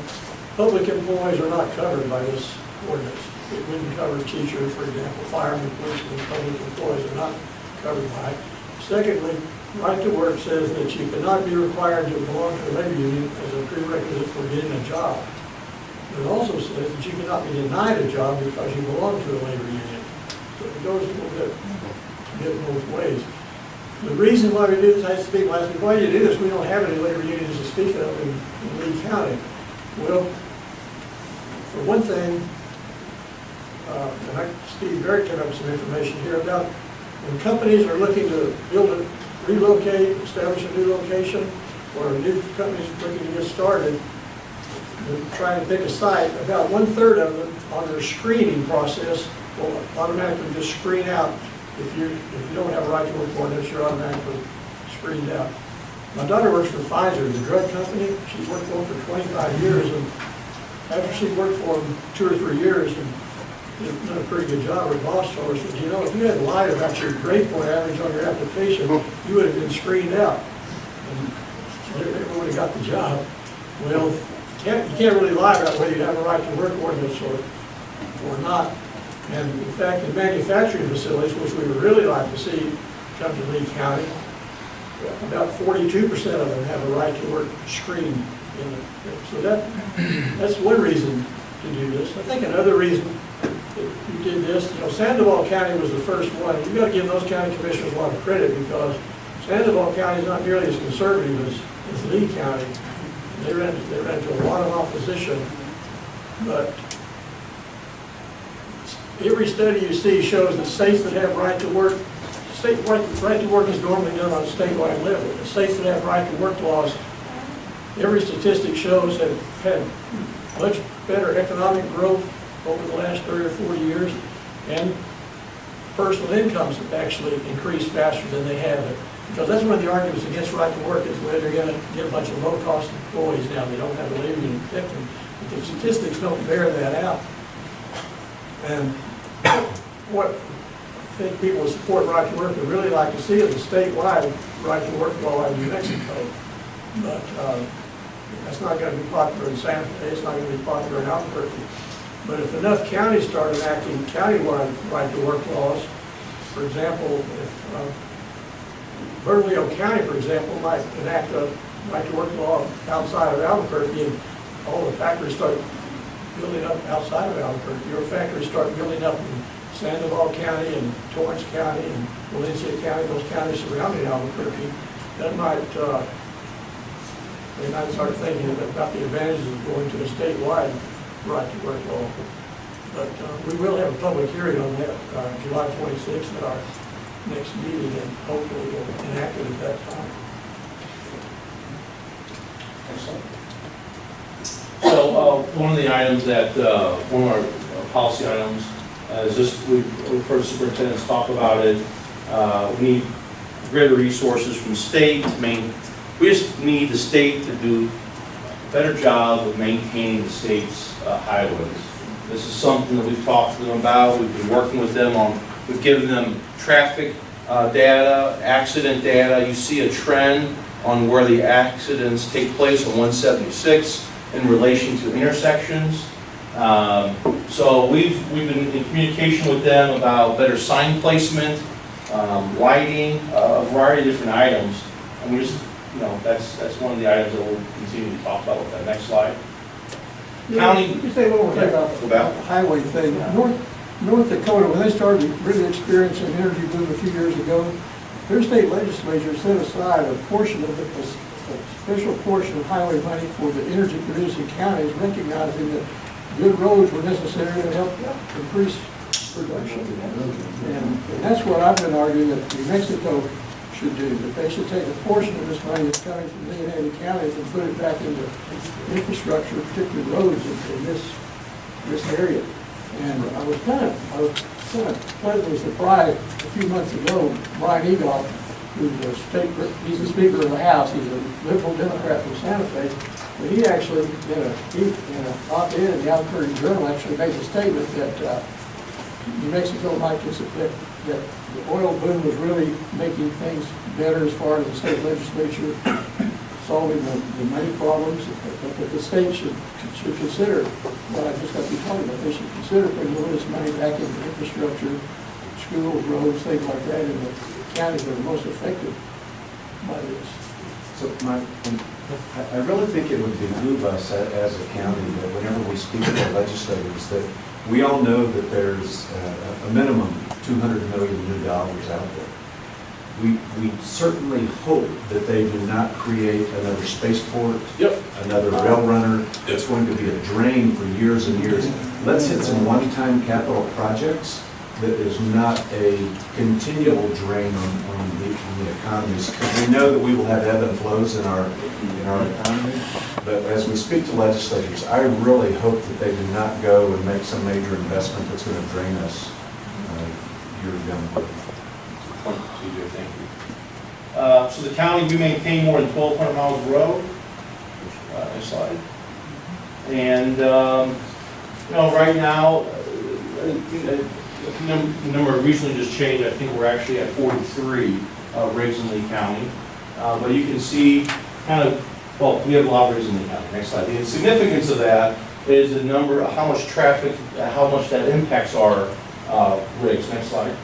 public employees are not covered by this ordinance. It wouldn't cover teachers, for example, firemen, policemen, public employees are not covered by it. Secondly, right to work says that you cannot be required to belong to a labor union as a prerequisite for getting a job. It also says that you cannot be denied a job because you belong to a labor union. So it goes a little bit both ways. The reason why we do this, I asked people ask me, why do you do this? We don't have any labor unions to speak of in Lea County. Well, for one thing, Steve Barrett came up with some information here about when companies are looking to relocate, establish a new location, or new companies looking to get started, trying to pick a site, about 1/3 of them on their screening process will automatically just screen out. If you don't have a right to work ordinance, you're automatically screened out. My daughter works for Pfizer, the drug company. She's worked for them for 25 years, and after she worked for them 2 or 3 years and done a pretty good job, her boss told her, said, you know, if you had lied about your grade point average on your application, you would have been screened out. And she never would have got the job. Well, you can't really lie about whether you have a right to work ordinance or not. And in fact, in manufacturing facilities, which we would really like to see come to Lea County, about 42% of them have a right to work screen in it. So that's one reason to do this. I think another reason that we did this, Sandoval County was the first one. You've got to give those county commissioners a lot of credit because Sandoval County is not nearly as conservative as Lea County. They ran into a lot of opposition, but every study you see shows that states that have right to work, right to work is normally done on a statewide level. The states that have right to work laws, every statistic shows have had much better economic growth over the last 30 or 40 years, and personal incomes have actually increased faster than they have. Because that's one of the arguments against right to work is whether they're going to get a bunch of low-cost employees now. They don't have a labor union to protect them. But the statistics don't bear that out. And what I think people who support right to work would really like to see is a statewide right to work law in New Mexico. But that's not going to be popular in Santa Fe. It's not going to be popular in Albuquerque. But if enough counties start enacting countywide right to work laws, for example, if Bernalillo County, for example, might enact a right to work law outside of Albuquerque, and all the factories start building up outside of Albuquerque, or factories start building up in Sandoval County and Torrance County and Valencia County, those counties surrounding Albuquerque, that might, they might start thinking about the advantages of going to a statewide right to work law. But we will have a public hearing on that July 26th at our next meeting, and hopefully we'll enact it at that time. So one of the items that, one of our policy items As we've heard superintendents talk about it, we need greater resources from state. We just need the state to do a better job of maintaining the state's highways. This is something that we've talked to them about. We've been working with them on, we've given them traffic data, accident data. You see a trend on where the accidents take place on 176 in relation to intersections. So we've been in communication with them about better sign placement, lighting, a variety of different items. And we just, that's one of the items that we'll continue to talk about with that. Next slide. County. Just say a little more thing about the highway thing. North Dakota, when they started really experiencing an energy boom a few years ago, their state legislature set aside a portion of a special portion of highway money for the energy producing counties, recognizing that good roads were necessary to help increase production. And that's what I've been arguing that New Mexico should do, that they should take a portion of this money that's coming from Lea counties and put it back into infrastructure, particularly roads in this area. And I was kind of pleasantly surprised a few months ago, Brian Egoff, he's the Speaker of the House, he's a liberal Democrat from Santa Fe, but he actually, in an op-ed in the Albuquerque Journal, actually made the statement that New Mexico might consider that the oil boom was really making things better as far as the state legislature solving the money problems, but the state should consider what I just got to be talking about. They should consider putting all this money back into infrastructure, schools, roads, things like that in the counties that are most affected by this. So I really think it would behoove us as a county that whenever we speak to our legislators, that we all know that there's a minimum $200 million new dollars out there. We certainly hope that they do not create another spaceport, another rail runner that's going to be a drain for years and years. Let's hit some one-time capital projects that is not a continual drain on the economies. Because we know that we will have ebb and flows in our economy. But as we speak to legislators, I really hope that they do not go and make some major investment that's going to drain us years down the road. Thank you. So the county, we maintain more than 1,200 miles of road. Next slide. And right now, the number recently just changed. I think we're actually at 43 rigs in Lea County. But you can see we have a lot of rigs in Lea County. Next slide. The significance of that is the number, how much traffic, how much that impacts our rigs. Next slide.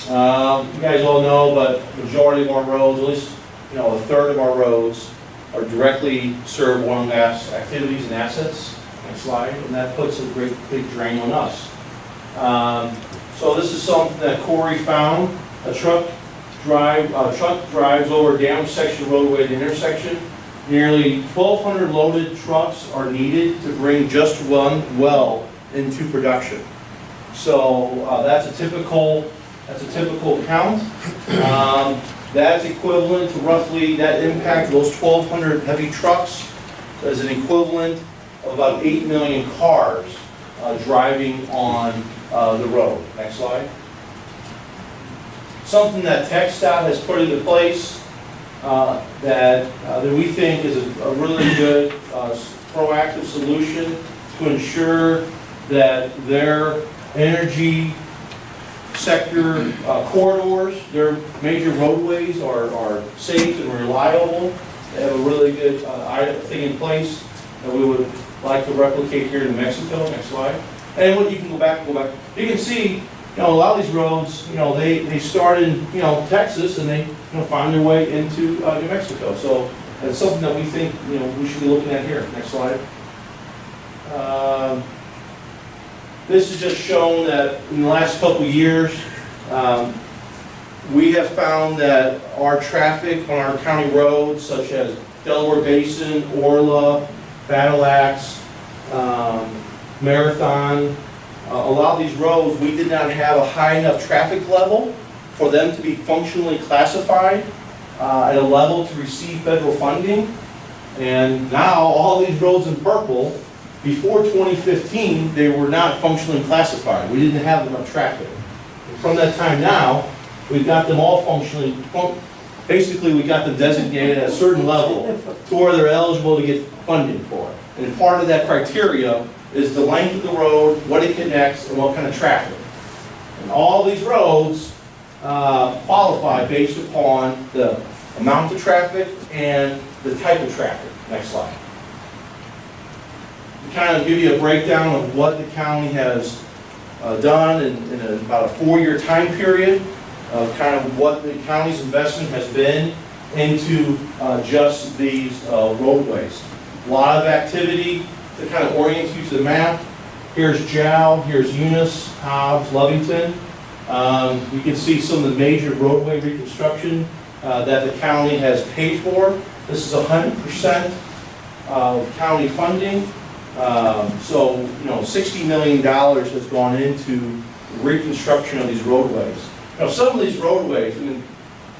You guys all know, but majority of our roads, at least a third of our roads, are directly serve oil and gas activities and assets. Next slide, and that puts a great big drain on us. So this is something that Corey found. A truck drives over a damaged section of roadway at the intersection. Nearly 1,200 loaded trucks are needed to bring just one well into production. So that's a typical count. That's equivalent to roughly, that impact of those 1,200 heavy trucks is an equivalent of about 8 million cars driving on the road. Next slide. Something that TxDOT has put into place that we think is a really good proactive solution to ensure that their energy sector corridors, their major roadways are safe and reliable. They have a really good thing in place that we would like to replicate here in New Mexico. Next slide. And when you can go back. You can see, a lot of these roads, they start in, Texas and they, find their way into New Mexico. So that's something that we think, we should be looking at here. Next slide. This is just shown that in the last couple years, we have found that our traffic on our county roads, such as Delaware Basin, Orla, Battle Axe, Marathon, a lot of these roads, we did not have a high enough traffic level for them to be functionally classified at a level to receive federal funding. And now all these roads in purple Before 2015, they were not functionally classified. We didn't have enough traffic. And from that time now, we've got them all functionally, basically we got them designated at a certain level to where they're eligible to get funding for it. And part of that criteria is the length of the road, what it connects, and what kind of traffic. And all these roads qualify based upon the amount of traffic and the type of traffic. Next slide. To kind of give you a breakdown of what the county has done in about a 4-year time period, of kind of what the county's investment has been into just these roadways. A lot of activity to kind of orient you to the map. Here's Jow, here's Eunice, Hobbs, Lovington. You can see some of the major roadway reconstruction that the county has paid for. This is 100% of county funding. So, you know, $60 million has gone into reconstruction of these roadways. Now, some of these roadways, I mean,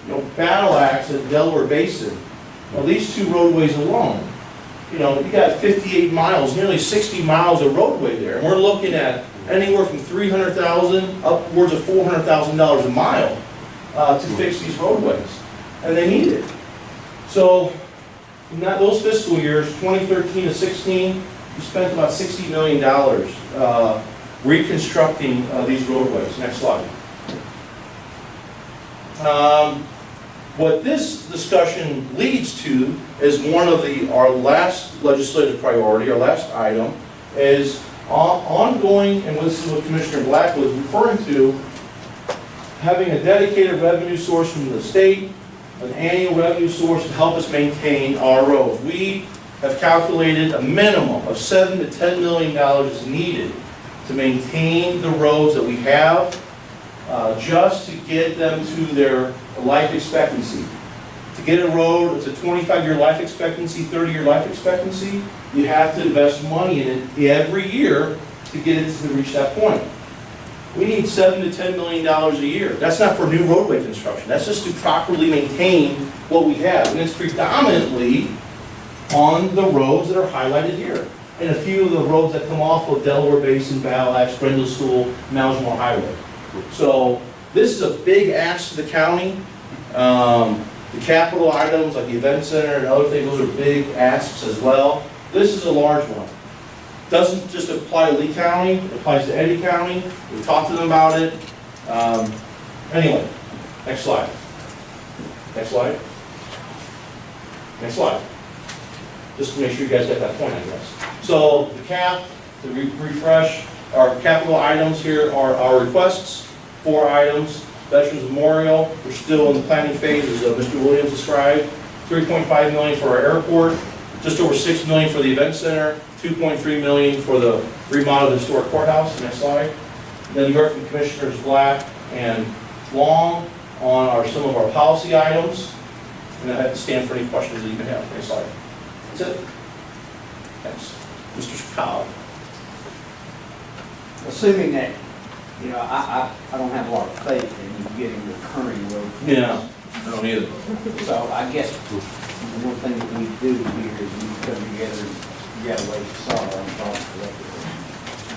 you know, Battle Axe at Delaware Basin, well, these two roadways alone, you know, you got 58 miles, nearly 60 miles of roadway there. And we're looking at anywhere from $300,000 upwards of $400,000 a mile to fix these roadways. And they need it. So, in those fiscal years, 2013 to 16, we spent about $60 million reconstructing these roadways. Next slide. What this discussion leads to is one of our last legislative priority, our last item, is ongoing, and this is what Commissioner Black was referring to, having a dedicated revenue source from the state, an annual revenue source to help us maintain our roads. We have calculated a minimum of $7 to $10 million is needed to maintain the roads that we have, just to get them to their life expectancy. To get a road, it's a 25-year life expectancy, 30-year life expectancy, you have to invest money in it every year to get it to reach that point. We need $7 to $10 million a year. That's not for new roadway construction. That's just to properly maintain what we have. And it's predominantly on the roads that are highlighted here. And a few of the roads that come off of Delaware Basin, Battle Axe, Brindle School, Malmsmore Highway. So this is a big ask to the county. The capital items like the Event Center and other things, those are big asks as well. This is a large one. Doesn't just apply to Lea County, it applies to Eddy County. We talked to them about it. Anyway, next slide. Next slide. Next slide. Just to make sure you guys get that point, I guess. So the cap, to refresh, our capital items here are our requests, 4 items. Veterans Memorial, we're still in the planning phase, as Mr. Williams described. $3.5 million for our airport, just over $6 million for the event center, $2.3 million for the remodel of the historic courthouse. Next slide. Then you heard from Commissioners Black and Long on some of our policy items. And I have to stand for any questions that you can have. Next slide. That's it. Thanks. Mr. Cobb. Assuming that, you know, I don't have a lot of faith in you getting recurring road. Yeah, I don't either. So I guess the one thing that we do here is we come together and get away to solve our own problems collectively.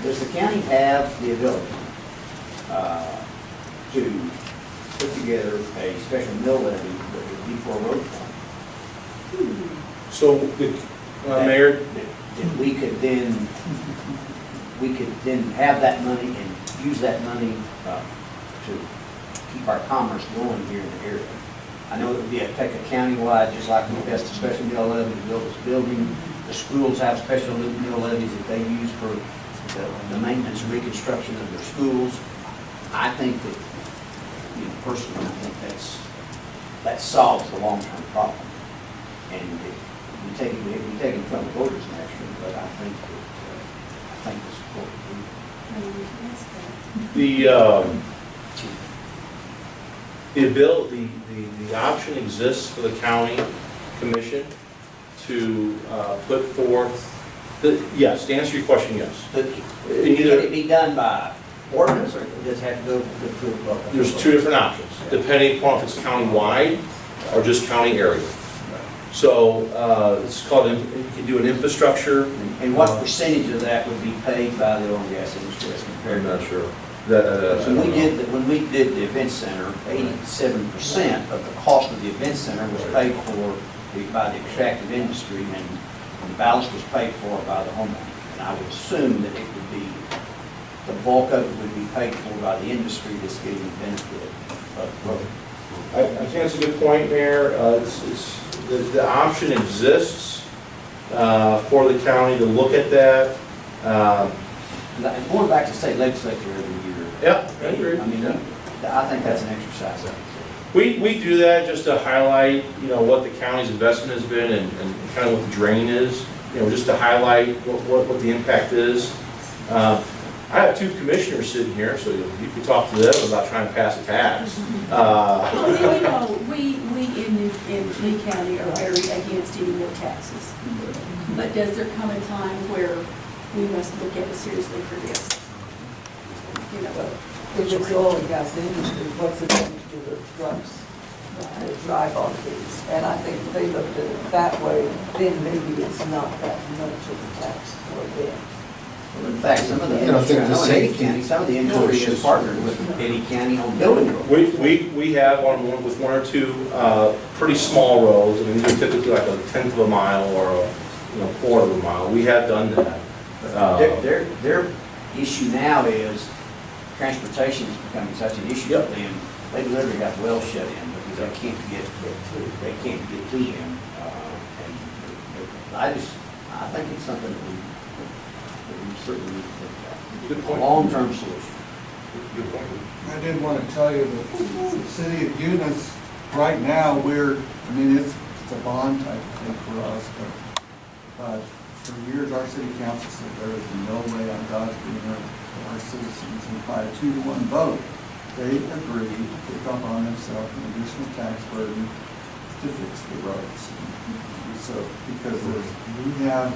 Does the county have the ability to put together a special mill levy that would be for a road fund? So, Mayor? That we could then have that money and use that money to keep our commerce going here in the area. I know it would be a county-wide, just like we passed a special mill levy to build this building. The schools have special mill levies that they use for the maintenance and reconstruction of their schools. I think that, you know, personally, I think that solves the long-term problem. And we take it from the voters naturally, but I think the support would be. The ability, the option exists for the county commission to put forth, yes, to answer your question, yes. Can it be done by ordinance, or does it have to go through a vote? There's 2 different options, depending upon if it's county-wide or just county area. So it's called, you can do an infrastructure. And what percentage of that would be paid by the oil and gas industry as compared I'm to? not sure. So when we did the event center, 87% of the cost of the event center was paid for by the extractive industry, and the balance was paid for by the homeowner. And I would assume that it would be, the bulk of it would be paid for by the industry that's getting the benefit of I think that's a good point, Mayor. The option exists for the county to look at that. And going back to state legislature every year. Yep, I agree. I mean, I think that's an exercise. We do that just to highlight, what the county's investment has been and kind of what the drain is, just to highlight what the impact is. I have two commissioners sitting here, so you can talk to them about trying to pass a tax. We in Lee County are very against any more taxes. But does there come a time where we must look at it seriously for this? If it's oil and gas industry, what's the damage to the trucks that drive on these? And I think if they looked at it that way, then maybe it's not that much of a tax for them. In fact, some of the industry, I know in Eddie County, some of the industry has partnered with Eddie County on building roads. We have with one or two pretty small roads. I mean, these are typically like 1/10 of a mile or a 1/4 of a mile. We have done that. Their issue now is transportation is becoming such an issue for them. They literally have wells shut in because they can't get to them. And I think it's something that we certainly need to Good look at. point. A long-term solution. Good point. I did want to tell you that the city of Eunice, right now, it's a bond type of thing for us, but for years, our city council said there is no way on God's green earth that our citizens, and by a 2-to-1 vote, they agreed to take on themselves an additional tax burden to fix the roads. So, because we have,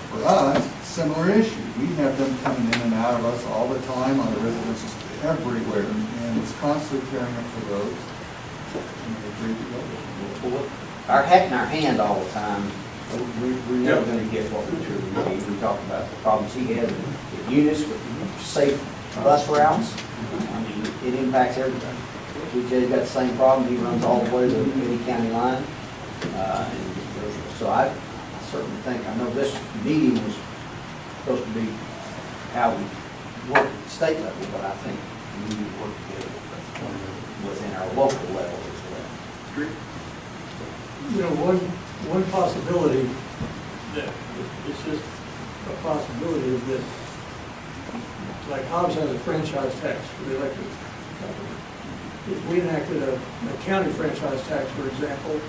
for us, similar issue. We have them coming in and out of us all the time on the residences everywhere, and it's constantly tearing up the roads. And we agreed to go. Our hat in our hand all the time, we're never going to get what we truly need. We talked about the problems he had at Eunice with safe bus routes. I mean, it impacts everybody. TJ's got the same problem. He runs all the way to the Eddie County line. So I certainly think, I know this meeting was supposed to be how we work at the state level, but I think we need to work together within our local level as well. One possibility that, it's just a possibility, is that, like Hobbs has a franchise tax for the electric company. If we enacted a county franchise tax, for example,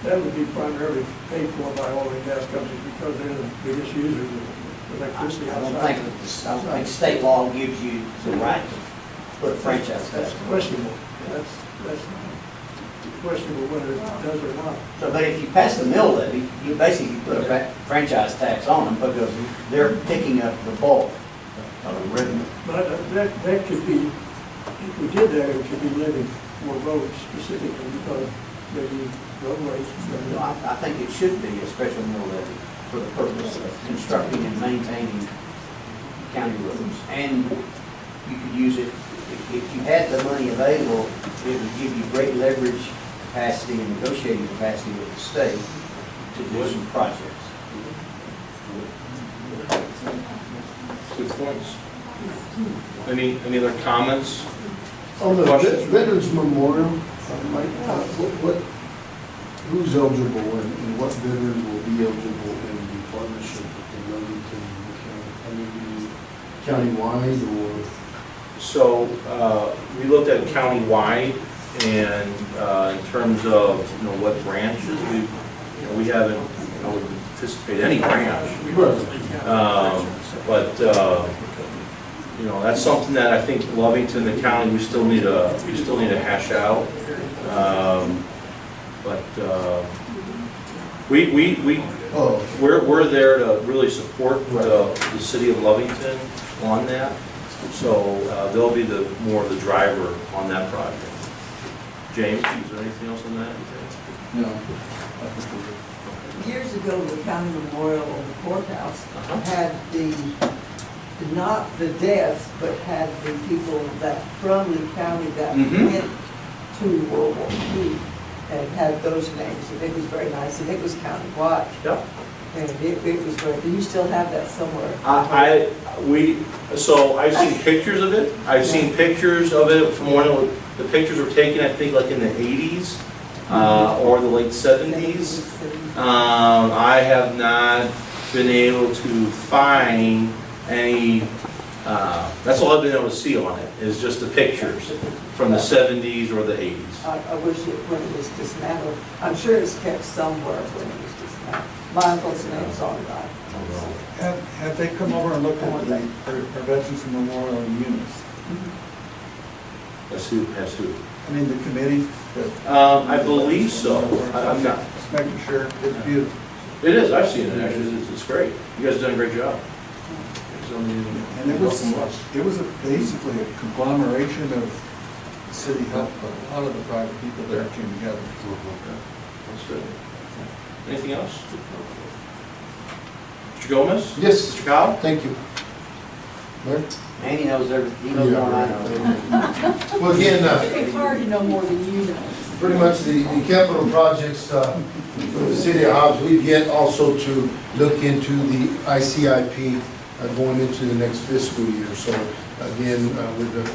that would be primarily paid for by oil and gas companies because they're the biggest users of electricity. I don't think state law gives you the right to put a franchise tax. That's questionable. That's questionable whether it does or not. So, but if you pass the mill levy, you basically put a franchise tax on them because they're picking up the bulk of the revenue. But that could be, if we did that, it could be levied for roads specifically because they use roadways. I think it should be a special mill levy for the purpose of constructing and maintaining county roads. And you could use it, if you had the money available, it would give you great leverage capacity and negotiating capacity with the state to do some projects. Good points. Any other comments? On the Questions? Veterans Memorial, who's eligible and what veterans will be eligible in the partnership with the Lovington County? Countywide or? So we looked at countywide, and in terms of what branches we haven't anticipated any branch, but that's something that I think Lovington, the county, we still need to hash out. We're there to really support the city of Lovington on that. So they'll be more of the driver on that project. James, is there anything else on that? No. ago, the county memorial on the courthouse had not the deaths, but had the people that from the county that went to World War II, and had those names, and it was very nice, and it was county-wide. Yep. And it was great. Do you still have that somewhere? So I've seen pictures of it. I've seen pictures of it from one of the pictures were taken, I think, like in the 80s or the late 70s. I have not been able to find any, that's all I've been able to see on it, is just the pictures from the 70s or the 80s. I wish it, when it was dismantled, I'm sure it's kept somewhere when it was dismantled. My uncle's name's on it. Have they come over and looked at our Veterans Memorial in Eunice? That's who? I mean, the committee? I believe so. I'm not. Just making sure, it's beautiful. It is, I've seen it actually, it's great. You guys have done a great job. And it was basically a conglomeration of city help, but a lot of the private people there came together. That's good. Anything else? Mr. Gomez? Yes. Mr. Cobb? Thank you. Mayor? Manny knows everything, he knows more than I know. Well, again, It's hard to know more than you know. pretty much the capital projects for the city of Hobbs, we've yet also to look into the ICIP going into the next fiscal year. So again, with the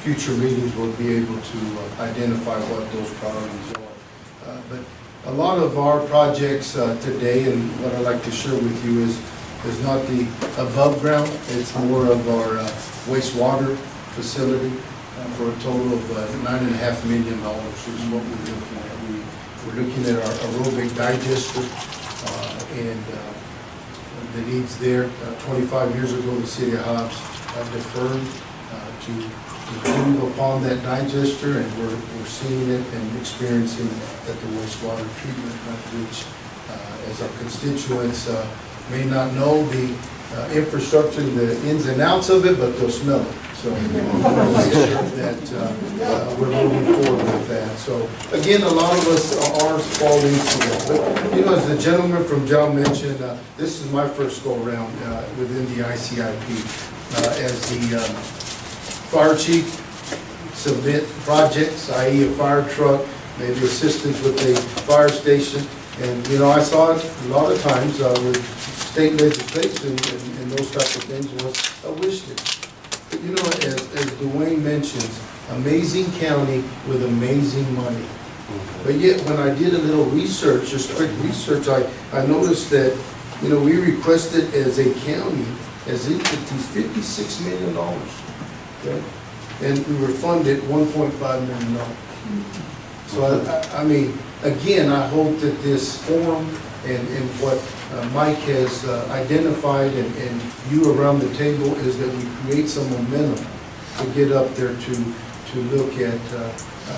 future meetings, we'll be able to identify what those priorities are. But a lot of our projects today, and what I'd like to share with you is not the above ground, it's more of our wastewater facility for a total of $9.5 million is what we're looking at. We're looking at our aerobic digester and the needs there. 25 years ago, the city of Hobbs deferred to improve upon that digester, and we're seeing it and experiencing at the wastewater treatment plant, which as our constituents may not know the infrastructure, the ins and outs of it, but they'll smell it. So we want to make sure that we're moving forward with that. So again, a lot of us, ours fall into that. But you know, as the gentleman from John mentioned, this is my first go around within the ICIP as the fire chief. Submit projects, i.e. a fire truck, maybe assistance with a fire station. And you know, I saw it a lot of times with state legislation and those types of things was a wish list. But you know, as Dwayne mentions, amazing county with amazing money. But yet, when I did a little research, just quick research, I noticed that, you know, we requested as a county, as entities, $56 million. Okay? And we were funded $1.5 million. So, I mean, again, I hope that this forum and what Mike has identified and you around the table is that we create some momentum to get up there to look at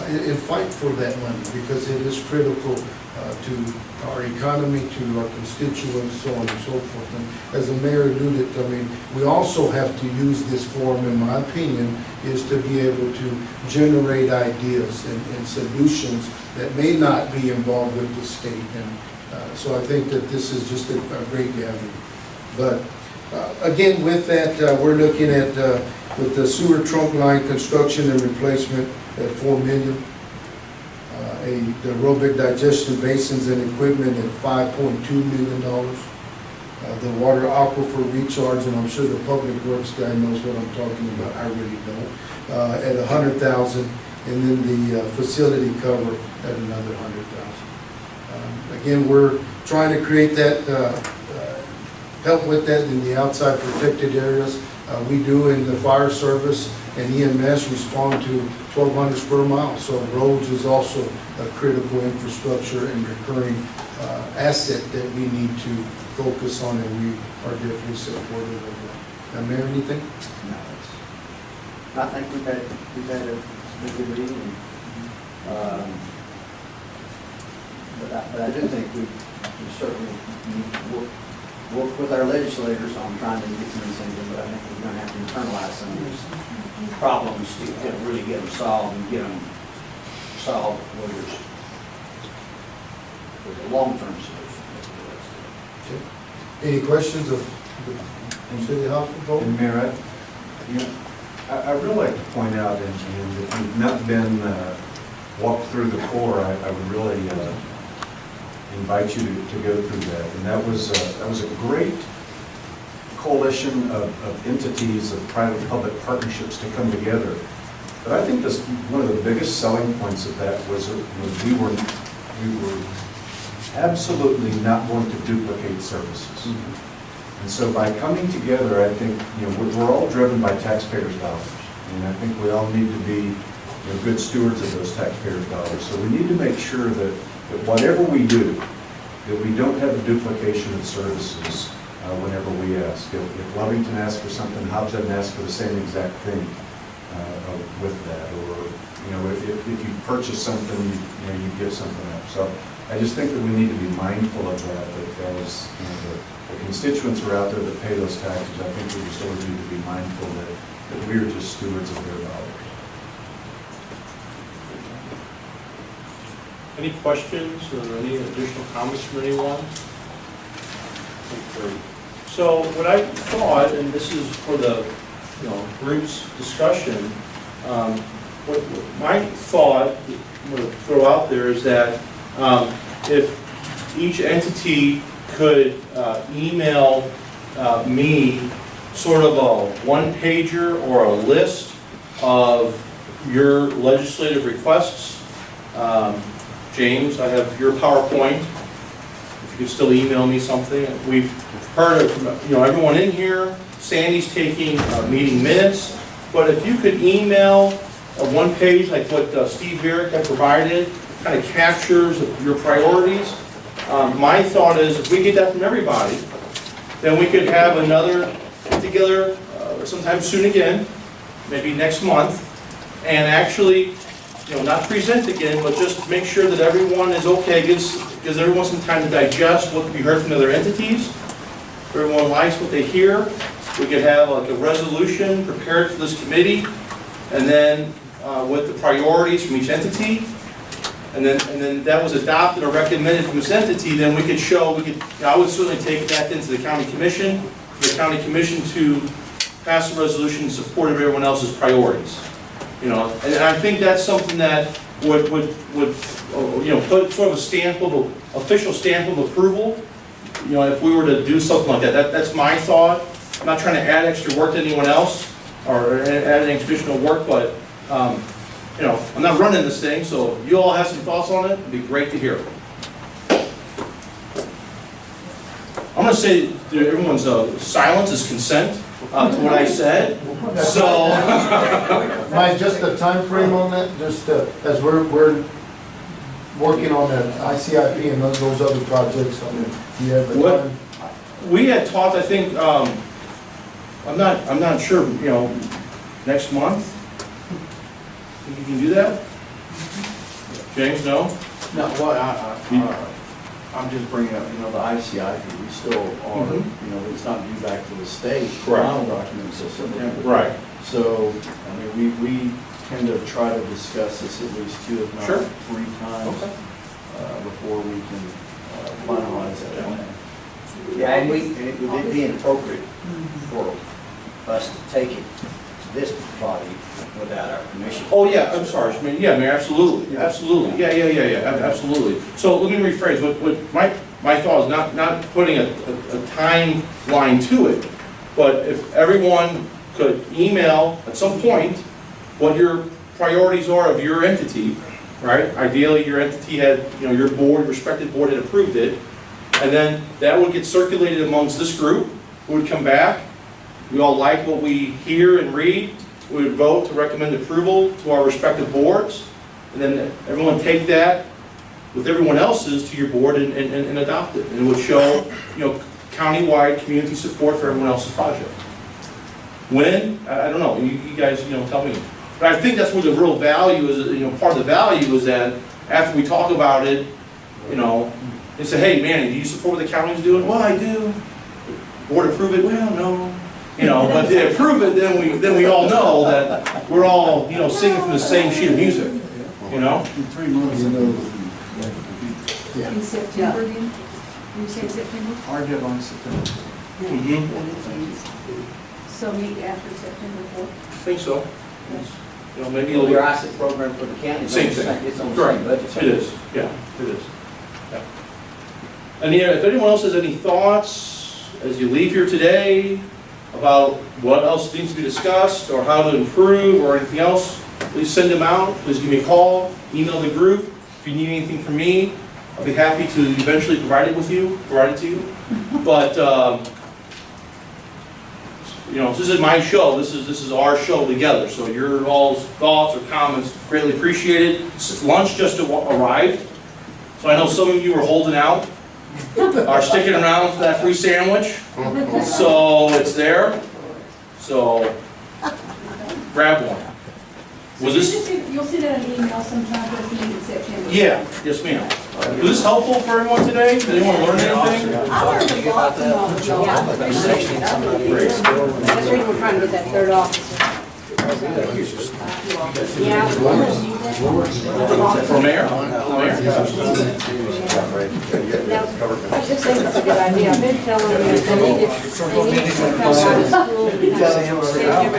and fight for that money, because it is critical to our economy, to our constituents, so on and so forth. And as the mayor alluded, I mean, we also have to use this forum, in my opinion, is to be able to generate ideas and solutions that may not be involved with the state. And so I think that this is just a great gathering. But again, with that, we're looking at with the sewer trunk line construction and replacement at $4 million. The aerobic digestion basins and equipment at $5.2 million. The water aquifer recharge, and I'm sure the public works guy knows what I'm talking about, I really don't, at $100,000, and then the facility cover at another $100,000. Again, we're trying to create that, help with that in the outside protected areas. We do in the fire service and EMS respond to 1,200 square miles. So roads is also a critical infrastructure and recurring asset that we need to focus on, and we are definitely supportive of that. Mayor, anything? No, I think we've had a good meeting. But I do think we certainly need to work with our legislators on trying to get some of these things in, but I think we're going to have to internalize some of these problems to really get them solved and get them solved where there's a long-term solution. Any questions of the City Hall proposal? And Mayor, I really like to point out, and if you've not been walked through the core, I would really invite you to go through that. And that was a great coalition of entities, of private-public partnerships to come together. But I think one of the biggest selling points of that was we were absolutely not going to duplicate services. And so by coming together, I think, we're all driven by taxpayers' dollars. And I think we all need to be good stewards of those taxpayers' dollars. So we need to make sure that whatever we do, that we don't have a duplication of services whenever we ask. If Lovington asks for something, Hobbs doesn't ask for the same exact thing with that. Or, if you purchase something, you give something up. So I just think that we need to be mindful of that as the constituents are out there that pay those taxes. I think we just always need to be mindful that we are just stewards of their dollars. Any questions or any additional comments from anyone? So what I thought, and this is for the group's discussion, what my thought I'm going to throw out there is that if each entity could email me sort of a one-pager or a list of your legislative requests. James, I have your PowerPoint. If you could still email me something. We've heard it from everyone in here. Sandy's taking meeting minutes. But if you could email a one page like what Steve Varick had provided, kind of captures your priorities. My thought is if we get that from everybody, then we could have another get together sometime soon again, maybe next month, and actually not present again, but just make sure that everyone is okay, gives everyone some time to digest what we heard from other entities. If everyone likes what they hear, we could have like a resolution prepared for this committee, and then with the priorities from each entity, and then that was adopted or recommended from this entity, then we could I would certainly take that into the county commission, for the county commission to pass a resolution in support of everyone else's priorities. And I think that's something that would put sort of a stamp of official stamp of approval. If we were to do something like that, that's my thought. I'm not trying to add extra work to anyone else or add any additional work, but I'm not running this thing, so if you all have some thoughts on it, it'd be great to hear. I'm going to say that everyone's silence is consent to what I said. So, Mike, just a time frame on that, just as we're working on the ICIP and those other projects. You have the what time? we had talked, I think, I'm not sure. Next month. Think you can do that? James, no. No, well, I'm just bringing up, the ICIP, we still are, it's not due back to the state. Correct. Final documents until September. Right. So, we tend to try to discuss this at least 2, if not 3 times before we can finalize that plan. Yeah, and it would be inappropriate for us to take it to this body without our permission. Oh, yeah, I'm sorry. Yeah, Mayor, absolutely. Absolutely. Yeah, absolutely. So let me rephrase. What my thought is not putting a timeline to it, but if everyone could email at some point what your priorities are of your entity, right? Ideally, your entity had, your board, respected board had approved it, and then that would get circulated amongst this group, who would come back. We all like what we hear and read. We would vote to recommend approval to our respective boards, and then everyone take that with everyone else's to your board and adopt it. And it would show, countywide community support for everyone else's project. When? I don't know. You guys, tell me. But I think that's where the real value is. Part of the value is that after we talk about it, they say, hey, man, do you support what the county's doing? Well, I do. Board approve it? Well, no. But if they approve it, then we all know that we're all, singing from the same sheet of music, In 3 months. In September, then? You said September? Our deadline September. So meet after September 4th? I think so. You know, maybe Your it'll ISIP program for the county. is Same on the thing. It's on the Correct. same budget. It is, yeah, it is. Yeah. And yeah, if anyone else has any thoughts as you leave here today about what else needs to be discussed or how to improve or anything else, please send them out. Please give me a call, email the group. If you need anything from me, I'll be happy to eventually provide it to you. But, you know, this is my show. This is our show together. So your all's thoughts or comments greatly appreciated. Lunch just arrived, so I know some of you are holding out, are sticking around for that free sandwich. So it's there. So grab one. Was this? You'll see that in email sometime, but it's in September. Yeah. Yes, ma'am. Was this helpful for everyone today? Did anyone learn anything? I learned a lot from all of y'all. Yeah. That's the reason we're trying to get that third officer. Yeah. For mayor? I just think it's a good idea. I've been telling them that they need to come out of school and have